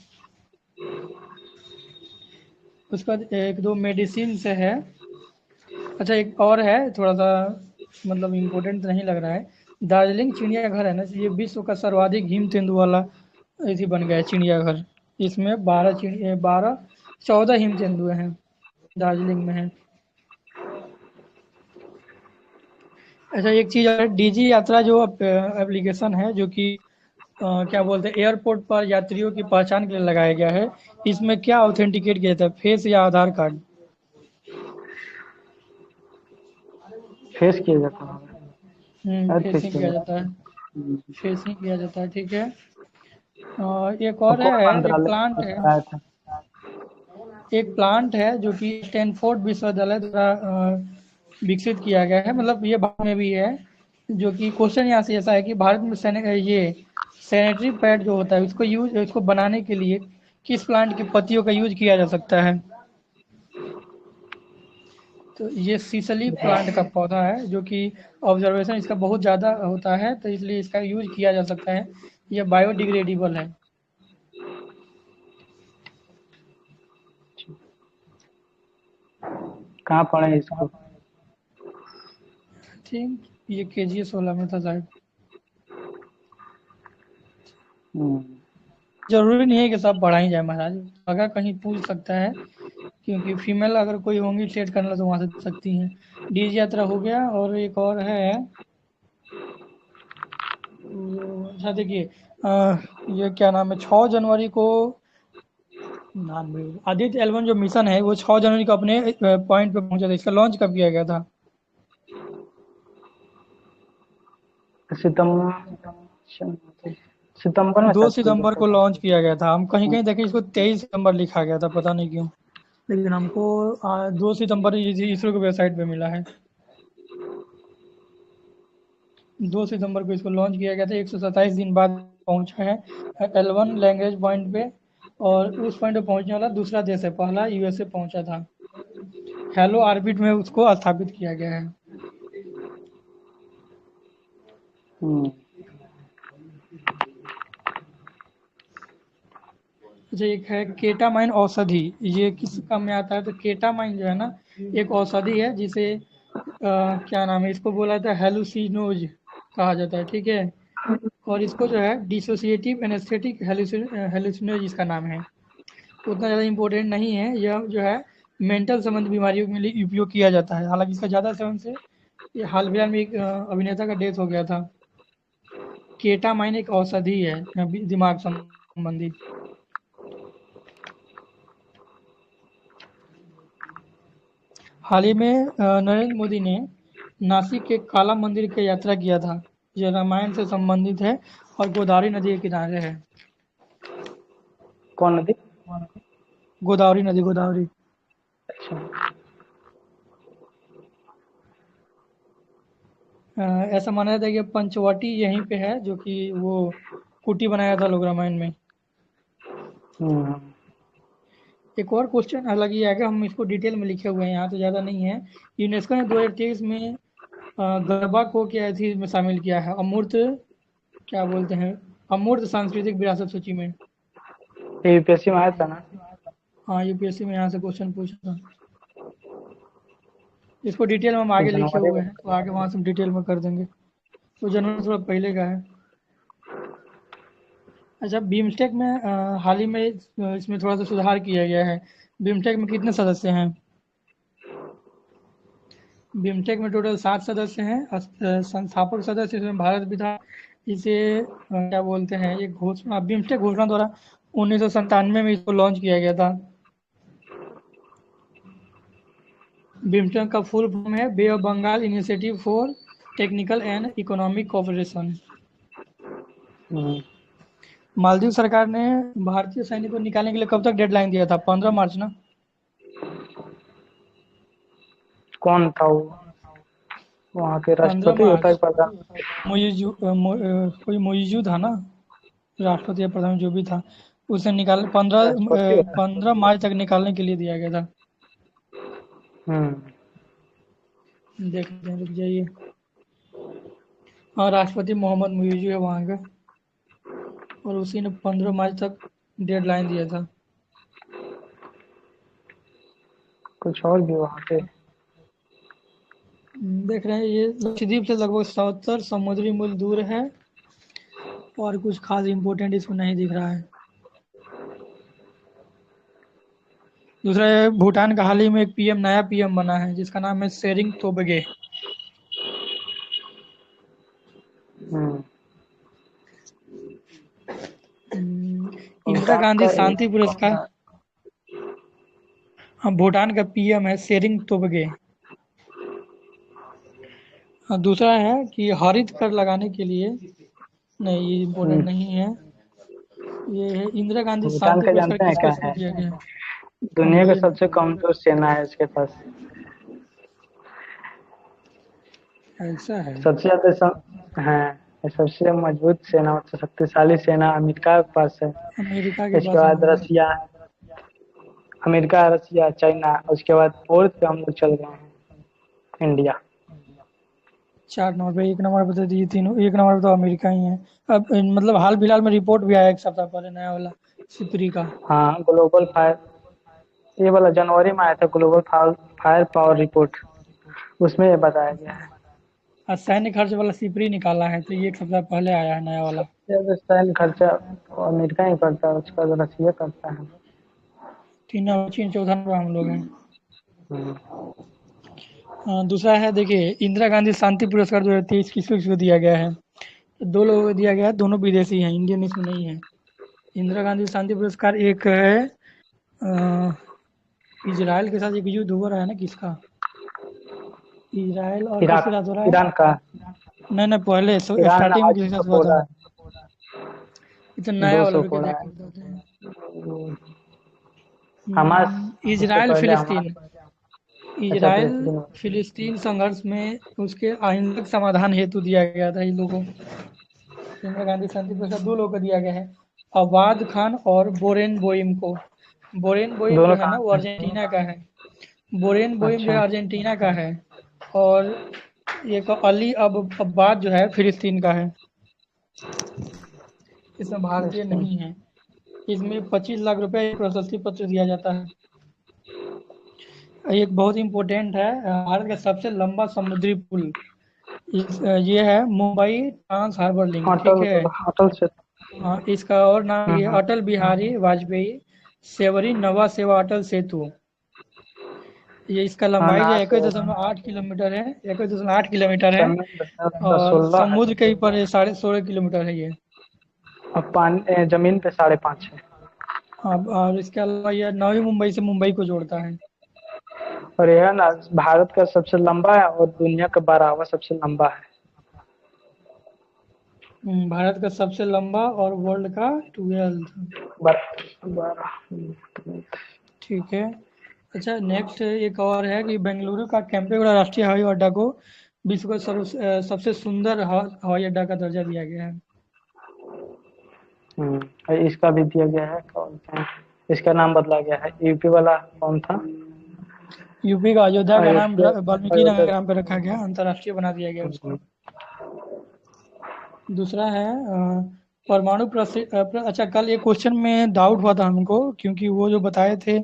उसका एक दो मेडिसिन से है। अच्छा, एक और है, थोड़ा सा मतलब इम्पोर्टेंट नहीं लग रहा है। दार्जिलिंग चिड़ियाघर है ना, ये विश्व का सर्वाधिक हिम तेंदुआ वाला ऐसी बन गया है चिड़ियाघर। इसमें 14 हिम तेंदुए हैं, दार्जिलिंग में है। अच्छा, एक चीज़ और, डीजी यात्रा जो एप्लीकेशन है, जो कि क्या बोलते हैं, एयरपोर्ट पर यात्रियों की पहचान के लिए लगाया गया है, इसमें क्या ऑथेंटिकेट किया जाता है, फेस या आधार कार्ड? फेस किया जाता है। फेस फेसिंग किया किया जाता जाता है, है। फेसिंग किया जाता है, ठीक है। एक और और कौन है, एक मंत्रालय प्लांट में है, कराया था? एक प्लांट है जो कि स्टैनफोर्ड विश्वविद्यालय द्वारा विकसित किया गया है, मतलब ये भारत में भी है। जो कि क्वेश्चन यहाँ से ऐसा है कि भारत में ये सैनिटरी पैड जो होता है, उसको बनाने के लिए किस प्लांट की पत्तियों का यूज किया जा सकता है? तो ये सीसली प्लांट का पौधा है, जो कि ऑब्जर्वेशन इसका बहुत ज़्यादा होता है, तो इसलिए इसका यूज किया जा सकता है। यह बायोडिग्रेडेबल है। कहाँ पढ़े इसको? ठीक, ये KGS 16 में था शायद। हम्म। जरूरी नहीं है कि सब पढ़ा ही जाए महाराज, अगर कहीं पूछ सकता है, क्योंकि फीमेल अगर कोई होंगी सेट करना तो वहाँ से दे सकती हैं। डीज यात्रा हो गया, और एक और है, अच्छा देखिए, ये क्या नाम है, 6 जनवरी को, नाम भी, आदित्य L1 जो मिशन है वो 6 जनवरी को अपने पॉइंट पे पहुंचा था, इसका लॉन्च कब किया गया था? सितंबर। सितंबर में 2 शायद किया सितंबर गया को था। लॉन्च किया गया था, हम कहीं कहीं देखे इसको 23 सितंबर लिखा गया था, पता नहीं क्यों, लेकिन हमको 2 सितंबर इसरो की वेबसाइट पे मिला है। 2 सितंबर को इसको लॉन्च किया गया था, 127 दिन बाद पहुंचा है L1 लैंग्वेज पॉइंट पे, और उस पॉइंट पे पहुंचने वाला दूसरा देश है, पहला USA पहुंचा था। हेलो ऑर्बिट में उसको स्थापित किया गया है। हम्म। अच्छा, एक है केटामाइन औषधि, ये किस काम में आता है? तो केटामाइन जो है ना, एक औषधि है जिसे क्या नाम है, इसको बोला जाता है हेलुसिनोज कहा जाता है, ठीक है। और इसको जो है डिसोसिएटिव एनेस्थेटिक हेलुसिनोज इसका नाम है। तो उतना ज़्यादा इम्पोर्टेंट नहीं है, यह जो है मेंटल संबंधी बीमारियों के लिए उपयोग किया जाता है। हालांकि इसका ज़्यादा सेवन से ये हाल फिलहाल में एक अभिनेता का डेथ हो गया था। केटामाइन एक औषधि है दिमाग संबंधी। हाल ही में नरेंद्र मोदी ने नासिक के काला मंदिर की यात्रा किया था। यह रामायण से संबंधित है और गोदावरी नदी के किनारे है। कौन नदी? गोदावरी नदी, गोदावरी। अच्छा। ऐसा माना जाता है कि पंचवटी यहीं पे है, जो कि वो कुटी बनाया था लोग रामायण में। हम्म। एक और क्वेश्चन अलग ही आएगा, हम इसको डिटेल में लिखे हुए हैं, यहाँ तो ज़्यादा नहीं है। यूनेस्को ने 2023 में गरबा को क्या थी में शामिल किया है, अमूर्त, क्या बोलते हैं, अमूर्त सांस्कृतिक विरासत सूची में। ये यूपीएससी में आया था ना? हाँ, यूपीएससी में यहाँ से क्वेश्चन पूछा था। इसको डिटेल में हम आगे लिखे जनवरी हुए में। हैं, तो आगे वहाँ से हम डिटेल में कर देंगे। तो जनवरी थोड़ा पहले का है। अच्छा, बिम्स्टेक में हाल ही में इसमें थोड़ा सा सुधार किया गया है। बिम्स्टेक में कितने सदस्य हैं? बिम्स्टेक में टोटल 7 सदस्य हैं। संस्थापक सदस्य इसमें भारत भी था। इसे क्या बोलते हैं, ये घोषणा, बिम्स्टेक घोषणा द्वारा 1997 में इसको लॉन्च किया गया था। बिम्स्टेक का फुल फॉर्म है bay of Bengal initiative for technical and economic cooperation. Hmm. Maldives सरकार ने भारतीय सैनिक को निकालने के लिए कब तक डेडलाइन दिया था? 15 मार्च ना? कौन था वो? वहाँ के 15 राष्ट्रपति होता है मार्च प्रधान? कोई मोइजू था ना, राष्ट्रपति या प्रधान जो भी था, उसे निकाल 15 राष्ट्रपति होता है। 15 मार्च तक निकालने के लिए दिया गया था। हम्म। देख लेते हैं, रुक जाइए। हाँ, राष्ट्रपति मोहम्मद मुइजू है वहाँ का, और उसी ने 15 मार्च तक डेडलाइन दिया था। कुछ और भी वहाँ पे? देख रहे हैं, ये लक्षद्वीप से लगभग 70 समुद्री मील दूर है, और कुछ खास इम्पोर्टेंट इसमें नहीं दिख रहा है। दूसरा है, भूटान का हाल ही में एक नया पीएम बना है, जिसका नाम है शेरिंग तोबगे। हम्म। इंदिरा भूटान गांधी का शांति पुरस्कार। हाँ। हाँ, भूटान का पीएम है शेरिंग तोबगे। हाँ, दूसरा है कि हरित कर लगाने के लिए, नहीं ये इम्पोर्टेंट नहीं है। ये है इंदिरा गांधी भूटान शांति का पुरस्कार जानते हैं किस क्या किस को है? दिया गया है? हाँ, दुनिया का बोलिए ना। सबसे कमजोर सेना है इसके पास। ऐसा है? सबसे ज्यादा है, सबसे मजबूत सेना और शक्तिशाली सेना अमेरिका के पास है। अमेरिका के इसके पास है बाद बोले? रसिया, अमेरिका, रसिया, चाइना, उसके बाद फोर्थ पे हम लोग चल गए हैं, इंडिया। 4 नंबर पे, 1 नंबर पे तो ये तीनों, 1 नंबर पे तो अमेरिका ही है। अब मतलब हाल फिलहाल में रिपोर्ट भी आया 1 सप्ताह पहले, नया वाला सिपरी का। हाँ, ग्लोबल फायर, ये वाला जनवरी में आया था, ग्लोबल फायर पावर रिपोर्ट, उसमें ये बताया गया है। और सैन्य खर्च वाला सिपरी निकाला है, तो ये 1 सप्ताह पहले आया है नया वाला। सबसे ज्यादा सैन्य खर्चा अमेरिका ही करता है, उसका बाद रसिया करता है। 3 नंबर, चीन चौथा नंबर हम लोग हैं। हम्म। दूसरा है, देखिए, इंदिरा गांधी शांति पुरस्कार 2023 किसको किसको दिया गया है? तो 2 लोगों को दिया गया है, दोनों विदेशी हैं, इंडियन इसमें नहीं है। इंदिरा गांधी शांति पुरस्कार एक है इजराइल के साथ एक युद्ध हो रहा है ना, किसका? इजराइल और इराक, किसके साथ हो रहा है? ईरान का। नहीं नहीं, पहले ईरान स्टार्टिंग में आज किसके साथ हुआ था? सफोला ये तो नया वाला, 200 रुके फोड़ा देख है। के बताते हैं। हमास, उससे इजराइल पहले हमास। फिलिस्तीन, अच्छा, इजराइल फिलिस्तीन। फिलिस्तीन संघर्ष में उसके अहिंसक समाधान हेतु दिया गया था इन लोगों को। इंदिरा गांधी शांति पुरस्कार 2 लोगों को दिया गया है, अवाद खान और बोरेन बोइम को। बोरेन बोइम जो दोनों है ना, कहाँ वो से? अर्जेंटीना का है। बोरेन बोइम जो है अच्छा। अर्जेंटीना का है, और एक अली अब्बाद जो है फिलिस्तीन का है। इसमें भारतीय फिलिस्तीन। नहीं है। इसमें 25 लाख रुपए प्रशस्ति पत्र दिया जाता है। एक बहुत इम्पोर्टेंट है, भारत का सबसे लंबा समुद्री पुल ये है मुंबई ट्रांस हार्बर लिंक, ठीक अटल है। अटल से। हाँ, इसका और नाम ये हम्म। अटल बिहारी वाजपेयी सेवरी नवा सेवा अटल सेतु। ये इसका हाँ, लंबाई जो नया से 21.8 किलोमीटर है, 21.8 किलोमीटर है। जमीन पे है, दस और 16 है। समुद्र के ऊपर 16.5 किलोमीटर है ये। अब पानी जमीन पे 5.5 है। और इसके अलावा ये नवी मुंबई से मुंबई को जोड़ता है। और यह ना भारत का सबसे लंबा है और दुनिया का 12वां सबसे लंबा है। भारत का सबसे लंबा और वर्ल्ड का 12th। 12। ठीक है। अच्छा, नेक्स्ट एक और है कि बेंगलुरु का केम्पेगौड़ा राष्ट्रीय हवाई अड्डा को विश्व का सबसे सुंदर हवाई अड्डा का दर्जा दिया गया है। और इसका भी दिया गया है, क्या बोलते हैं, इसका नाम बदला गया है। यूपी वाला कौन था? यूपी का अयोध्या का नाम अयोध्या। वाल्मीकि अयोध्या। नगर नाम पे रखा गया, अंतर्राष्ट्रीय बना दिया गया उसको। दूसरा है परमाणु अच्छा, कल एक क्वेश्चन में डाउट हुआ था हमको, क्योंकि वो जो बताए थे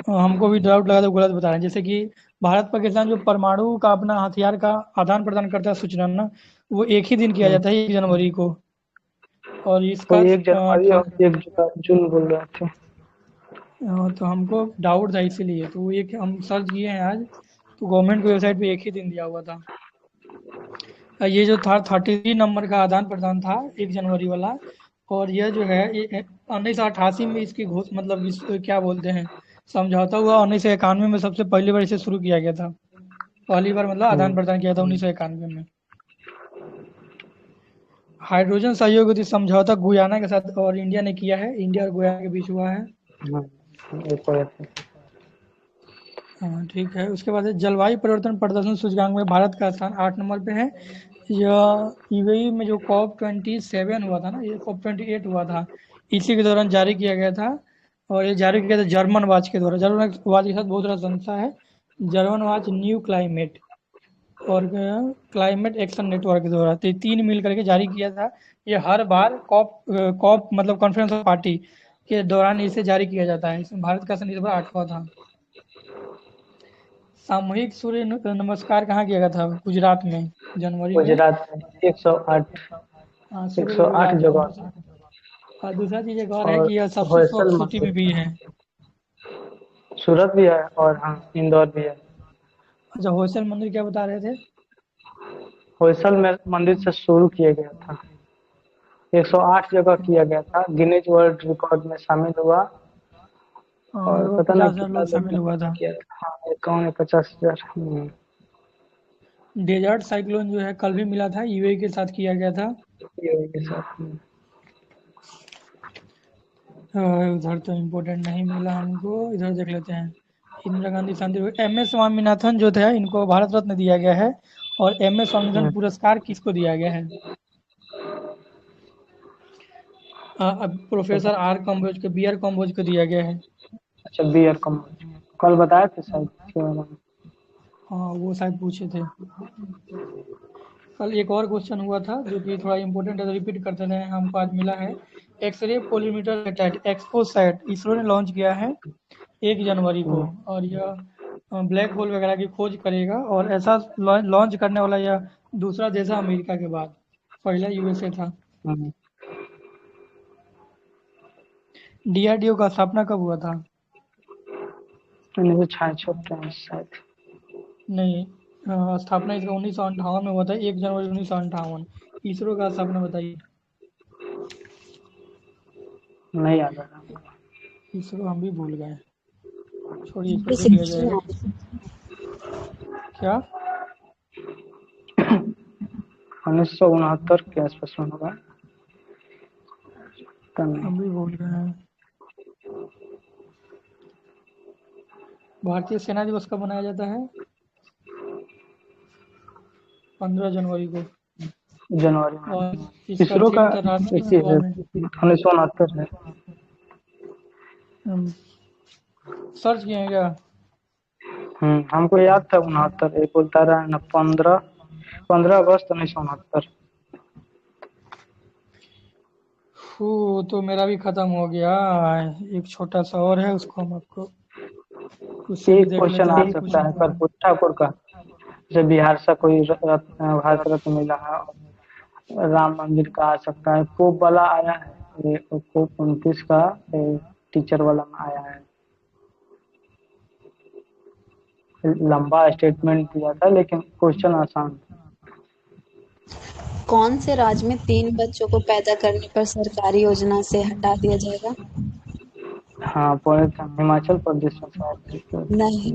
हमको भी डाउट लगा था गलत बता रहे हैं। जैसे कि भारत पाकिस्तान जो परमाणु का अपना हथियार का आदान प्रदान करता है सूचना ना, वो एक ही दिन किया जाता है, 1 जनवरी को। और इसका कोई 1 जनवरी और 1 जून बोल रहे थे। तो हमको डाउट था, इसीलिए तो वो एक हम सर्च किए हैं आज, तो गवर्नमेंट की वेबसाइट पे एक ही दिन दिया हुआ था। ये जो था 33 नंबर का आदान प्रदान था, 1 जनवरी वाला। और यह जो है 1988 में इसकी मतलब क्या बोलते हैं, समझौता हुआ। 1991 में सबसे पहली बार इसे शुरू किया गया था। पहली बार मतलब आदान हम्म। प्रदान किया था 1991 में। हाइड्रोजन सहयोग समझौता गुयाना के साथ और इंडिया ने किया है, इंडिया और गुयाना के बीच हुआ है। एक और है। हाँ, ठीक है। उसके बाद है जलवायु परिवर्तन प्रदर्शन सूचकांक में भारत का स्थान 8 नंबर पे है। यह यूएई में जो COP27 हुआ था ना, ये COP28 हुआ था, इसी के दौरान जारी किया गया था। और ये जारी किया था जर्मन वाच के द्वारा। जर्मन वाच के साथ बहुत बड़ा संस्था है, जर्मन वाच न्यू क्लाइमेट और क्लाइमेट एक्शन नेटवर्क के द्वारा। तो ये 3 मिल करके जारी किया था। ये हर बार कॉप मतलब कॉन्फ्रेंस ऑफ पार्टी के दौरान इसे जारी किया जाता है। इसमें भारत का सन इस बार 8वां था। सामूहिक सूर्य नमस्कार कहाँ किया गया था? गुजरात में, जनवरी में। गुजरात में 108। हाँ, एक सूर्य सौ उगा आठ था। जगह और दूसरा चीज़ एक और है और कि यह सबसे होयसल स्वच्छ सूची में मंदिर, भी है। सूरत भी है और हाँ इंदौर भी है। अच्छा, होयसल मंदिर क्या बता रहे थे? होयसल में मंदिर से शुरू किया गया था। 108 जगह किया गया था, गिनीज वर्ल्ड रिकॉर्ड में शामिल हुआ। और लगभग पता नहीं 50,000 कितना लोग लोग शामिल ने हुआ था। किया था। हाँ, 51-50 हजार। डेजर्ट साइक्लोन जो है कल भी मिला था, यूएई के साथ किया गया था। ये सब। उधर तो इम्पोर्टेंट नहीं मिला हमको, इधर देख लेते हैं। इंदिरा गांधी शांति MS स्वामीनाथन जो थे, इनको भारत रत्न दिया गया है। और MS स्वामीनाथन पुरस्कार किसको दिया गया है? प्रोफेसर कम्बोज को, BR कम्बोज को दिया गया है। अच्छा, BR कॉमर्स कल बताए थे शायद इसके बारे में। हाँ, वो शायद पूछे थे। कल एक और क्वेश्चन हुआ था जो कि थोड़ा इम्पोर्टेंट है, तो रिपीट करते रहे, हमको आज मिला है। एक्सरे पोलीमीटर सैटेलाइट एक्सपोसैट इसरो ने लॉन्च किया है 1 जनवरी को। और यह ब्लैक होल वगैरह की खोज करेगा। और ऐसा लॉन्च करने वाला यह दूसरा देश है अमेरिका के बाद, पहला USA था। हम्म। DRDO का स्थापना कब हुआ था? 1966 में शायद। नहीं, स्थापना इसका 1958 में हुआ था, 1 जनवरी 1958। इसरो का स्थापना बताइए। नहीं याद आ रहा। इसरो हम भी भूल गए, छोड़िए, इसको दे दिया 1969। जाएगा। क्या? 1969 के आसपास में होगा। पता नहीं। हम भी भूल गए हैं। भारतीय सेना दिवस कब मनाया जाता है? 15 जनवरी को। जनवरी और में। इसका इसरो का थीम था राष्ट्रीय एक ही सेवा है, में। 1969 है। सर्च किए हैं क्या? हमको याद था 69, एक बोलता रहा है ना, 15 अगस्त 1969। तो मेरा भी खत्म हो गया। एक छोटा सा और है, उसको हम आपको उससे भी एक देख क्वेश्चन लेते आ हैं कुछ। सकता है कर्पूरी ठाकुर का, जैसे बिहार से कोई भारत रत्न मिला है, राम मंदिर का आ सकता है, कोप वाला आया है, ये कोप 29 का टीचर वाला में आया है। लंबा स्टेटमेंट दिया था लेकिन क्वेश्चन आसान था। कौन से राज्य में 3 बच्चों को पैदा करने पर सरकारी योजना से हटा दिया जाएगा? हाँ पढ़े थे, हिमाचल प्रदेश में शायद नहीं,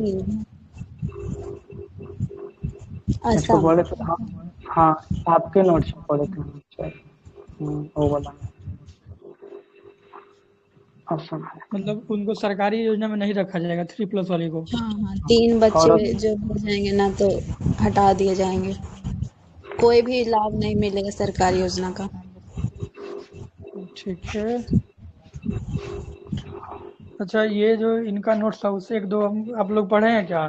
इसको असम। पढ़े थे। हाँ हाँ, आपके नोट्स में पढ़े थे हम शायद। वो वाला ऑप्शन है। मतलब उनको सरकारी योजना में नहीं रखा जाएगा 3+ वाले को। हाँ हाँ, 3 बच्चे औरत जो हो जाएंगे ना तो हटा दिए जाएंगे, कोई भी लाभ नहीं मिलेगा सरकारी योजना का। ठीक है। अच्छा, ये जो इनका नोट्स था उससे एक दो हम आप लोग पढ़े हैं क्या?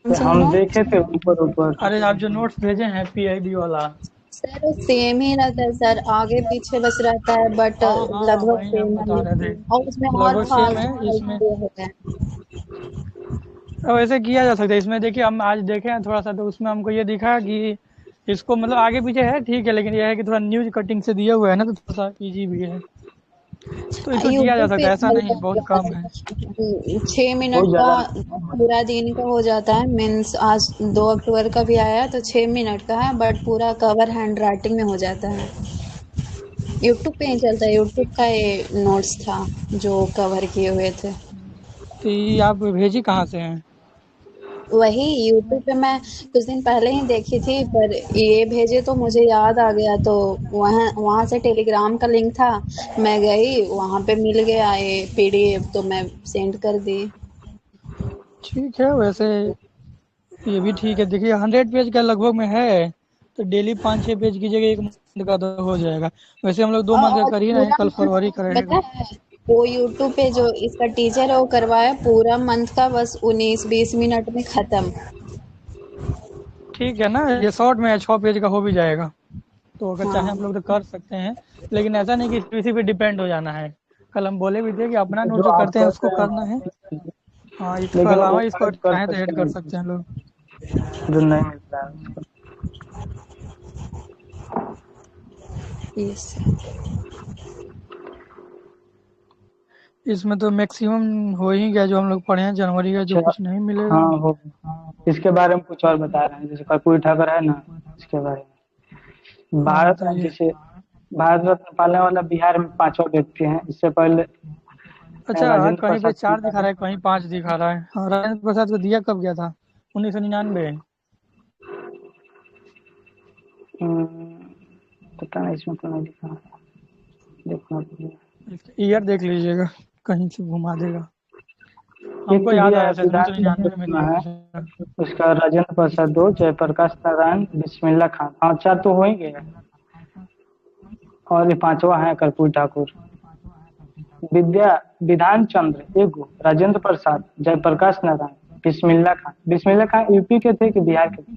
कौन सा हम नोट? देखे थे ऊपर ऊपर। अरे आप जो नोट्स भेजे हैं पीआईबी वाला। सर वो सेम ही रहता है सर, आगे पीछे बस रहता है, बट हाँ हाँ, लगभग वही हम सेम बता ही। रहे थे, और उसमें और लगभग सेम है फालतू फालतू इसमें। दिए होते हैं। अब ऐसे किया जा सकता है इसमें। देखिए हम आज देखे हैं थोड़ा सा, तो उसमें हमको ये दिखा कि इसको मतलब आगे पीछे है ठीक है, लेकिन यह है कि थोड़ा न्यूज कटिंग से दिया हुआ है ना, तो थोड़ा सा इजी भी है, तो इसको किया जा यूट्यूब पे सकता है, ऐसा नहीं बहुत कम है। 6 मिनट बहुत का ज्यादा पूरा दिन का हो जाता है। मीन्स आज 2 अक्टूबर का भी आया तो 6 मिनट का है, बट पूरा कवर हैंड राइटिंग में हो जाता है। यूट्यूब पे ही चलता है, यूट्यूब का ये नोट्स था जो कवर किए हुए थे। तो ये आप भेजी कहाँ से हैं? वही यूट्यूब पे मैं कुछ दिन पहले ही देखी थी, पर ये भेजे तो मुझे याद आ गया, तो वहाँ वहाँ से टेलीग्राम का लिंक था, मैं गई वहाँ पे मिल गया ये पीडीएफ, तो मैं सेंड कर दी। ठीक है, वैसे ये भी ठीक है। देखिए 100 पेज का लगभग में है, तो डेली 5-6 पेज की जगह 1 मंथ का तो हो जाएगा। वैसे हम लोग 2 मंथ का और कर ही रहे हैं, पूरा कल फरवरी का मंथ रहेगा। पता है, वो यूट्यूब पे जो इसका टीचर है वो करवाया पूरा मंथ का, बस 19-20 मिनट में खत्म। ठीक है ना, ये शॉर्ट में 6 पेज का हो भी जाएगा, तो अगर चाहे हम हाँ लोग तो कर सकते हैं। लेकिन ऐसा नहीं कि किसी पे डिपेंड हो जाना है। कल हम बोले भी थे कि अपना नोट जो जो आप करते हैं कर उसको रहे करना है। हैं, हाँ, इसके लेकिन अलावा वो इसको गाइड कर चाहे तो ऐड सकते कर हैं सकते हैं लोग। जो नहीं मिलता है उसको। यस। इसमें तो मैक्सिमम हो ही गया जो हम लोग पढ़े हैं जनवरी का, जो अच्छा, कुछ नहीं मिलेगा। हाँ हो, इसके बारे में कुछ और बता रहे हैं, जैसे कर्पूरी ठाकुर है ना, इसके बारे में। हाँ भारत बताइए। जैसे भारत रत्न पाने वाला बिहार में 5वां व्यक्ति है। इससे पहले अच्छा, राजेंद्र कहीं पे प्रसाद 4 मिला दिखा रहा है, कहीं 5 दिखा रहा है। हाँ, राजेंद्र प्रसाद को दिया कब गया था? 1999। पता नहीं, इसमें तो नहीं लिखा है, देखना पड़ेगा। ईयर देख लीजिएगा, कहीं से घुमा देगा। एक हमको तो याद दिया आ है रहा था विधान 1999 में में दिया है, था शायद। उसका राजेंद्र प्रसाद 2, जयप्रकाश नारायण, बिस्मिल्लाह खान। हाँ 4 तो हो ही गए। और ये 5वां है कर्पूरी ठाकुर। विधान चंद्र 1, राजेंद्र प्रसाद, जयप्रकाश नारायण, बिस्मिल्लाह खान। बिस्मिल्लाह खान यूपी के थे कि बिहार के थे?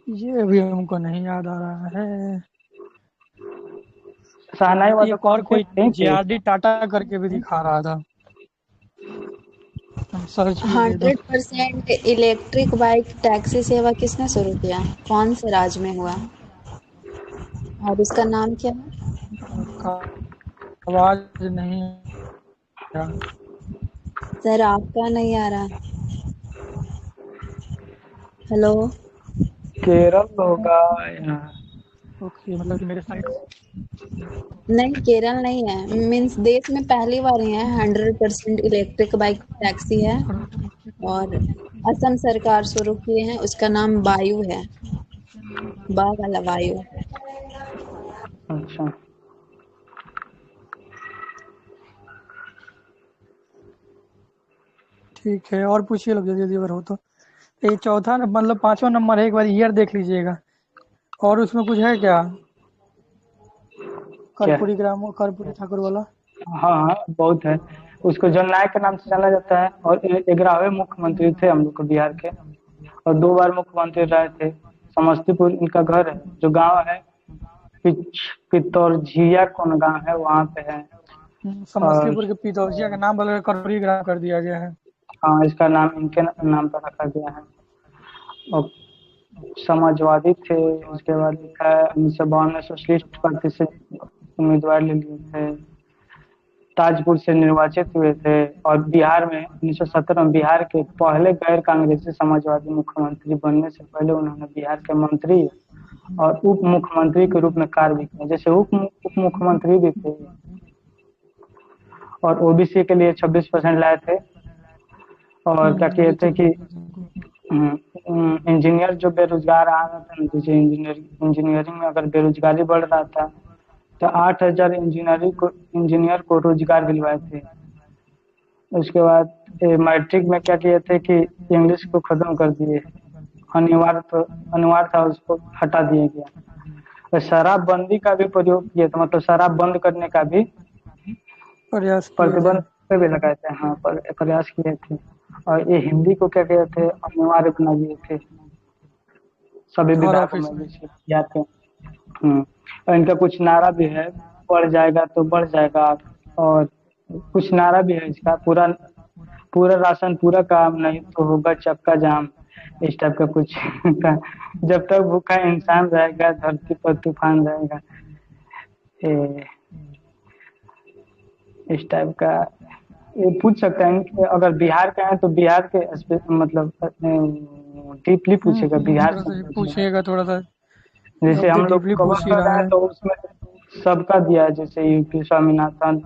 ये अभी हमको नहीं याद आ रहा है। शहनाई वादक एक और कौन थे, कोई यहीं के? जेआरडी टाटा करके भी दिखा रहा था, हम सर्च किए तो। 100% इलेक्ट्रिक बाइक टैक्सी सेवा किसने शुरू किया? कौन से राज्य में हुआ? और उसका नाम क्या है? आपका आवाज नहीं आ रहा। सर आपका नहीं आ रहा। हेलो। केरल होगा या ओके, मतलब कि मेरे साइड से। नहीं, केरल नहीं है। मीन्स देश में पहली बार ही है 100% इलेक्ट्रिक बाइक टैक्सी है, और असम सरकार शुरू किए हैं। उसका नाम वायु है, बा वाला वायु। अच्छा। ठीक है, और पूछिए लोग जल्दी जल्दी अगर हो तो। ये चौथा मतलब 5वां नंबर है, एक बार ईयर देख लीजिएगा। और उसमें कुछ है क्या? क्या? कर्पूरी ठाकुर वाला। हाँ हाँ बहुत है। उसको जननायक के नाम से जाना जाता है, और 11वें मुख्यमंत्री थे हम लोग को बिहार के, और 2 बार मुख्यमंत्री रहे थे। समस्तीपुर इनका घर है, जो गांव है पितौरझिया कौन गांव है, वहाँ पे है। और समस्तीपुर के पितौसिया का नाम बदल करौरी ग्राम कर दिया गया है। हाँ, इसका नाम इनके नाम पर रखा गया है। और समाजवादी थे, उसके बाद लिखा है 1952 में सोशलिस्ट पार्टी से उम्मीदवार ले लिए थे, ताजपुर से निर्वाचित हुए थे, और बिहार में 1970 में बिहार के पहले गैर कांग्रेसी समाजवादी मुख्यमंत्री बनने से पहले उन्होंने बिहार के मंत्री और उप मुख्यमंत्री के रूप में कार्य भी किया। जैसे उप मुख्यमंत्री भी थे, और ओबीसी के लिए 26% लाए थे। और क्या ये कहते तो हैं कि इंजीनियर जो बेरोजगार आ रहा था, जैसे इंजीनियरिंग में अगर बेरोजगारी बढ़ रहा था तो 8,000 इंजीनियर को रोजगार दिलवाए थे। उसके बाद मैट्रिक में क्या किए थे कि इंग्लिश को खत्म कर दिए, अनिवार्य था, उसको हटा दिया गया। और शराबबंदी का भी प्रयोग किया था, मतलब शराब बंद करने का भी प्रयास किए थे। प्रतिबंध पे भी लगाए थे। हाँ, प्रयास किए थे। और ये हिंदी को क्या किए थे, अनिवार्य बना दिए थे सभी हर विभागों ऑफिस में, में। जैसे याद थे। और इनका कुछ नारा भी है, बढ़ जाएगा तो बढ़ जाएगा। और कुछ नारा भी है इसका, पूरा पूरा राशन पूरा काम, नहीं तो होगा चक्का जाम, इस टाइप का कुछ था। जब तक भूखा इंसान रहेगा धरती पर तूफान रहेगा, इस टाइप का। ये पूछ सकते हैं कि अगर बिहार का है तो बिहार के मतलब डीपली पूछेगा, बिहार थोड़ा से सा पूछेगा। पूछिएगा, थोड़ा सा जैसे अब तो हम लोग डीपली कवर पूछ ही कर रहे रहा हैं है। तो उसमें सबका दिया है, जैसे यूपी स्वामीनाथन,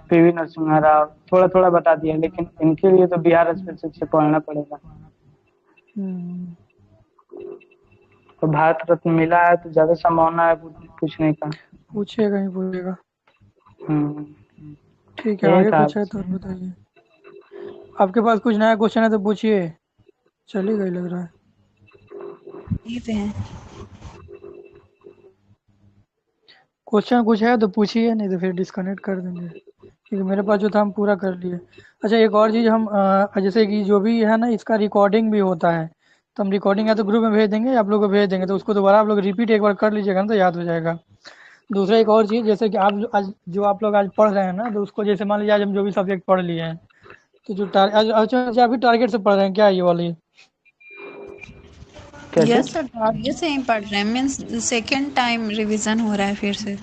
पीवी नरसिम्हा राव, थोड़ा थोड़ा बता दिया, लेकिन इनके लिए तो बिहार स्पेसिफिक से पढ़ना पड़ेगा। हम्म, तो भारत रत्न मिला है तो ज्यादा संभावना है पूछने का। पूछिएगा ही पूछिएगा। हम्म, ठीक है, यही आगे था। कुछ है तो बताइए। आपके पास कुछ नया क्वेश्चन है तो पूछिए। चली गई लग रहा है। यहीं पे हैं। क्वेश्चन कुछ है तो पूछिए, नहीं तो फिर डिस्कनेक्ट कर देंगे, क्योंकि मेरे पास जो था हम पूरा कर लिए। अच्छा, एक और चीज़ हम जैसे कि जो भी है ना, इसका रिकॉर्डिंग भी होता है, तो हम रिकॉर्डिंग या तो ग्रुप में भेज देंगे या आप लोग को भेज देंगे, तो उसको दोबारा आप लोग रिपीट एक बार कर लीजिएगा ना, तो याद हो जाएगा। दूसरा एक और चीज़, जैसे कि आज जो आप लोग आज पढ़ रहे हैं ना, तो उसको जैसे मान लीजिए आज हम जो भी सब्जेक्ट पढ़ लिए हैं, तो जो अच्छा अभी टारगेट से पढ़ रहे हैं क्या ये वाली? क्या चीज? यस सर, टारगेट से ही पढ़ रहे हैं, मीन्स सेकेंड टाइम रिवीजन हो रहा है फिर से।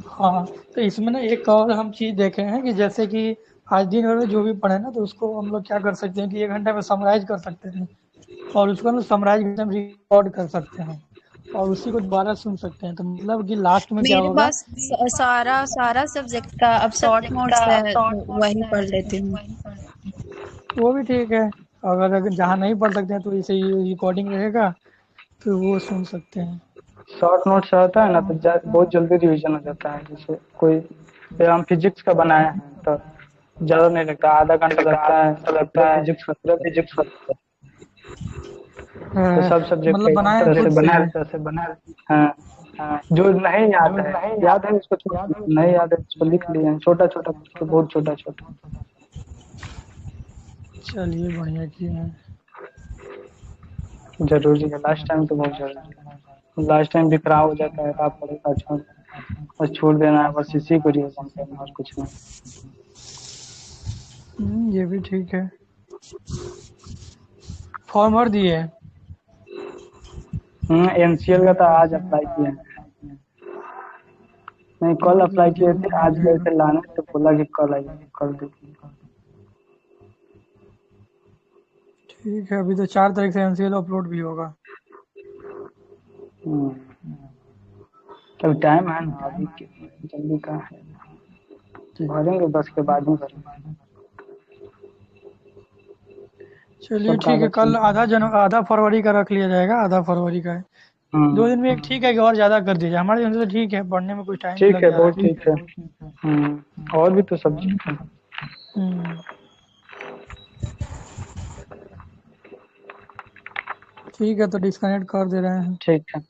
हाँ, तो इसमें ना एक और हम चीज़ देखे हैं कि जैसे कि आज दिन भर में जो भी पढ़े ना, तो उसको हम लोग क्या कर सकते हैं कि 1 घंटे में समराइज कर सकते हैं, और उसको ना समराइज हम रिकॉर्ड कर सकते हैं, और उसी को दोबारा सुन सकते हैं। तो मतलब कि लास्ट में क्या मेरे होगा? पास सारा सारा सब्जेक्ट का अब शॉर्ट नोट्स है, तो वही पढ़ लेती हूँ। वो भी ठीक है। अगर जहाँ नहीं पढ़ सकते हैं तो इसे रिकॉर्डिंग रहेगा, फिर वो सुन सकते हैं। शॉर्ट नोट्स रहता है ना तो बहुत जल्दी रिवीजन हो जाता है। जैसे कोई हम फिजिक्स का बनाए हैं तो ज्यादा नहीं लगता, आधा घंटा लगता है पूरा फिजिक्स का। तो सब सब्जेक्ट मतलब बनाए हैं खुद से ही। हाँ, जो नहीं याद है उसको छोड़ दीजिए, नहीं याद है उसको लिख लिए हैं, छोटा छोटा करके, बहुत छोटा छोटा। चलिए, बढ़िया किए हैं। जरूरी है, लास्ट टाइम तो बहुत जरूरी है। लास्ट टाइम भी खराब हो जाता है, आप पढ़ेगा छोड़, बस छोड़ देना है, बस इसी को रिवीजन करना और कुछ नहीं। ये भी ठीक है। फॉर्म भर दिए हैं? एनसीएल का तो आज अप्लाई किया है, नहीं कल अप्लाई किए थे, आज गए थे लाने तो बोला कि कल आइए, कल देखिए। ठीक है, अभी तो 4 तारीख से एनसीएल अपलोड भी होगा। अभी टाइम है ना, अभी जल्दी का है, भरेंगे 10 के बाद ही भरेंगे। चलिए सब ठीक है, कागज कल सब। आधा फरवरी का रख लिया जाएगा, आधा फरवरी का है। 2 दिन में एक ठीक है कि और ज़्यादा कर दीजिए, हमारे यहाँ से तो ठीक है, पढ़ने में कुछ टाइम भी ठीक लग है, जा रहा बहुत ठीक है। और भी तो सब्जेक्ट है। है। ठीक है, तो डिस्कनेक्ट कर दे रहे हैं। ठीक है।